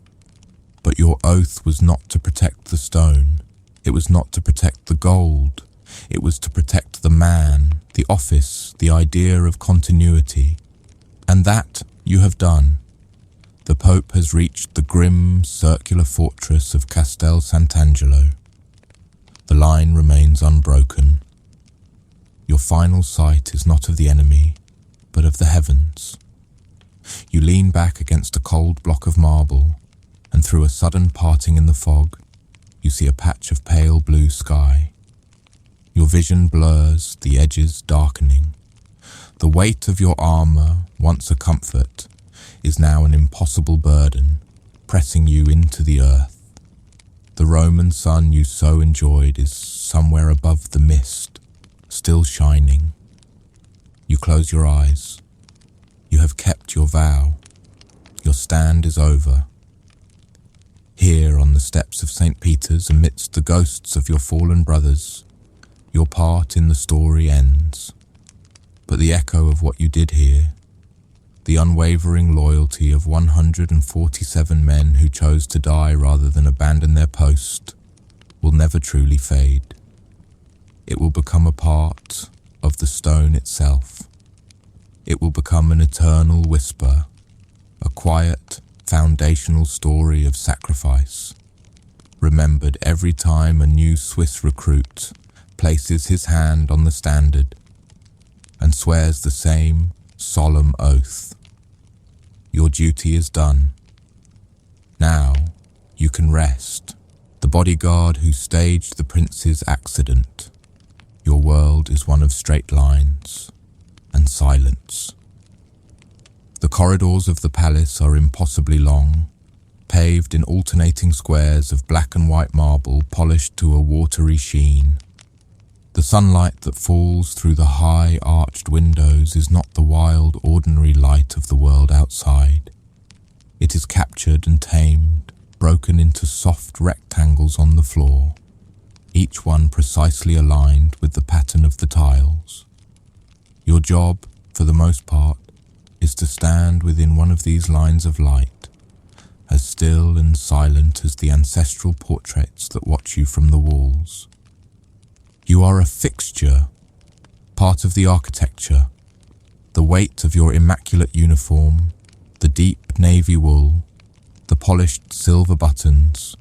But your oath was not to protect the stone. It was not to protect the gold. It was to protect the man, the office, the idea of continuity. And that you have done. The Pope has reached the grim, circular fortress of Castel Sant'Angelo. The line remains unbroken. Your final sight is not of the enemy, but of the heavens. You lean back against a cold block of marble, and through a sudden parting in the fog, you see a patch of pale blue sky. Your vision blurs, the edges darkening. The weight of your armor, once a comfort, is now an impossible burden, pressing you into the earth. The Roman sun you so enjoyed is somewhere above the mist, still shining. You close your eyes. You have kept your vow. Your stand is over. Here on the steps of St. Peter's, amidst the ghosts of your fallen brothers, your part in the story ends. But the echo of what you did here, the unwavering loyalty of 147 men who chose to die rather than abandon their post, will never truly fade. It will become a part of the stone itself. It will become an eternal whisper, a quiet, foundational story of sacrifice, remembered every time a new Swiss recruit places his hand on the standard and swears the same solemn oath. Your duty is done. Now you can rest. The bodyguard who staged the prince's accident. Your world is one of straight lines and silence. The corridors of the palace are impossibly long, paved in alternating squares of black and white marble polished to a watery sheen. The sunlight that falls through the high arched windows is not the wild, ordinary light of the world outside. It is captured and tamed, broken into soft rectangles on the floor, each one precisely aligned with the pattern of the tiles. Your job, for the most part, is to stand within one of these lines of light, as still and silent as the ancestral portraits that watch you from the walls. You are a fixture, part of the architecture, the weight of your immaculate uniform, the deep navy wool, the polished silver buttons,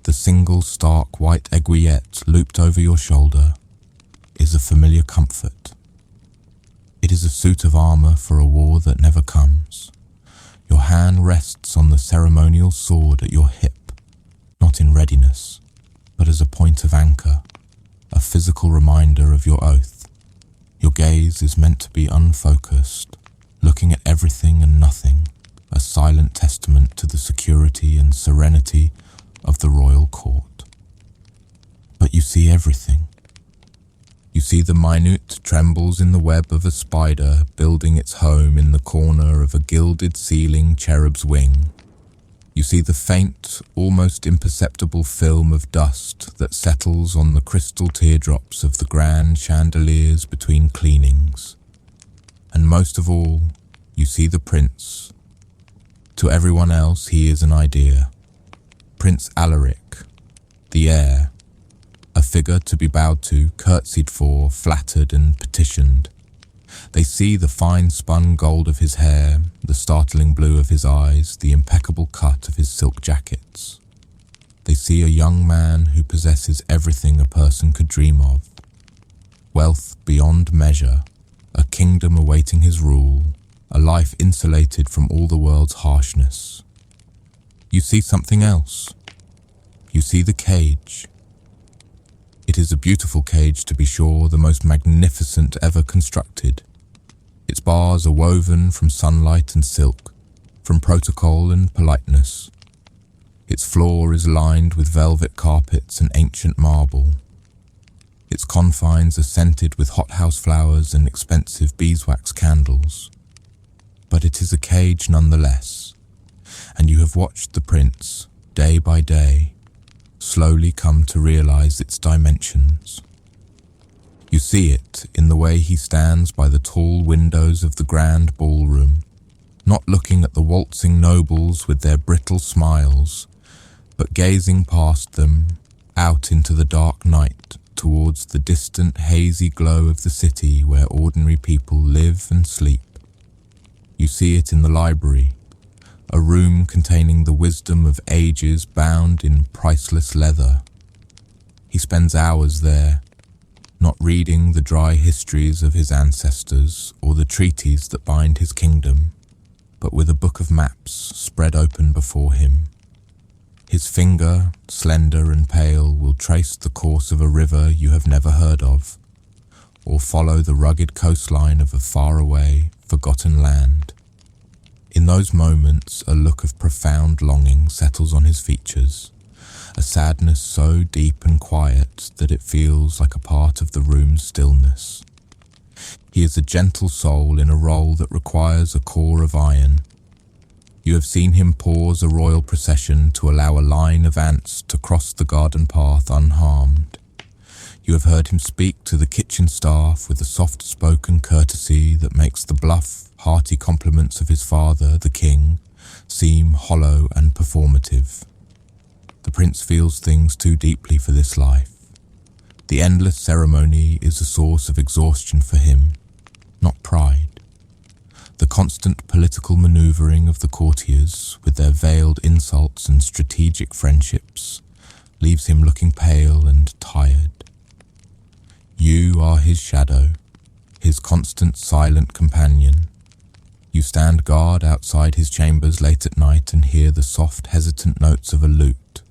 the single stark white aiguillette looped over your shoulder, is a familiar comfort. It is a suit of armor for a war that never comes. Your hand rests on the ceremonial sword at your hip, not in readiness, but as a point of anchor, a physical reminder of your oath. Your gaze is meant to be unfocused, looking at everything and nothing, a silent testament to the security and serenity of the royal court. But you see everything. You see the minute trembles in the web of a spider building its home in the corner of a gilded ceiling cherub's wing. You see the faint, almost imperceptible film of dust that settles on the crystal teardrops of the grand chandeliers between cleanings. And most of all, you see the prince. To everyone else, he is an idea. Prince Alaric, the heir, a figure to be bowed to, curtsied for, flattered and petitioned. They see the fine-spun gold of his hair, the startling blue of his eyes, the impeccable cut of his silk jackets. They see a young man who possesses everything a person could dream of. Wealth beyond measure, a kingdom awaiting his rule, a life insulated from all the world's harshness. You see something else. You see the cage. It is a beautiful cage, to be sure, the most magnificent ever constructed. Its bars are woven from sunlight and silk, from protocol and politeness. Its floor is lined with velvet carpets and ancient marble. Its confines are scented with hothouse flowers and expensive beeswax candles. But it is a cage nonetheless, and you have watched the prince, day by day, slowly come to realize its dimensions. You see it in the way he stands by the tall windows of the grand ballroom, not looking at the waltzing nobles with their brittle smiles, but gazing past them, out into the dark night, towards the distant hazy glow of the city where ordinary people live and sleep. You see it in the library, a room containing the wisdom of ages bound in priceless leather. He spends hours there, not reading the dry histories of his ancestors or the treaties that bind his kingdom, but with a book of maps spread open before him. His finger, slender and pale, will trace the course of a river you have never heard of, or follow the rugged coastline of a faraway, forgotten land. In those moments, a look of profound longing settles on his features, a sadness so deep and quiet that it feels like a part of the room's stillness. He is a gentle soul in a role that requires a core of iron. You have seen him pause a royal procession to allow a line of ants to cross the garden path unharmed. You have heard him speak to the kitchen staff with a soft-spoken courtesy that makes the bluff, hearty compliments of his father, the king, seem hollow and performative. The prince feels things too deeply for this life. The endless ceremony is a source of exhaustion for him, not pride. The constant political maneuvering of the courtiers, with their veiled insults and strategic friendships, leaves him looking pale and tired. You are his shadow, his constant silent companion. You stand guard outside his chambers late at night and hear the soft, hesitant notes of a lute,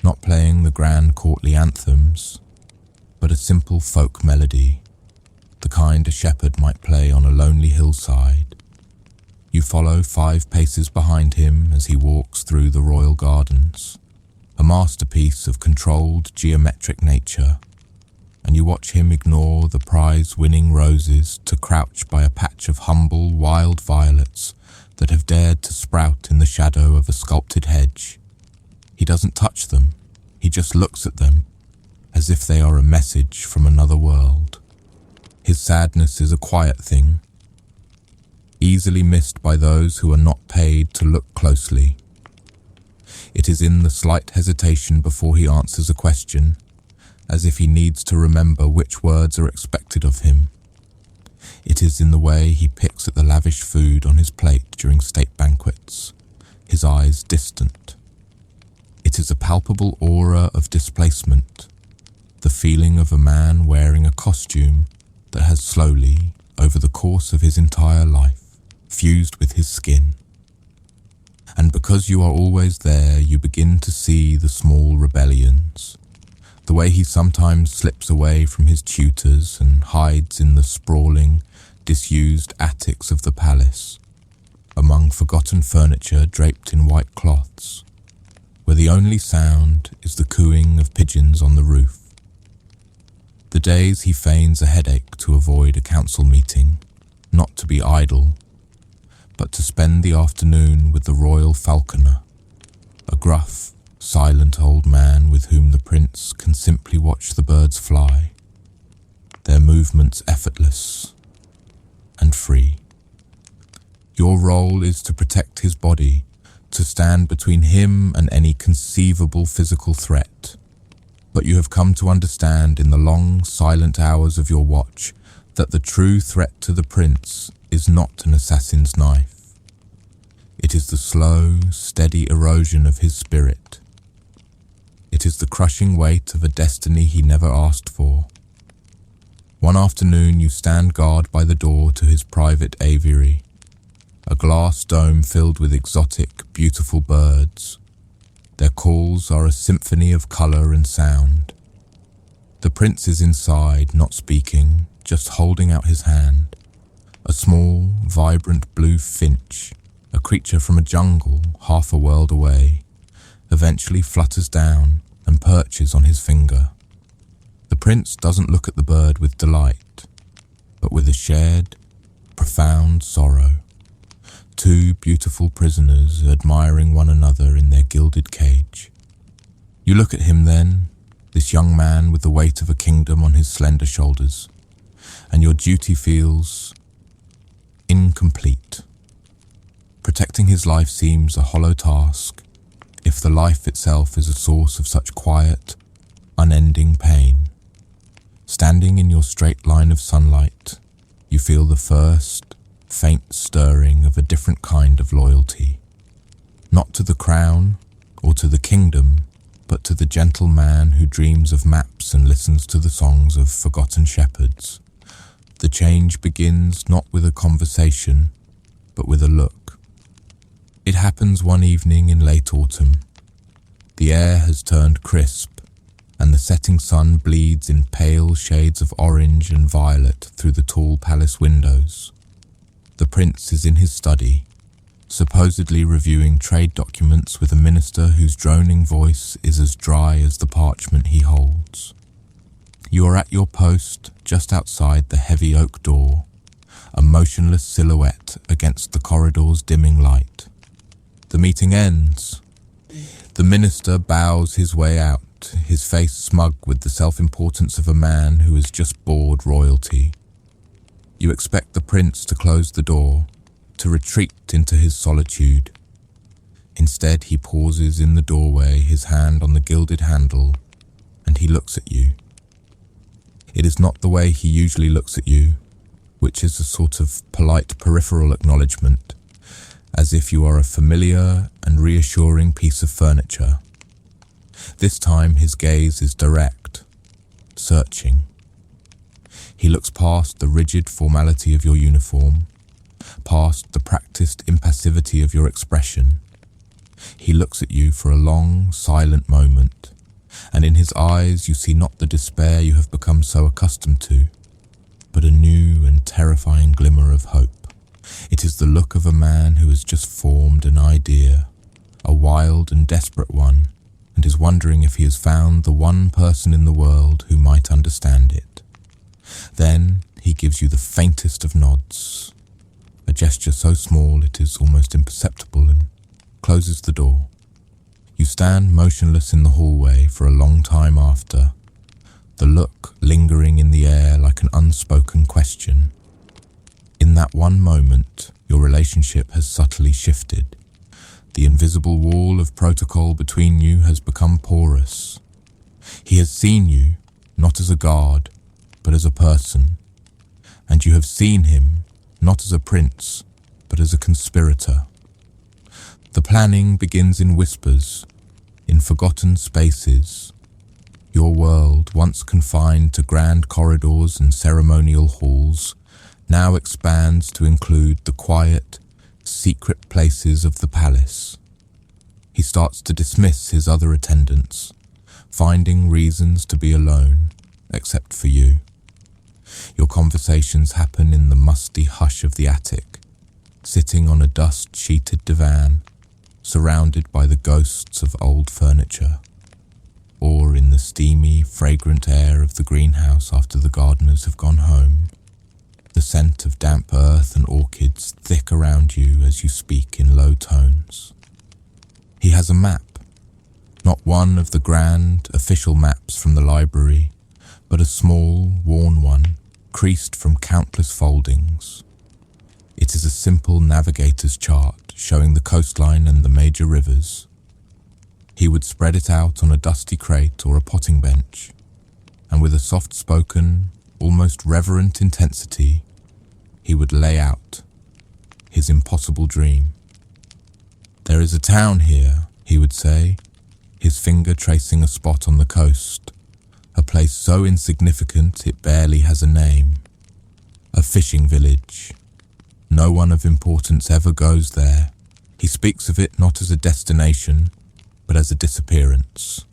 not playing the grand courtly anthems, but a simple folk melody, the kind a shepherd might play on a lonely hillside. You follow 5 paces behind him as he walks through the royal gardens, a masterpiece of controlled geometric nature. and you watch him ignore the prize-winning roses to crouch by a patch of humble wild violets that have dared to sprout in the shadow of a sculpted hedge. He doesn't touch them, he just looks at them, as if they are a message from another world. His sadness is a quiet thing, easily missed by those who are not paid to look closely. It is in the slight hesitation before he answers a question, as if he needs to remember which words are expected of him. It is in the way he picks at the lavish food on his plate during state banquets, his eyes distant. It is a palpable aura of displacement, the feeling of a man wearing a costume that has slowly, over the course of his entire life, fused with his skin. And because you are always there, you begin to see the small rebellions, the way he sometimes slips away from his tutors and hides in the sprawling, disused attics of the palace, among forgotten furniture draped in white cloths, where the only sound is the cooing of pigeons on the roof. The days he feigns a headache to avoid a council meeting, not to be idle, but to spend the afternoon with the royal falconer, a gruff, silent old man with whom the prince can simply watch the birds fly, their movements effortless and free. Your role is to protect his body, to stand between him and any conceivable physical threat. But you have come to understand in the long, silent hours of your watch that the true threat to the prince is not an assassin's knife. It is the slow, steady erosion of his spirit. It is the crushing weight of a destiny he never asked for. One afternoon you stand guard by the door to his private aviary, a glass dome filled with exotic, beautiful birds. Their calls are a symphony of colour and sound. The prince is inside, not speaking, just holding out his hand. A small, vibrant blue finch, a creature from a jungle half a world away, eventually flutters down and perches on his finger. The prince doesn't look at the bird with delight, but with a shared, profound sorrow. Two beautiful prisoners admiring one another in their gilded cage. You look at him then, this young man with the weight of a kingdom on his slender shoulders, and your duty feels incomplete. Protecting his life seems a hollow task, if the life itself is a source of such quiet, unending pain. Standing in your straight line of sunlight, you feel the first, faint stirring of a different kind of loyalty. Not to the crown or to the kingdom, but to the gentle man who dreams of maps and listens to the songs of forgotten shepherds. The change begins not with a conversation, but with a look. It happens one evening in late autumn. The air has turned crisp, and the setting sun bleeds in pale shades of orange and violet through the tall palace windows. The prince is in his study, supposedly reviewing trade documents with a minister whose droning voice is as dry as the parchment he holds. You are at your post just outside the heavy oak door, a motionless silhouette against the corridor's dimming light. The meeting ends. The minister bows his way out, his face smug with the self-importance of a man who has just bored royalty. You expect the prince to close the door, to retreat into his solitude. Instead, he pauses in the doorway, his hand on the gilded handle, and he looks at you. It is not the way he usually looks at you, which is a sort of polite peripheral acknowledgement, as if you are a familiar and reassuring piece of furniture. This time his gaze is direct, searching. He looks past the rigid formality of your uniform, past the practiced impassivity of your expression. He looks at you for a long, silent moment, and in his eyes you see not the despair you have become so accustomed to, but a new and terrifying glimmer of hope. It is the look of a man who has just formed an idea, a wild and desperate one, and and is wondering if he has found the one person in the world who might understand it. Then he gives you the faintest of nods, a gesture so small it is almost imperceptible, and closes the door. You stand motionless in the hallway for a long time after, the look lingering in the air like an unspoken question. In that one moment, your relationship has subtly shifted. The invisible wall of protocol between you has become porous. He has seen you, not as a guard, but as a person. And you have seen him, not as a prince, but as a conspirator. The planning begins in whispers, in forgotten spaces. Your world, once confined to grand corridors and ceremonial halls, now expands to include the quiet, secret places of the palace. He starts to dismiss his other attendants, finding reasons to be alone, except for you. Your conversations happen in the musty hush of the attic, sitting on a dust-sheeted divan, surrounded by the ghosts of old furniture, or in the steamy, fragrant air of the greenhouse after the gardeners have gone home, the scent of damp earth and orchids thick around you as you speak in low tones. He has a map, not one of the grand, official maps from the library, but a small, worn one, creased from countless foldings. It is a simple navigator's chart showing the coastline and the major rivers. He would spread it out on a dusty crate or a potting bench, and with a soft-spoken, almost reverent intensity, he would lay out his impossible dream. "There is a town here," he would say, his finger tracing a spot on the coast, a place so insignificant it barely has a name. A fishing village. No one of importance ever goes there. He speaks of it not as a destination, but as a disappearance.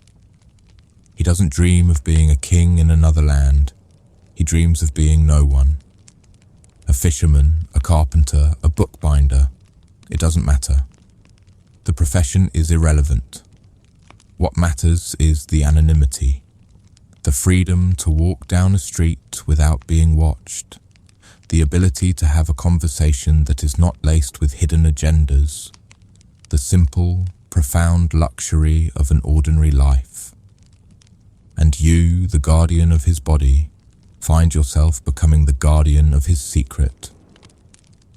He doesn't dream of being a king in another land. He dreams of being no one. A fisherman, a carpenter, a bookbinder. It doesn't matter. The profession is irrelevant. What matters is the anonymity, the freedom to walk down a street without being watched, the ability to have a conversation that is not laced with hidden agendas, the simple, profound luxury of an ordinary life. And you, the guardian of his body, find yourself becoming the guardian of his secret.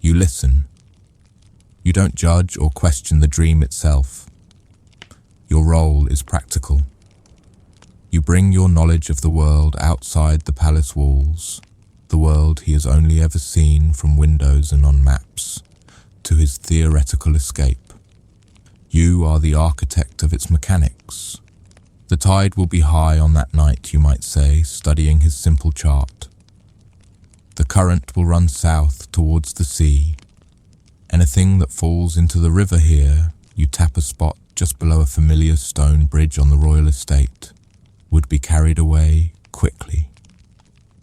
You listen. You don't judge or question the dream itself. Your role is practical. You bring your knowledge of the world outside the palace walls, the world he has only ever seen from windows and on maps, to his theoretical escape. You are the architect of its mechanics. The tide will be high on that night, you might say, studying his simple chart. The current will run south towards the sea. Anything that falls into the river here, you tap a spot just below a familiar stone bridge on the royal estate, would be carried away quickly.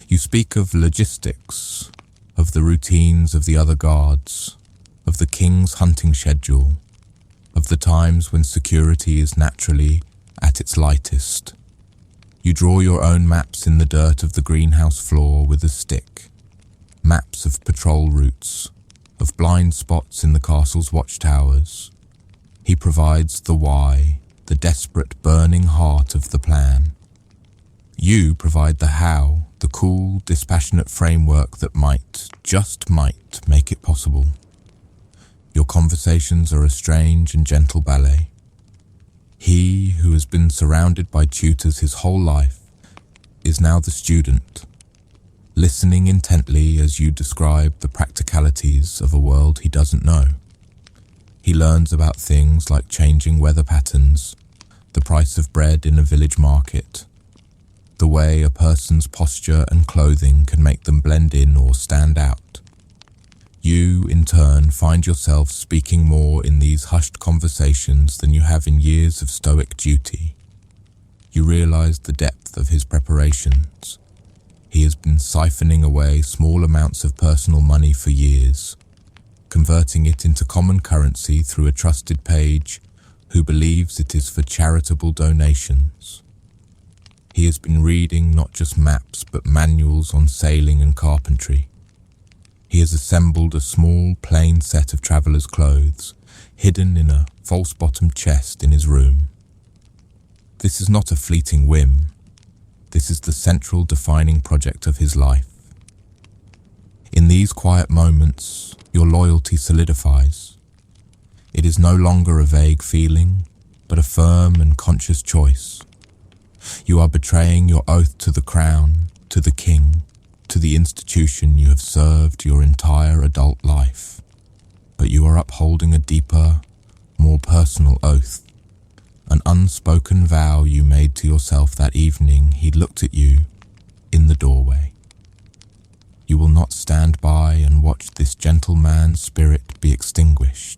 You speak of logistics, of the routines of the other guards, of the king's hunting schedule, of the times when security is naturally at its lightest. You draw your own maps in the dirt of the greenhouse floor with a stick, maps of patrol routes, of blind spots in the castle's watchtowers. He provides the why, the desperate burning heart of the plan. You provide the how, the cool, dispassionate framework that might, just might, make it possible. Your conversations are a strange and gentle ballet. He, who has been surrounded by tutors his whole life, is now the student, listening intently as you describe the practicalities of a world he doesn't know. He learns about things like changing weather patterns, the price of bread in a village market, the way a person's posture and clothing can make them blend in or stand out. You, in turn, find yourself speaking more in these hushed conversations than you have in years of stoic duty. You realize the depth of his preparations. He has been siphoning away small amounts of personal money for years, converting it into common currency through a trusted page who believes it is for charitable donations. He has been reading not just maps but manuals on sailing and carpentry. He has assembled a small, plain set of traveller's clothes, hidden in a false-bottomed chest in his room. This is not a fleeting whim. This is the central defining project of his life. In these quiet moments, your loyalty solidifies. It is no longer a vague feeling, but a firm and conscious choice. You are betraying your oath to the crown, to the king, to the institution you have served your entire adult life. But you are upholding a deeper, more personal oath, an unspoken vow you made to yourself that evening he looked at you in the doorway. You will not stand by and watch this gentle man's spirit be extinguished.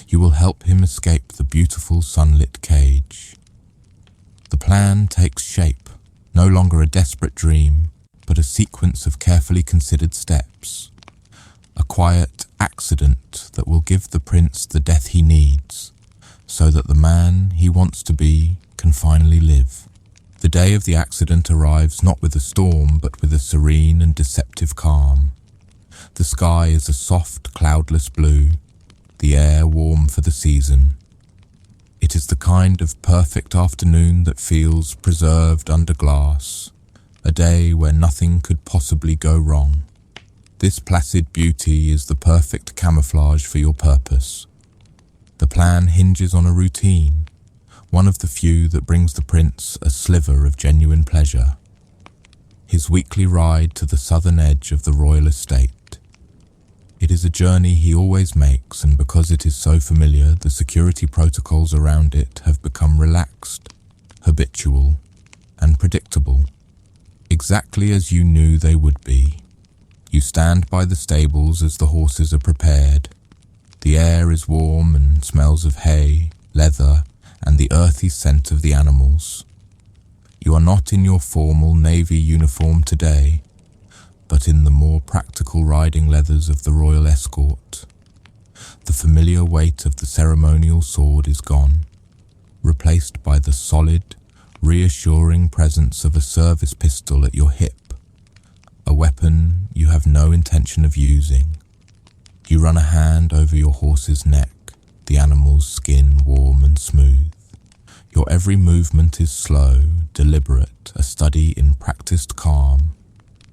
You will help him escape the beautiful sunlit cage. The plan takes shape, no longer a desperate dream, but a sequence of carefully considered steps. A quiet accident that will give the prince the death he needs, so that the man he wants to be can finally live. The day of the accident arrives not with a storm, but with a serene and deceptive calm. The sky is a soft, cloudless blue, the air warm for the season. It is the kind of perfect afternoon that feels preserved under glass, a day where nothing could possibly go wrong. This placid beauty is the perfect camouflage for your purpose. The plan hinges on a routine, one of the few that brings the prince a sliver of genuine pleasure. His weekly ride to the southern edge of the royal estate. It is a journey he always makes, and because it is so familiar, the security protocols around it have become relaxed, habitual, and predictable. Exactly as you knew they would be. You stand by the stables as the horses are prepared. The air is warm and smells of hay, leather, and the earthy scent of the animals. You are not in your formal navy uniform today, but in the more practical riding leathers of the royal escort. The familiar weight of the ceremonial sword is gone, replaced by the solid, reassuring presence of a service pistol at your hip, a weapon you have no intention of using. You run a hand over your horse's neck, the animal's skin warm and smooth. Your every movement is slow, deliberate, a study in practiced calm.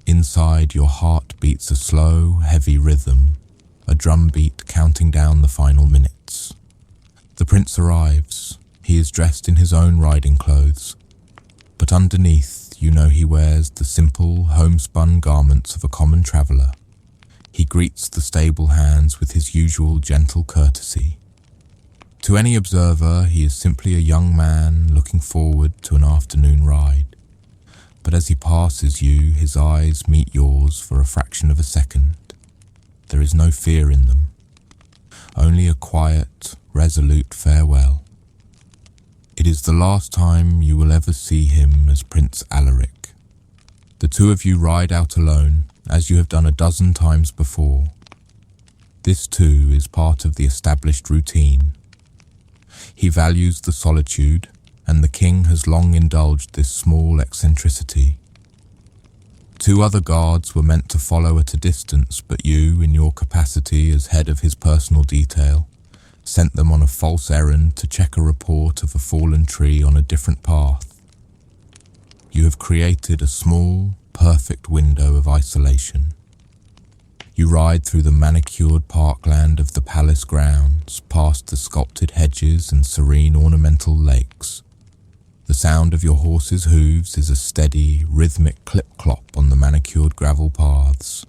Inside, your heart beats a slow, heavy rhythm, a drumbeat counting down the final minutes. The prince arrives. He is dressed in his own riding clothes, but underneath, you know he wears the simple, homespun garments of a common traveller. He greets the stable hands with his usual gentle courtesy. To any observer, he is simply a young man looking forward to an afternoon ride. But as he passes you, his eyes meet yours for a fraction of a second. There is no fear in them, only a quiet, resolute farewell. It is the last time you will ever see him as Prince Alaric. The two of you ride out alone, as you have done a dozen times before. This too is part of the established routine. He values the solitude, and the king has long indulged this small eccentricity. Two other guards were meant to follow at a distance, but you, in your capacity as head of his personal detail, sent them on a false errand to check a report of a fallen tree on a different path. You have created a small, perfect window of isolation. You ride through the manicured parkland of the palace grounds, past the sculpted hedges and serene ornamental lakes. The sound of your horse's hooves is a steady, rhythmic clip-clop on the manicured gravel paths.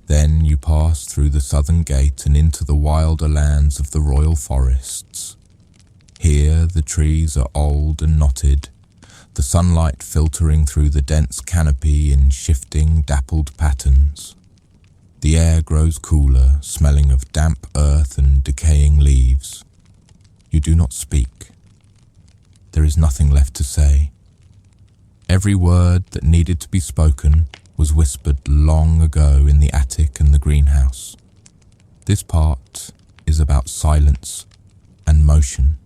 Then you pass through the southern gate and into the wilder lands of the royal forests. Here the trees are old and knotted, the sunlight filtering through the dense canopy in shifting, dappled patterns. The air grows cooler, smelling of damp earth and decaying leaves. You do not speak. There is nothing left to say. Every word that needed to be spoken was whispered long ago in the attic and the greenhouse. This part is about silence and motion.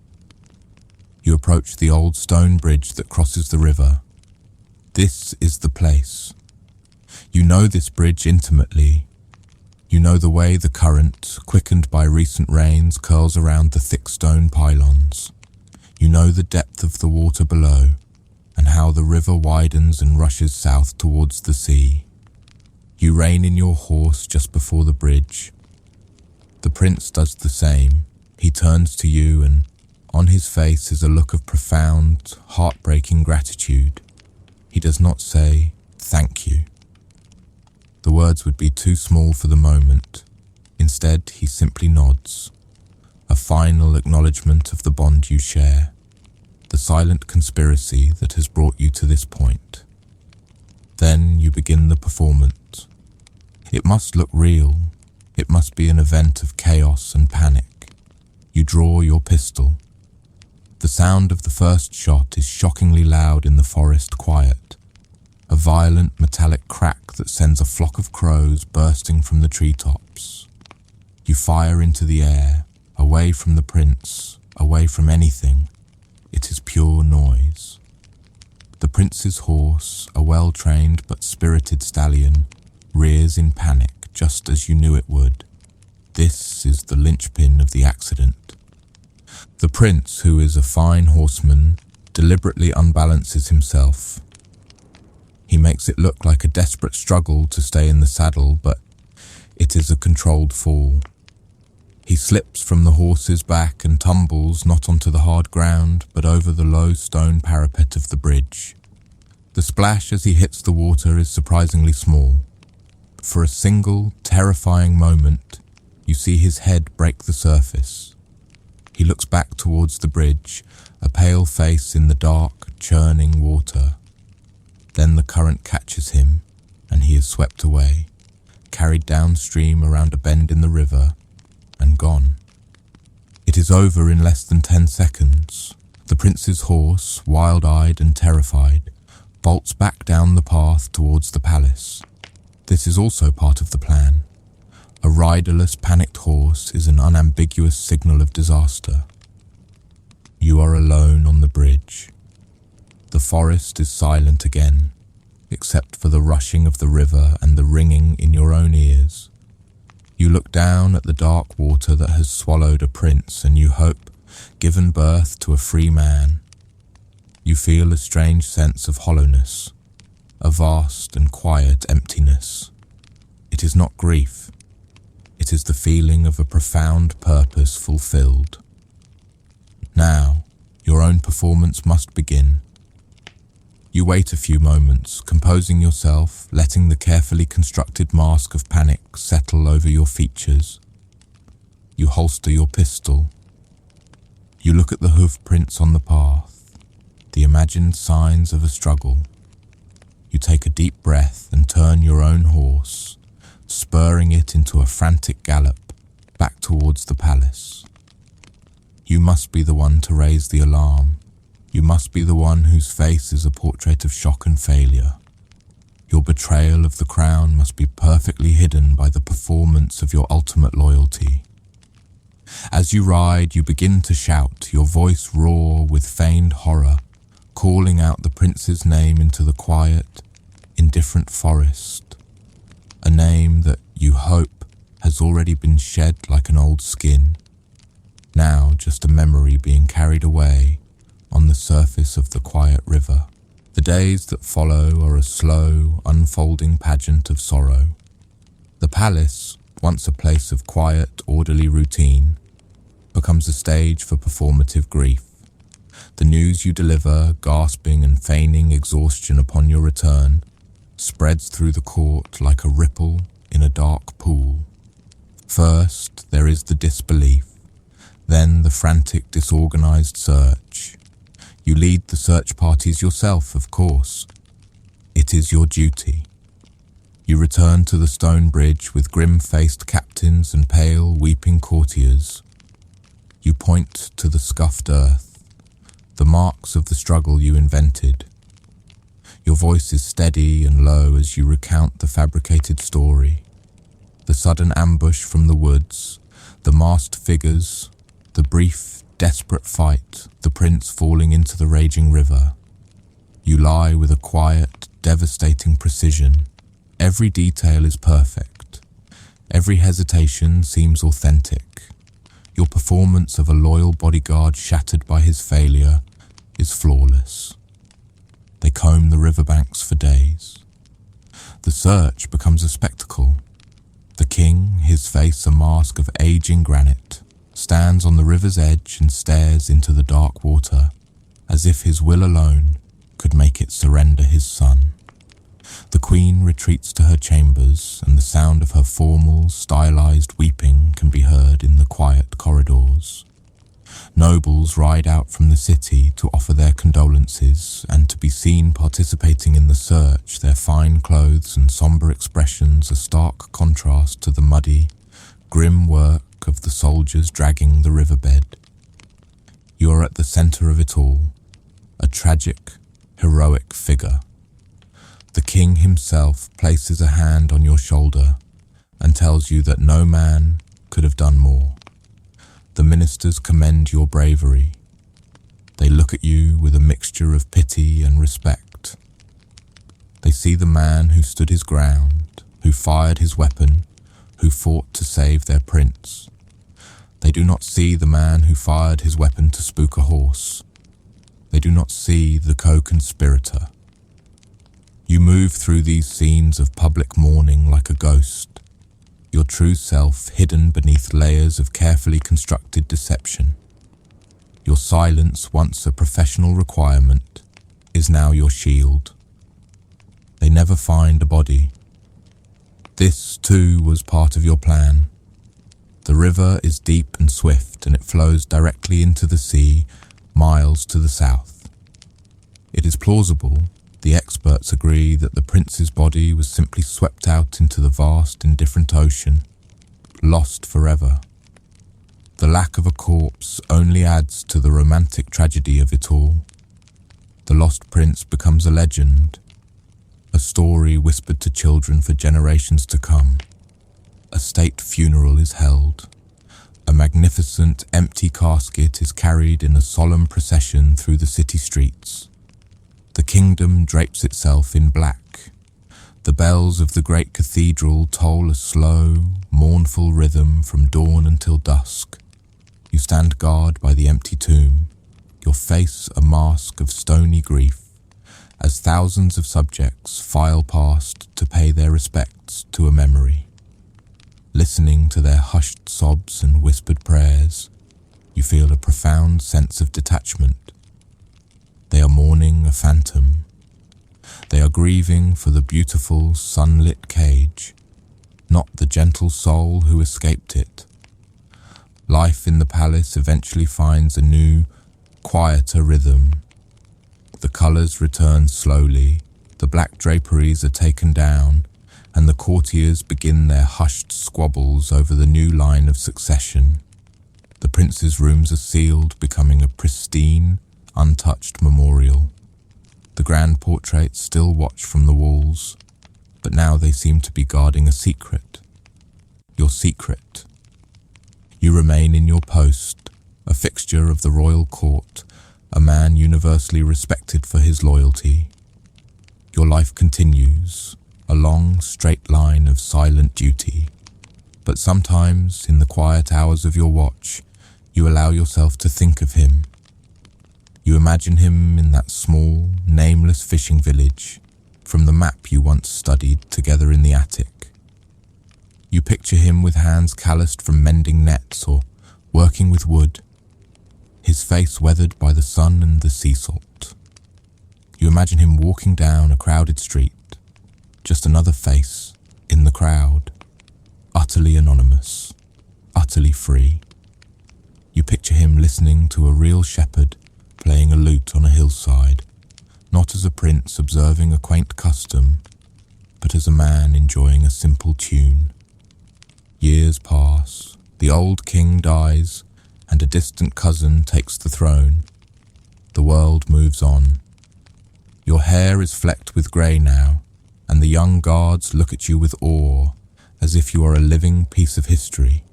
You approach the old stone bridge that crosses the river. This is the place. You know this bridge intimately. You know the way the current, quickened by recent rains, curls around the thick stone pylons. You know the depth of the water below, and how the river widens and rushes south towards the sea. You rein in your horse just before the bridge. The prince does the same. He turns to you, and on his face is a look of profound, heartbreaking gratitude. He does not say, "Thank you." The words would be too small for the moment. Instead, he simply nods. A final acknowledgement of the bond you share, the silent conspiracy that has brought you to this point. Then you begin the performance. It must look real. It must be an event of chaos and panic. You draw your pistol. The sound of the first shot is shockingly loud in the forest quiet. A violent metallic crack that sends a flock of crows bursting from the treetops. You fire into the air, away from the prince, away from anything. It is pure noise. The prince's horse, a well-trained but spirited stallion, rears in panic just as you knew it would. This is the linchpin of the accident. The prince, who is a fine horseman, deliberately unbalances himself. He makes it look like a desperate struggle to stay in the saddle, but it is a controlled fall. He slips from the horse's back and tumbles not onto the hard ground, but over the low stone parapet of the bridge. The splash as he hits the water is surprisingly small. For a single, terrifying moment, you see his head break the surface. He looks back towards the bridge, a pale face in the dark, churning water. Then the current catches him, and he is swept away, carried downstream around a bend in the river, and gone. It is over in less than 10 seconds. The prince's horse, wild-eyed and terrified, bolts back down the path towards the palace. This is also part of the plan. A riderless, panicked horse is an unambiguous signal of disaster. You are alone on the bridge. The forest is silent again, except for the rushing of the river and the ringing in your own ears. You look down at the dark water that has swallowed a prince, and you hope, given birth to a free man. You feel a strange sense of hollowness, a vast and quiet emptiness. It is not grief. It is the feeling of a profound purpose fulfilled. Now, your own performance must begin. You wait a few moments, composing yourself, letting the carefully constructed mask of panic settle over your features. You holster your pistol. You look at the hoof prints on the path, the imagined signs of a struggle. You take a deep breath and turn your own horse, spurring it into a frantic gallop back towards the palace. You must be the one to raise the alarm. You must be the one whose face is a portrait of shock and failure. Your betrayal of the crown must be perfectly hidden by the performance of your ultimate loyalty. As you ride, you begin to shout, your voice raw with feigned horror, calling out the prince's name into the quiet, indifferent forest. A name that you hope has already been shed like an old skin. Now just a memory being carried away on the surface of the quiet river. The days that follow are a slow, unfolding pageant of sorrow. The palace, once a place of quiet, orderly routine, becomes a stage for performative grief. The news you deliver, gasping and feigning exhaustion upon your return, spreads through the court like a ripple in a dark pool. First, there is the disbelief, then the frantic, disorganized search. You lead the search parties yourself, of course. It is your duty. You return to the stone bridge with grim-faced captains and pale, weeping courtiers. You point to the scuffed earth, the marks of the struggle you invented. Your voice is steady and low as you recount the fabricated story. The sudden ambush from the woods, the masked figures, the brief, desperate fight, the prince falling into the raging river. You lie with a quiet, devastating precision. Every detail is perfect. Every hesitation seems authentic. Your performance of a loyal bodyguard shattered by his failure is flawless. They comb the riverbanks for days. The search becomes a spectacle. The king, his face a mask of aging granite, stands on the river's edge and stares into the dark water, as if his will alone could make it surrender his son. The queen retreats to her chambers, and the sound of her formal, stylized weeping can be heard in the quiet corridors. Nobles ride out from the city to offer their condolences, and to be seen participating in the search, their fine clothes and somber expressions a stark contrast to the muddy, grim work of the soldiers dragging the riverbed. You are at the center of it all, a tragic, heroic figure. The king himself places a hand on your shoulder and tells you that no man could have done more. The ministers commend your bravery. They look at you with a mixture of pity and respect. They see the man who stood his ground, who fired his weapon, who fought to save their prince. They do not see the man who fired his weapon to spook a horse. They do not see the co-conspirator. You move through these scenes of public mourning like a ghost, your true self hidden beneath layers of carefully constructed deception. Your silence, once a professional requirement, is now your shield. They never find a body. This, too, was part of your plan. The river is deep and swift, and it flows directly into the sea, miles to the south. It is plausible. The experts agree that the prince's body was simply swept out into the vast, indifferent ocean, lost forever. The lack of a corpse only adds to the romantic tragedy of it all. The lost prince becomes a legend, a story whispered to children for generations to come. A state funeral is held. A magnificent, empty casket is carried in a solemn procession through the city streets. The kingdom drapes itself in black. The bells of the great cathedral toll a slow, mournful rhythm from dawn until dusk. You stand guard by the empty tomb, your face a mask of stony grief, as thousands of subjects file past to pay their respects to a memory. Listening to their hushed sobs and whispered prayers, you feel a profound sense of detachment. They are mourning a phantom. They are grieving for the beautiful, sunlit cage, not the gentle soul who escaped it. Life in the palace eventually finds a new, quieter rhythm. The colors return slowly, the black draperies are taken down, and the courtiers begin their hushed squabbles over the new line of succession. The prince's rooms are sealed, becoming a pristine, untouched memorial. The grand portraits still watch from the walls, but now they seem to be guarding a secret. Your secret. You remain in your post, a fixture of the royal court, a man universally respected for his loyalty. Your life continues, a long, straight line of silent duty. But sometimes, in the quiet hours of your watch, you allow yourself to think of him. You imagine him in that small, nameless fishing village, from the map you once studied together in the attic. You picture him with hands calloused from mending nets or working with wood, his face weathered by the sun and the sea salt. You imagine him walking down a crowded street, just another face in the crowd, utterly anonymous, utterly free. You picture him listening to a real shepherd playing a lute on a hillside, not as a prince observing a quaint custom, but as a man enjoying a simple tune. Years pass, the old king dies, and a distant cousin takes the throne. The world moves on. Your hair is flecked with grey now, and the young guards look at you with awe, as if you are a living piece of history.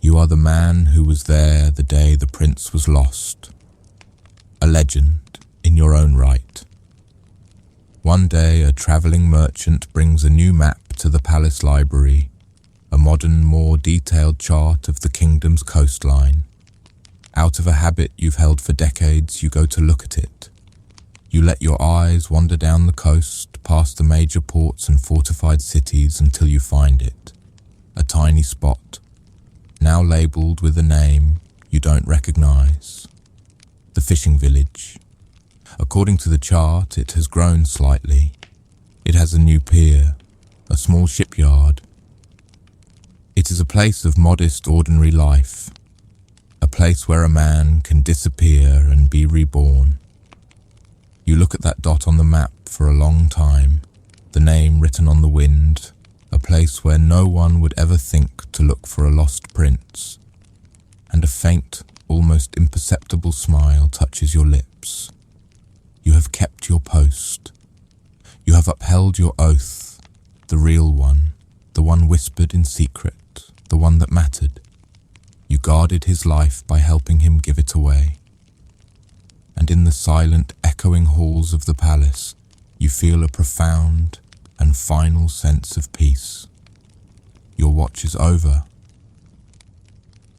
You are the man who was there the day the prince was lost. A legend in your own right. One day a travelling merchant brings a new map to the palace library, a modern, more detailed chart of the kingdom's coastline. Out of a habit you've held for decades, you go to look at it. You let your eyes wander down the coast, past the major ports and fortified cities until you find it. A tiny spot, now labelled with a name you don't recognise. The fishing village. According to the chart, it has grown slightly. It has a new pier, a small shipyard. It is a place of modest, ordinary life, a place where a man can disappear and be reborn. You look at that dot on the map for a long time, the name written on the wind, a place where no one would ever think to look for a lost prince, and a faint, almost imperceptible smile touches your lips. You have kept your post. You have upheld your oath, the real one, the one whispered in secret, the one that mattered. You guarded his life by helping him give it away. And in the silent, echoing halls of the palace, you feel a profound and final sense of peace. Your watch is over.